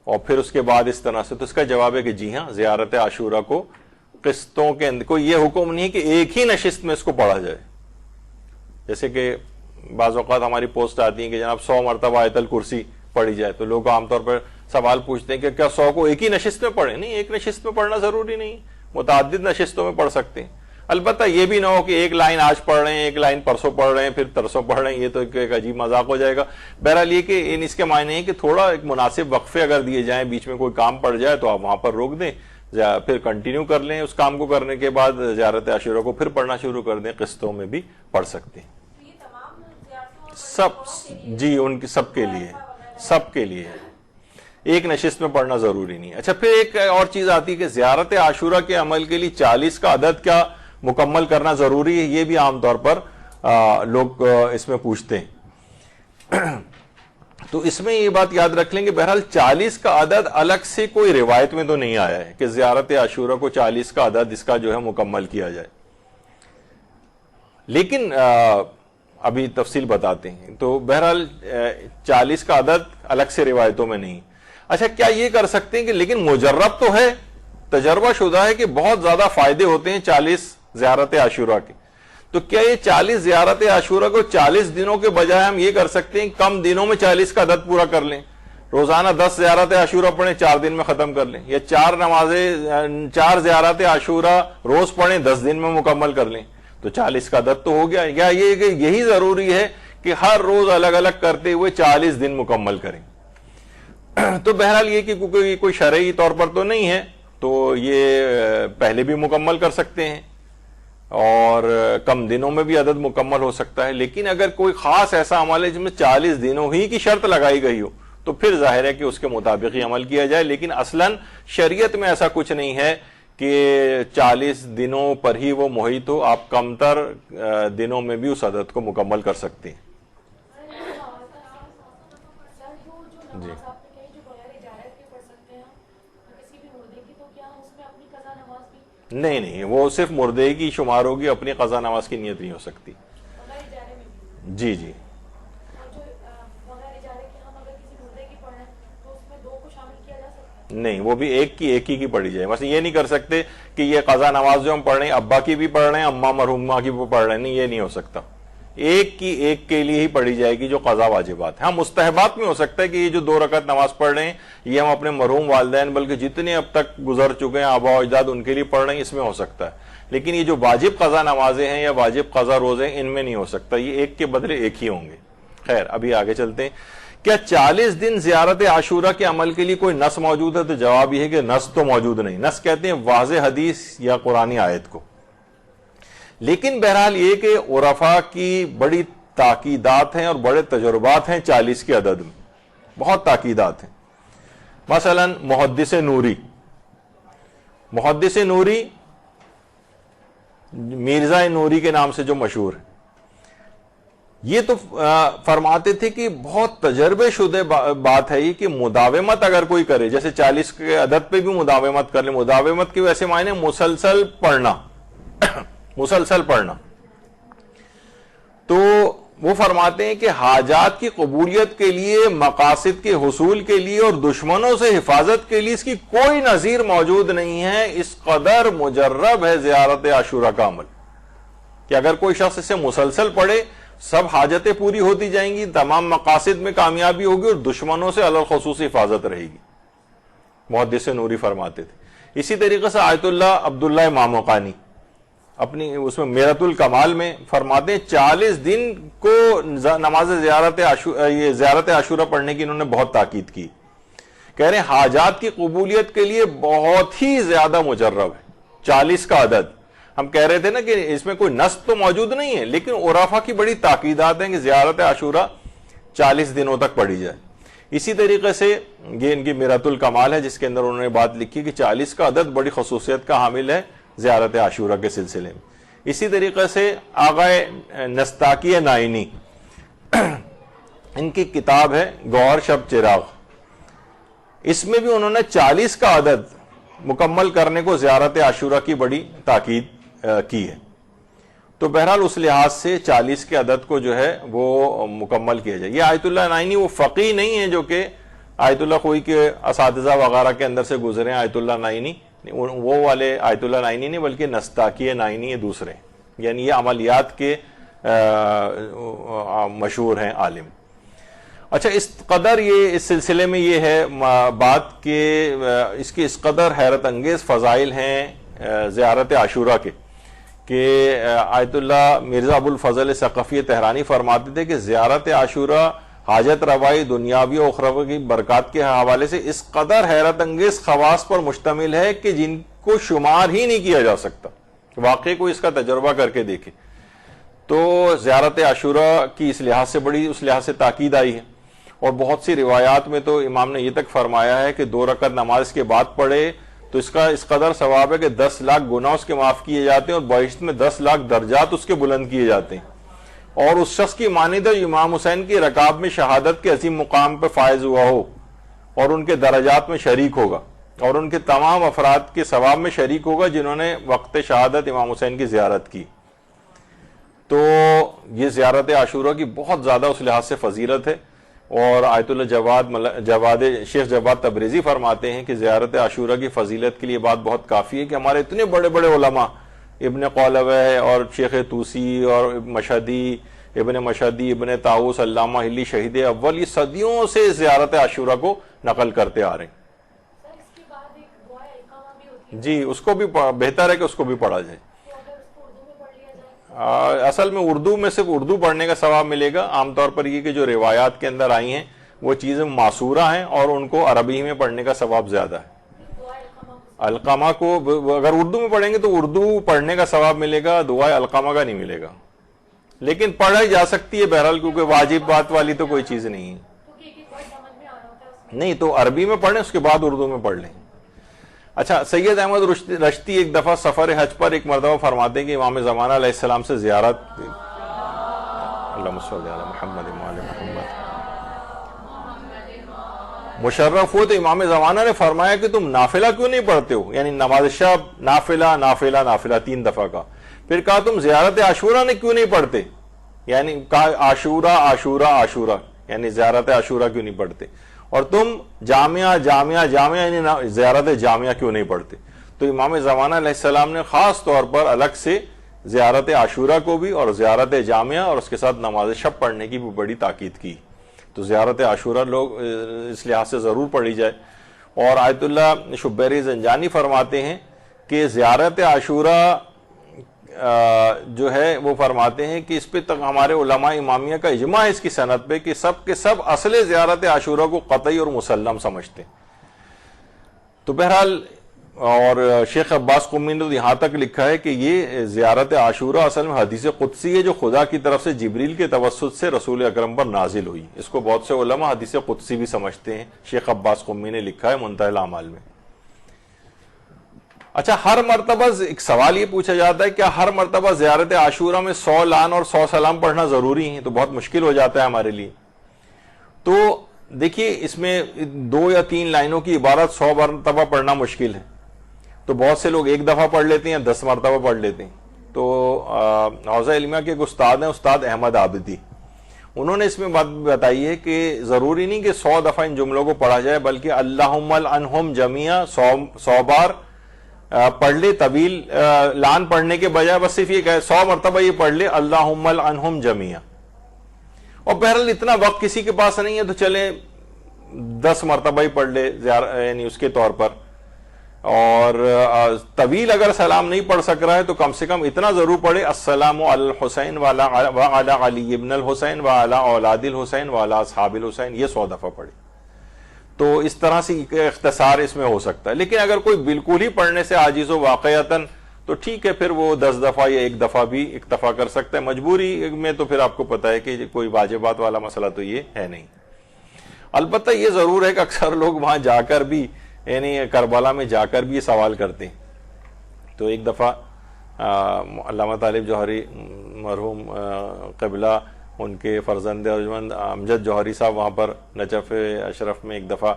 اور پھر اس کے بعد اس طرح سے. تو اس کا جواب ہے کہ جی ہاں, زیارت عاشورہ کو قسطوں کے اندر کوئی یہ حکم نہیں کہ ایک ہی نشست میں اس کو پڑھا جائے. جیسے کہ بعض اوقات ہماری پوسٹ آتی ہیں کہ جناب 100 مرتبہ آیت الکرسی پڑھی جائے, تو لوگ عام طور پر سوال پوچھتے ہیں کہ کیا 100 کو ایک ہی نشست میں پڑھیں؟ نہیں, ایک نشست میں پڑھنا ضروری نہیں, متعدد نشستوں میں پڑھ سکتے ہیں. البتہ یہ بھی نہ ہو کہ ایک لائن آج پڑھ رہے ہیں, ایک لائن پرسوں پڑھ رہے ہیں, پھر ترسوں پڑھ رہے ہیں, یہ تو ایک عجیب مذاق ہو جائے گا. بہرحال یہ کہ اس کے معنی ہے کہ تھوڑا ایک مناسب وقفے اگر دیے جائیں, بیچ میں کوئی کام پڑ جائے تو آپ وہاں پر روک دیں, پھر کنٹینیو کر لیں اس کام کو, کرنے کے بعد زیارت عاشورہ کو پھر پڑھنا شروع کر دیں. قسطوں میں بھی پڑھ سکتے ہیں سب, جی ان کی سب کے لیے, سب کے لیے ایک نشست میں پڑھنا ضروری نہیں. اچھا, پھر ایک اور چیز آتی ہے کہ زیارت عاشورہ کے عمل کے لیے 40 کا عدد کیا مکمل کرنا ضروری ہے؟ یہ بھی عام طور پر لوگ اس میں پوچھتے ہیں. تو اس میں یہ بات یاد رکھ لیں کہ بہرحال 40 کا عدد الگ سے کوئی روایت میں تو نہیں آیا ہے کہ زیارت عاشورہ کو 40 کا عدد اس کا جو ہے مکمل کیا جائے, لیکن ابھی تفصیل بتاتے ہیں. تو بہرحال 40 کا عدد الگ سے روایتوں میں نہیں. اچھا, کیا یہ کر سکتے ہیں کہ لیکن مجرب تو ہے, تجربہ شدہ ہے کہ بہت زیادہ فائدے ہوتے ہیں 40 زیارت عاشورہ کے, تو کیا یہ 40 زیارت عاشورہ کو 40 دنوں کے بجائے ہم یہ کر سکتے ہیں کم دنوں میں 40 کا عدد پورا کر لیں؟ روزانہ 10 زیارت عاشورہ پڑھیں, 4 دن میں ختم کر لیں, یا 4 زیارت عاشورہ روز پڑھیں, 10 دن میں مکمل کر لیں, تو 40 کا عدد تو ہو گیا. یا یہ کہ یہی ضروری ہے کہ ہر روز الگ الگ کرتے ہوئے 40 دن مکمل کریں؟ تو بہرحال یہ کہ کوئی شرعی طور پر تو نہیں ہے, تو یہ پہلے بھی مکمل کر سکتے ہیں اور کم دنوں میں بھی عدد مکمل ہو سکتا ہے. لیکن اگر کوئی خاص ایسا عمل ہے جس میں 40 دنوں ہی کی شرط لگائی گئی ہو تو پھر ظاہر ہے کہ اس کے مطابق ہی عمل کیا جائے. لیکن اصلاً شریعت میں ایسا کچھ نہیں ہے کہ 40 دنوں پر ہی وہ محیط ہو, آپ کم تر دنوں میں بھی اس عدد کو مکمل کر سکتے ہیں. جی, نہیں, وہ صرف مردے کی شمار ہوگی, اپنی قضا نماز کی نیت نہیں ہو سکتی. جی جی, نہیں, وہ بھی ایک ہی پڑھی جائے. مثلا یہ نہیں کر سکتے کہ یہ قضا نماز جو ہم پڑھ رہے ہیں ابا کی بھی پڑھ رہے ہیں, اماں مرحومہ کی بھی پڑھ رہے ہیں, نہیں, یہ نہیں ہو سکتا. ایک کی ایک کے لیے ہی پڑھی جائے گی جو قضا واجبات ہیں. ہاں مستحبات میں ہو سکتا ہے کہ یہ جو 2 رکعت نماز پڑھ رہے ہیں یہ ہم اپنے مرحوم والدین بلکہ جتنے اب تک گزر چکے ہیں آباء و اجداد ان کے لیے پڑھ رہے ہیں، اس میں ہو سکتا ہے. لیکن یہ جو واجب قضا نمازیں ہیں یا واجب قضا روزے ہیں ان میں نہیں ہو سکتا، یہ ایک کے بدلے ایک ہی ہوں گے. خیر ابھی آگے چلتے ہیں. کیا 40 دن زیارت عاشورہ کے عمل کے لیے کوئی نص موجود ہے؟ تو جواب یہ ہے کہ نص تو موجود نہیں. نص کہتے ہیں واضح حدیث یا قرآنی آیت کو. لیکن بہرحال یہ کہ عرفاء کی بڑی تاکیدات ہیں اور بڑے تجربات ہیں 40 کے عدد میں، بہت تاکیدات ہیں. مثلا محدث نوری میرزا نوری کے نام سے جو مشہور ہے، یہ تو فرماتے تھے کہ بہت تجربے شدہ بات ہے یہ کہ مداومت اگر کوئی کرے، جیسے 40 کے عدد پہ بھی مداومت کر لے، مداومت کے ویسے معنی مسلسل پڑھنا مسلسل پڑھنا. تو وہ فرماتے ہیں کہ حاجات کی قبولیت کے لیے، مقاصد کے حصول کے لیے اور دشمنوں سے حفاظت کے لیے اس کی کوئی نظیر موجود نہیں ہے. اس قدر مجرب ہے زیارت عاشورہ کا عمل کہ اگر کوئی شخص اسے مسلسل پڑھے سب حاجتیں پوری ہوتی جائیں گی، تمام مقاصد میں کامیابی ہوگی اور دشمنوں سے علی الخصوص حفاظت رہے گی. محدث نوری فرماتے تھے. اسی طریقے سے آیت اللہ عبداللہ ماموقانی اپنی اس میں میرۃ الکمال میں فرماتے ہیں 40 دن کو نماز زیارت عاشورہ پڑھنے کی انہوں نے بہت تاکید کی. کہہ رہے ہیں حاجات کی قبولیت کے لیے بہت ہی زیادہ مجرب ہے 40 کا عدد. ہم کہہ رہے تھے نا کہ اس میں کوئی نص تو موجود نہیں ہے، لیکن عرفاء کی بڑی تاکیدات ہیں کہ زیارت عاشورہ 40 دنوں تک پڑھی جائے. اسی طریقے سے یہ ان کی میرۃ الکمال ہے جس کے اندر انہوں نے بات لکھی کہ 40 کا عدد بڑی خصوصیت کا حامل ہے زیارت عاشورہ کے سلسلے میں. اسی طریقے سے آغا نستاکی نائینی ان کی کتاب ہے گوہر شب چراغ، اس میں بھی انہوں نے 40 کا عدد مکمل کرنے کو زیارت عاشورہ کی بڑی تاکید کی ہے. تو بہرحال اس لحاظ سے 40 کے عدد کو جو ہے وہ مکمل کیا جائے. یہ آیت اللہ نائینی وہ فقی نہیں ہے جو کہ آیت اللہ خوئی کے اساتذہ وغیرہ کے اندر سے گزرے ہیں. آیت اللہ نائینی وہ والے آیت اللہ نائینی نہیں بلکہ نستاکی نائینی دوسرے، یعنی یہ عملیات کے مشہور ہیں عالم. اچھا اس قدر یہ اس سلسلے میں یہ ہے بات کہ اس کی اس قدر حیرت انگیز فضائل ہیں زیارت عاشورہ کے کہ آیت اللہ مرزا ابو الفضل ثقفی تہرانی فرماتے تھے کہ زیارت عاشورہ حاجت روائی دنیاوی و اخروی کی برکات کے حوالے سے اس قدر حیرت انگیز خواص پر مشتمل ہے کہ جن کو شمار ہی نہیں کیا جا سکتا. واقعی کوئی اس کا تجربہ کر کے دیکھے تو زیارت عاشورہ کی اس لحاظ سے بڑی اس لحاظ سے تاکید آئی ہے. اور بہت سی روایات میں تو امام نے یہ تک فرمایا ہے کہ 2 رکعت نماز کے بعد پڑھے تو اس کا اس قدر ثواب ہے کہ 10 لاکھ گناہ اس کے معاف کیے جاتے ہیں اور بہشت میں 10 لاکھ درجات اس کے بلند کیے جاتے ہیں. اور اس شخص کی مانند امام حسین کی رکاب میں شہادت کے عظیم مقام پہ فائز ہوا ہو اور ان کے درجات میں شریک ہوگا اور ان کے تمام افراد کے ثواب میں شریک ہوگا جنہوں نے وقت شہادت امام حسین کی زیارت کی. تو یہ زیارت عاشورہ کی بہت زیادہ اس لحاظ سے فضیلت ہے. اور آیت اللہ شیخ جواد تبریزی فرماتے ہیں کہ زیارت عاشورہ کی فضیلت کے لیے بات بہت کافی ہے کہ ہمارے اتنے بڑے بڑے علماء ابن قولوہ اور شیخ طوسی اور مشہدی ابن مشہدی ابن طاؤس علامہ ہلی شہید اول یہ صدیوں سے زیارت عاشورہ کو نقل کرتے آ رہے ہیں. جی اس کو بھی بہتر ہے کہ اس کو بھی پڑھا جائے. اصل میں اردو میں صرف اردو پڑھنے کا ثواب ملے گا. عام طور پر یہ کہ جو روایات کے اندر آئی ہیں وہ چیزیں معصورہ ہیں اور ان کو عربی میں پڑھنے کا ثواب زیادہ ہے. علقمہ کو اگر اردو میں پڑھیں گے تو اردو پڑھنے کا ثواب ملے گا، دعائے علقمہ کا نہیں ملے گا. لیکن پڑھائی جا سکتی ہے بہرحال کیونکہ واجب بات والی تو کوئی چیز نہیں ہے. نہیں تو عربی میں پڑھیں اس کے بعد اردو میں پڑھ لیں. اچھا سید احمد رشتی ایک دفعہ سفر حج پر ایک مرتبہ فرماتے ہیں کہ امام زمانہ علیہ السلام سے زیارت اللہم صلی علی محمد وعلی محمد مشرف ہو تو امام زمانہ نے فرمایا کہ تم نافلہ کیوں نہیں پڑھتے ہو، یعنی نماز شب نافلہ نافلہ نافلہ 3 دفعہ کا. پھر کہا تم زیارت عاشورہ نے کیوں نہیں پڑھتے، یعنی کہا عاشورہ عاشورہ عاشورہ یعنی زیارت عاشورہ کیوں نہیں پڑھتے، اور تم جامعہ جامعہ جامعہ یعنی زیارت جامعہ کیوں نہیں پڑھتے. تو امام زمانہ علیہ السلام نے خاص طور پر الگ سے زیارت عاشورہ کو بھی اور زیارت جامعہ اور اس کے ساتھ نماز شب پڑھنے کی بھی بڑی تاکید کی. تو زیارت عاشورہ لوگ اس لحاظ سے ضرور پڑھی جائے. اور آیت اللہ شبیری زنجانی فرماتے ہیں کہ زیارت عاشورہ جو ہے وہ فرماتے ہیں کہ اس پہ تک ہمارے علماء امامیہ کا اجماع ہے اس کی سند پہ کہ سب کے سب اصل زیارت عاشورہ کو قطعی اور مسلم سمجھتے ہیں. تو بہرحال اور شیخ عباس قمی نے یہاں تک لکھا ہے کہ یہ زیارت عاشورہ اصل میں حدیث قدسی ہے جو خدا کی طرف سے جبریل کے توسط سے رسول اکرم پر نازل ہوئی. اس کو بہت سے علماء حدیث قدسی بھی سمجھتے ہیں. شیخ عباس قمی نے لکھا ہے منتہی الاعمال میں. اچھا، ہر مرتبہ ایک سوال یہ پوچھا جاتا ہے کیا ہر مرتبہ زیارت عاشورہ میں 100 لعن اور 100 سلام پڑھنا ضروری ہے؟ تو بہت مشکل ہو جاتا ہے ہمارے لیے. تو دیکھیے اس میں 2 یا 3 لائنوں کی عبارت 100 مرتبہ پڑھنا مشکل ہے. تو بہت سے لوگ ایک دفعہ پڑھ لیتے ہیں یا 10 مرتبہ پڑھ لیتے ہیں. تو حوزہ علمیہ کے ایک استاد ہیں، استاد احمد عابدی، انہوں نے اس میں بات بتائی ہے کہ ضروری نہیں کہ 100 دفعہ ان جملوں کو پڑھا جائے، بلکہ اللہم العنہم جمیعا 100 بار پڑھ لے. طویل لعن پڑھنے کے بجائے بس صرف یہ کہ 100 مرتبہ یہ پڑھ لے اللہم العنہم جمیعا. اور بہرحال اتنا وقت کسی کے پاس نہیں ہے تو چلے 10 مرتبہ ہی پڑھ لے یعنی اس کے طور پر. اور طویل اگر سلام نہیں پڑھ سک رہا ہے تو کم سے کم اتنا ضرور پڑھے السلام علی الحسین وعلی علی ابن الحسین وعلی اولاد الحسین وعلی اصحاب الحسین، یہ 100 دفعہ پڑھے. تو اس طرح سے اختصار اس میں ہو سکتا ہے. لیکن اگر کوئی بالکل ہی پڑھنے سے عاجز ہو واقعتاً تو ٹھیک ہے، پھر وہ 10 دفعہ یا 1 دفعہ بھی اکتفا کر سکتا ہے. مجبوری میں تو پھر آپ کو پتا ہے کہ کوئی واجبات والا مسئلہ تو یہ ہے نہیں. البتہ یہ ضرور ہے کہ اکثر لوگ وہاں جا کر بھی یعنی کربلا میں جا کر بھی یہ سوال کرتے ہیں. تو ایک دفعہ علامہ طالب جوہری مرحوم قبلہ ان کے فرزند ارجمند امجد جوہری صاحب وہاں پر نجف اشرف میں ایک دفعہ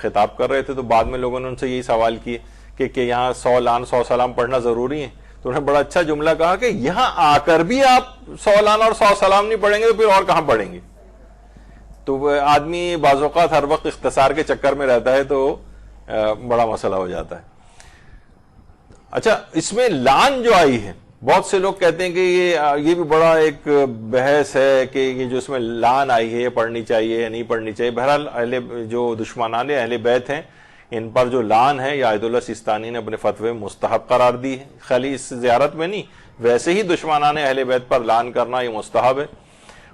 خطاب کر رہے تھے. تو بعد میں لوگوں نے ان سے یہی سوال کیے کہ یہاں 100 لعن 100 سلام پڑھنا ضروری ہے. تو انہوں نے بڑا اچھا جملہ کہا کہ یہاں آ کر بھی آپ 100 لعن اور 100 سلام نہیں پڑھیں گے تو پھر اور کہاں پڑھیں گے؟ تو آدمی بعض اوقات ہر وقت اختصار کے چکر میں رہتا ہے تو بڑا مسئلہ ہو جاتا ہے. اچھا، اس میں لعن جو آئی ہے بہت سے لوگ کہتے ہیں کہ یہ بھی بڑا ایک بحث ہے کہ یہ جو اس میں لعن آئی ہے یہ پڑھنی چاہیے یا نہیں پڑھنی چاہیے. بہرحال جو دشمنان اہل بیت ہیں ان پر جو لعن ہے یہ آیت اللہ سیستانی نے اپنے فتوے میں مستحب قرار دی ہے. خالی اس زیارت میں نہیں، ویسے ہی دشمنان اہل بیت پر لعن کرنا یہ مستحب ہے.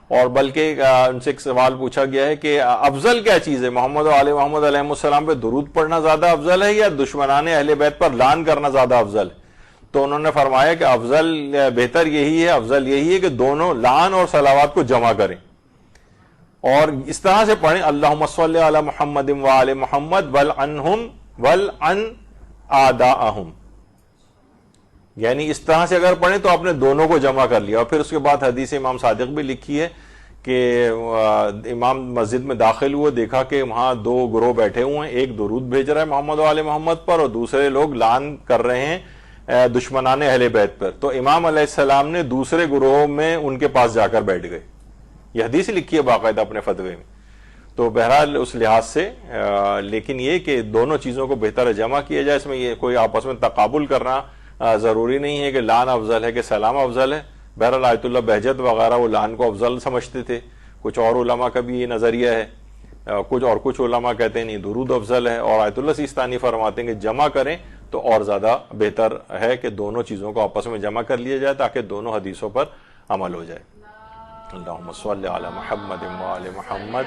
اور بلکہ ان سے ایک سوال پوچھا گیا ہے کہ افضل کیا چیز ہے، محمد و آل محمد علیہ السلام پہ درود پڑھنا زیادہ افضل ہے یا دشمنان اہل بیت پر لعن کرنا زیادہ افضل ہے؟ تو انہوں نے فرمایا کہ بہتر یہی ہے، افضل یہی ہے کہ دونوں لعن اور صلوات کو جمع کریں اور اس طرح سے پڑھیں اللہم صلی علی محمد وآل محمد والعنہم والعن آداءہم. یعنی اس طرح سے اگر پڑھیں تو آپ نے دونوں کو جمع کر لیا. اور پھر اس کے بعد حدیث امام صادق بھی لکھی ہے کہ امام مسجد میں داخل ہوئے، دیکھا کہ وہاں 2 گروہ بیٹھے ہوئے ہیں، ایک درود بھیج رہا ہے محمد و آل محمد پر اور دوسرے لوگ لعن کر رہے ہیں دشمنان اہل بیت پر. تو امام علیہ السلام نے دوسرے گروہ میں ان کے پاس جا کر بیٹھ گئے. یہ حدیث لکھی ہے باقاعدہ اپنے فتوے میں. تو بہرحال اس لحاظ سے لیکن یہ کہ دونوں چیزوں کو بہتر جمع کیا جائے. اس میں یہ کوئی آپس میں تقابل کرنا ضروری نہیں ہے کہ لعن افضل ہے کہ سلام افضل ہے. بہرحال آیت اللہ بہجت وغیرہ وہ لعن کو افضل سمجھتے تھے. کچھ اور علماء کا بھی یہ نظریہ ہے، کچھ علماء کہتے ہیں نہیں درود افضل ہے. اور آیت اللہ سیستانی فرماتے ہیں کہ جمع کریں تو اور زیادہ بہتر ہے کہ دونوں چیزوں کو آپس میں جمع کر لیا جائے تاکہ دونوں حدیثوں پر عمل ہو جائے. اللہم صلی علی محمد وآل محمد.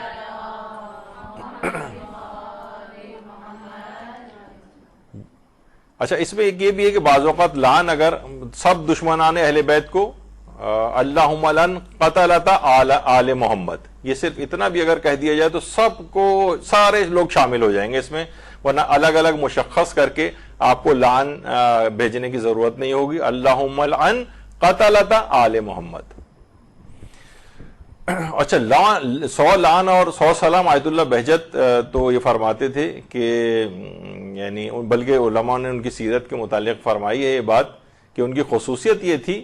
اچھا، اس میں ایک یہ بھی ہے کہ بعض اوقات لعن اگر سب دشمنان اہل بیت کو اللہم لن قتلت آل محمد یہ صرف اتنا بھی اگر کہہ دیا جائے تو سب کو سارے لوگ شامل ہو جائیں گے اس میں، ورنہ الگ الگ مشخص کر کے آپ کو لعن بھیجنے کی ضرورت نہیں ہوگی. اللہم لن قتلت آل محمد. اچھا، 100 لعن اور 100 سلام آیت اللہ بہجت تو یہ فرماتے تھے کہ یعنی بلکہ علماء نے ان کی سیرت کے متعلق فرمائی ہے یہ بات کہ ان کی خصوصیت یہ تھی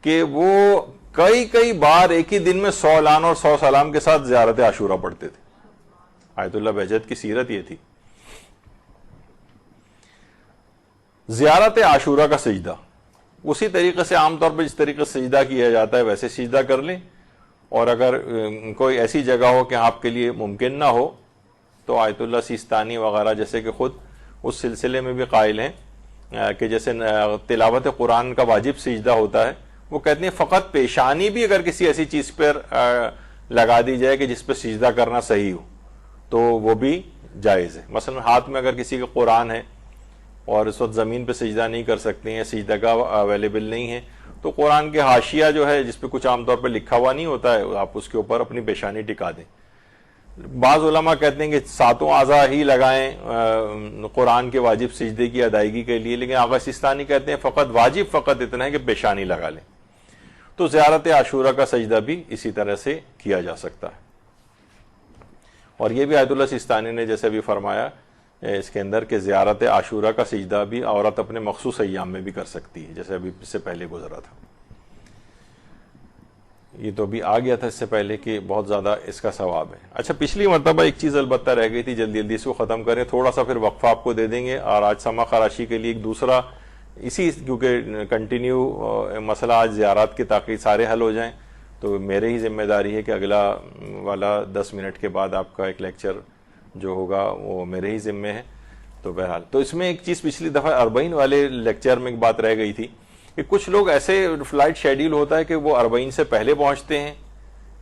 کہ وہ کئی بار ایک ہی دن میں 100 لعن اور 100 سلام کے ساتھ زیارت عاشورہ پڑھتے تھے. آیت اللہ بہجت کی سیرت یہ تھی. زیارت عاشورہ کا سجدہ اسی طریقے سے عام طور پہ جس طریقے سے سجدہ کیا جاتا ہے ویسے سجدہ کر لیں، اور اگر کوئی ایسی جگہ ہو کہ آپ کے لیے ممکن نہ ہو تو آیت اللہ سیستانی وغیرہ جیسے کہ خود اس سلسلے میں بھی قائل ہیں کہ جیسے تلاوت قرآن کا واجب سجدہ ہوتا ہے، وہ کہتے ہیں فقط پیشانی بھی اگر کسی ایسی چیز پر لگا دی جائے کہ جس پہ سجدہ کرنا صحیح ہو تو وہ بھی جائز ہے۔ مثلا ہاتھ میں اگر کسی کا قرآن ہے اور اس وقت زمین پہ سجدہ نہیں کر سکتے ہیں، سجدہ کا اویلیبل نہیں ہے، تو قرآن کے حاشیہ جو ہے جس پہ کچھ عام طور پہ لکھا ہوا نہیں ہوتا ہے، آپ اس کے اوپر اپنی پیشانی ٹکا دیں۔ بعض علماء کہتے ہیں کہ ساتوں اعضاء ہی لگائیں قرآن کے واجب سجدے کی ادائیگی کے لیے، لیکن آغا سیستانی کہتے ہیں فقط واجب فقط اتنا ہے کہ پیشانی لگا لیں۔ تو زیارت عاشورہ کا سجدہ بھی اسی طرح سے کیا جا سکتا ہے، اور یہ بھی آیت اللہ سیستانی نے جیسے بھی فرمایا اس کے اندر کہ زیارت عاشورہ کا سجدہ بھی عورت اپنے مخصوص ایام میں بھی کر سکتی ہے، جیسے ابھی اس سے پہلے گزرا تھا۔ یہ تو بھی آ گیا تھا اس سے پہلے کہ بہت زیادہ اس کا ثواب ہے۔ اچھا، پچھلی مرتبہ ایک چیز البتہ رہ گئی تھی، جلدی جلدی اس کو ختم کریں، تھوڑا سا پھر وقفہ آپ کو دے دیں گے، اور آج سما خراشی کے لیے ایک دوسرا اسی کیونکہ کنٹینیو مسئلہ آج زیارات کے تاکہ سارے حل ہو جائیں، تو میرے ہی ذمہ داری ہے کہ اگلا والا 10 منٹ کے بعد آپ کا ایک لیکچر جو ہوگا وہ میرے ہی ذمہ ہے۔ تو بہرحال تو اس میں ایک چیز پچھلی دفعہ 40 والے لیکچر میں ایک بات رہ گئی تھی کہ کچھ لوگ ایسے فلائٹ شیڈیول ہوتا ہے کہ وہ 40 سے پہلے پہنچتے ہیں،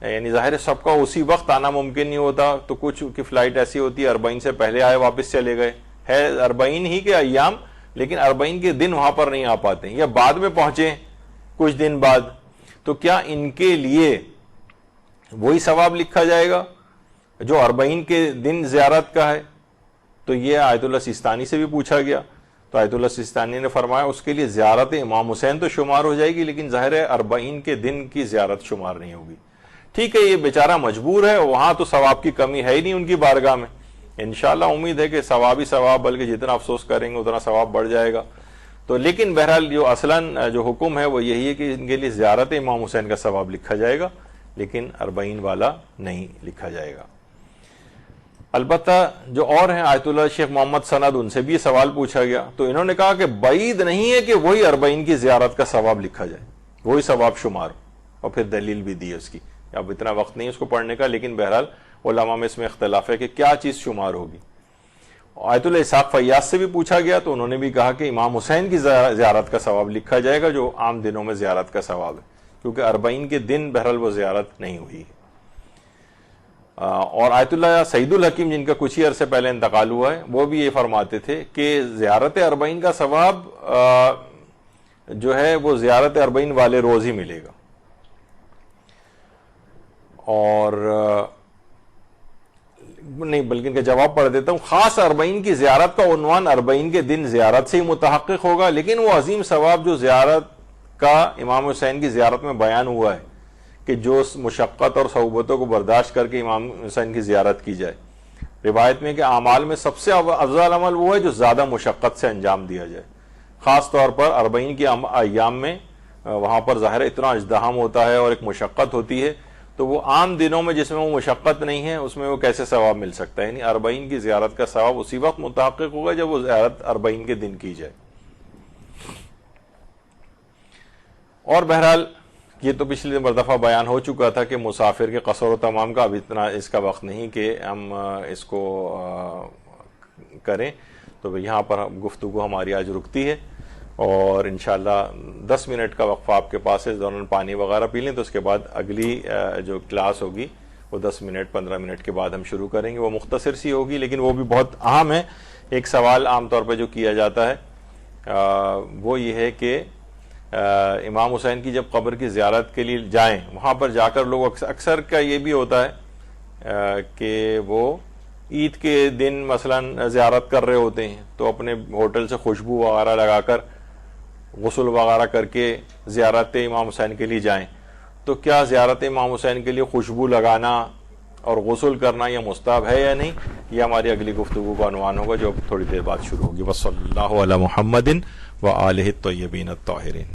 یعنی ظاہر ہے سب کا اسی وقت آنا ممکن نہیں ہوتا، تو کچھ کی فلائٹ ایسی ہوتی ہے 40 سے پہلے آئے واپس چلے گئے، ہے 40 ہی کے ایام لیکن 40 کے دن وہاں پر نہیں آ پاتے ہیں، یا بعد میں پہنچے کچھ دن بعد، تو کیا ان کے لیے وہی ثواب لکھا جائے گا جو 40 کے دن زیارت کا ہے؟ تو یہ آیت اللہ سیستانی سے بھی پوچھا گیا، تو آیت اللہ سیستانی نے فرمایا اس کے لیے زیارت امام حسین تو شمار ہو جائے گی، لیکن ظاہر ہے 40 کے دن کی زیارت شمار نہیں ہوگی۔ ٹھیک ہے، یہ بیچارہ مجبور ہے، وہاں تو ثواب کی کمی ہے ہی نہیں ان کی بارگاہ میں، انشاءاللہ امید ہے کہ ثواب ہی ثواب، بلکہ جتنا افسوس کریں گے اتنا ثواب بڑھ جائے گا۔ تو لیکن بہرحال جو اصلاً جو حکم ہے وہ یہی ہے کہ ان کے لیے زیارت امام حسین کا ثواب لکھا جائے گا، لیکن 40 والا نہیں لکھا جائے گا۔ البتہ جو اور ہیں آیت اللہ شیخ محمد سند، ان سے بھی یہ سوال پوچھا گیا، تو انہوں نے کہا کہ بعید نہیں ہے کہ وہی 40 کی زیارت کا ثواب لکھا جائے، وہی ثواب شمار ہو، اور پھر دلیل بھی دی ہے اس کی۔ اب اتنا وقت نہیں اس کو پڑھنے کا، لیکن بہرحال علماء میں اس میں اختلاف ہے کہ کیا چیز شمار ہوگی۔ آیت اللہ اسحاق فیاض سے بھی پوچھا گیا، تو انہوں نے بھی کہا کہ امام حسین کی زیارت کا ثواب لکھا جائے گا جو عام دنوں میں زیارت کا ثواب ہے، کیونکہ 40 کے دن بہرحال وہ زیارت نہیں ہوئی ہے۔ اور آیت اللہ سعید الحکیم جن کا کچھ ہی عرصے پہلے انتقال ہوا ہے، وہ بھی یہ فرماتے تھے کہ زیارت 40 کا ثواب جو ہے وہ زیارت 40 والے روز ہی ملے گا، اور نہیں بلکہ ان کا جواب پڑھ دیتا ہوں، خاص 40 کی زیارت کا عنوان 40 کے دن زیارت سے ہی متحقق ہوگا، لیکن وہ عظیم ثواب جو زیارت کا امام حسین کی زیارت میں بیان ہوا ہے کہ جو مشقت اور صعوبتوں کو برداشت کر کے امام حسین کی زیارت کی جائے، روایت میں کہ اعمال میں سب سے افضل عمل وہ ہے جو زیادہ مشقت سے انجام دیا جائے، خاص طور پر 40 کے ایام میں وہاں پر ظاہر اتنا ازدحام ہوتا ہے اور ایک مشقت ہوتی ہے، تو وہ عام دنوں میں جس میں وہ مشقت نہیں ہے اس میں وہ کیسے ثواب مل سکتا ہے؟ یعنی 40 کی زیارت کا ثواب اسی وقت متحقق ہوگا جب وہ زیارت 40 کے دن کی جائے۔ اور بہرحال یہ تو پچھلی دفعہ بیان ہو چکا تھا کہ مسافر کے قصر و تمام کا اب اتنا اس کا وقت نہیں کہ ہم اس کو کریں، تو یہاں پر گفتگو ہماری آج رکتی ہے، اور انشاءاللہ 10 منٹ کا وقفہ آپ کے پاس ہے، دوران پانی وغیرہ پی لیں، تو اس کے بعد اگلی جو کلاس ہوگی وہ 10 منٹ 15 منٹ کے بعد ہم شروع کریں گے، وہ مختصر سی ہوگی لیکن وہ بھی بہت اہم ہے۔ ایک سوال عام طور پہ جو کیا جاتا ہے وہ یہ ہے کہ امام حسین کی جب قبر کی زیارت کے لیے جائیں، وہاں پر جا کر لوگ اکثر کا یہ بھی ہوتا ہے کہ وہ عید کے دن مثلا زیارت کر رہے ہوتے ہیں، تو اپنے ہوٹل سے خوشبو وغیرہ لگا کر غسل وغیرہ کر کے زیارت امام حسین کے لیے جائیں، تو کیا زیارت امام حسین کے لیے خوشبو لگانا اور غسل کرنا یہ مستحب ہے یا نہیں؟ یہ ہماری اگلی گفتگو کا عنوان ہوگا جو اب تھوڑی دیر بعد شروع ہوگی۔ وصلی اللہ علی محمد وآلہ الطیبین الطاہرین۔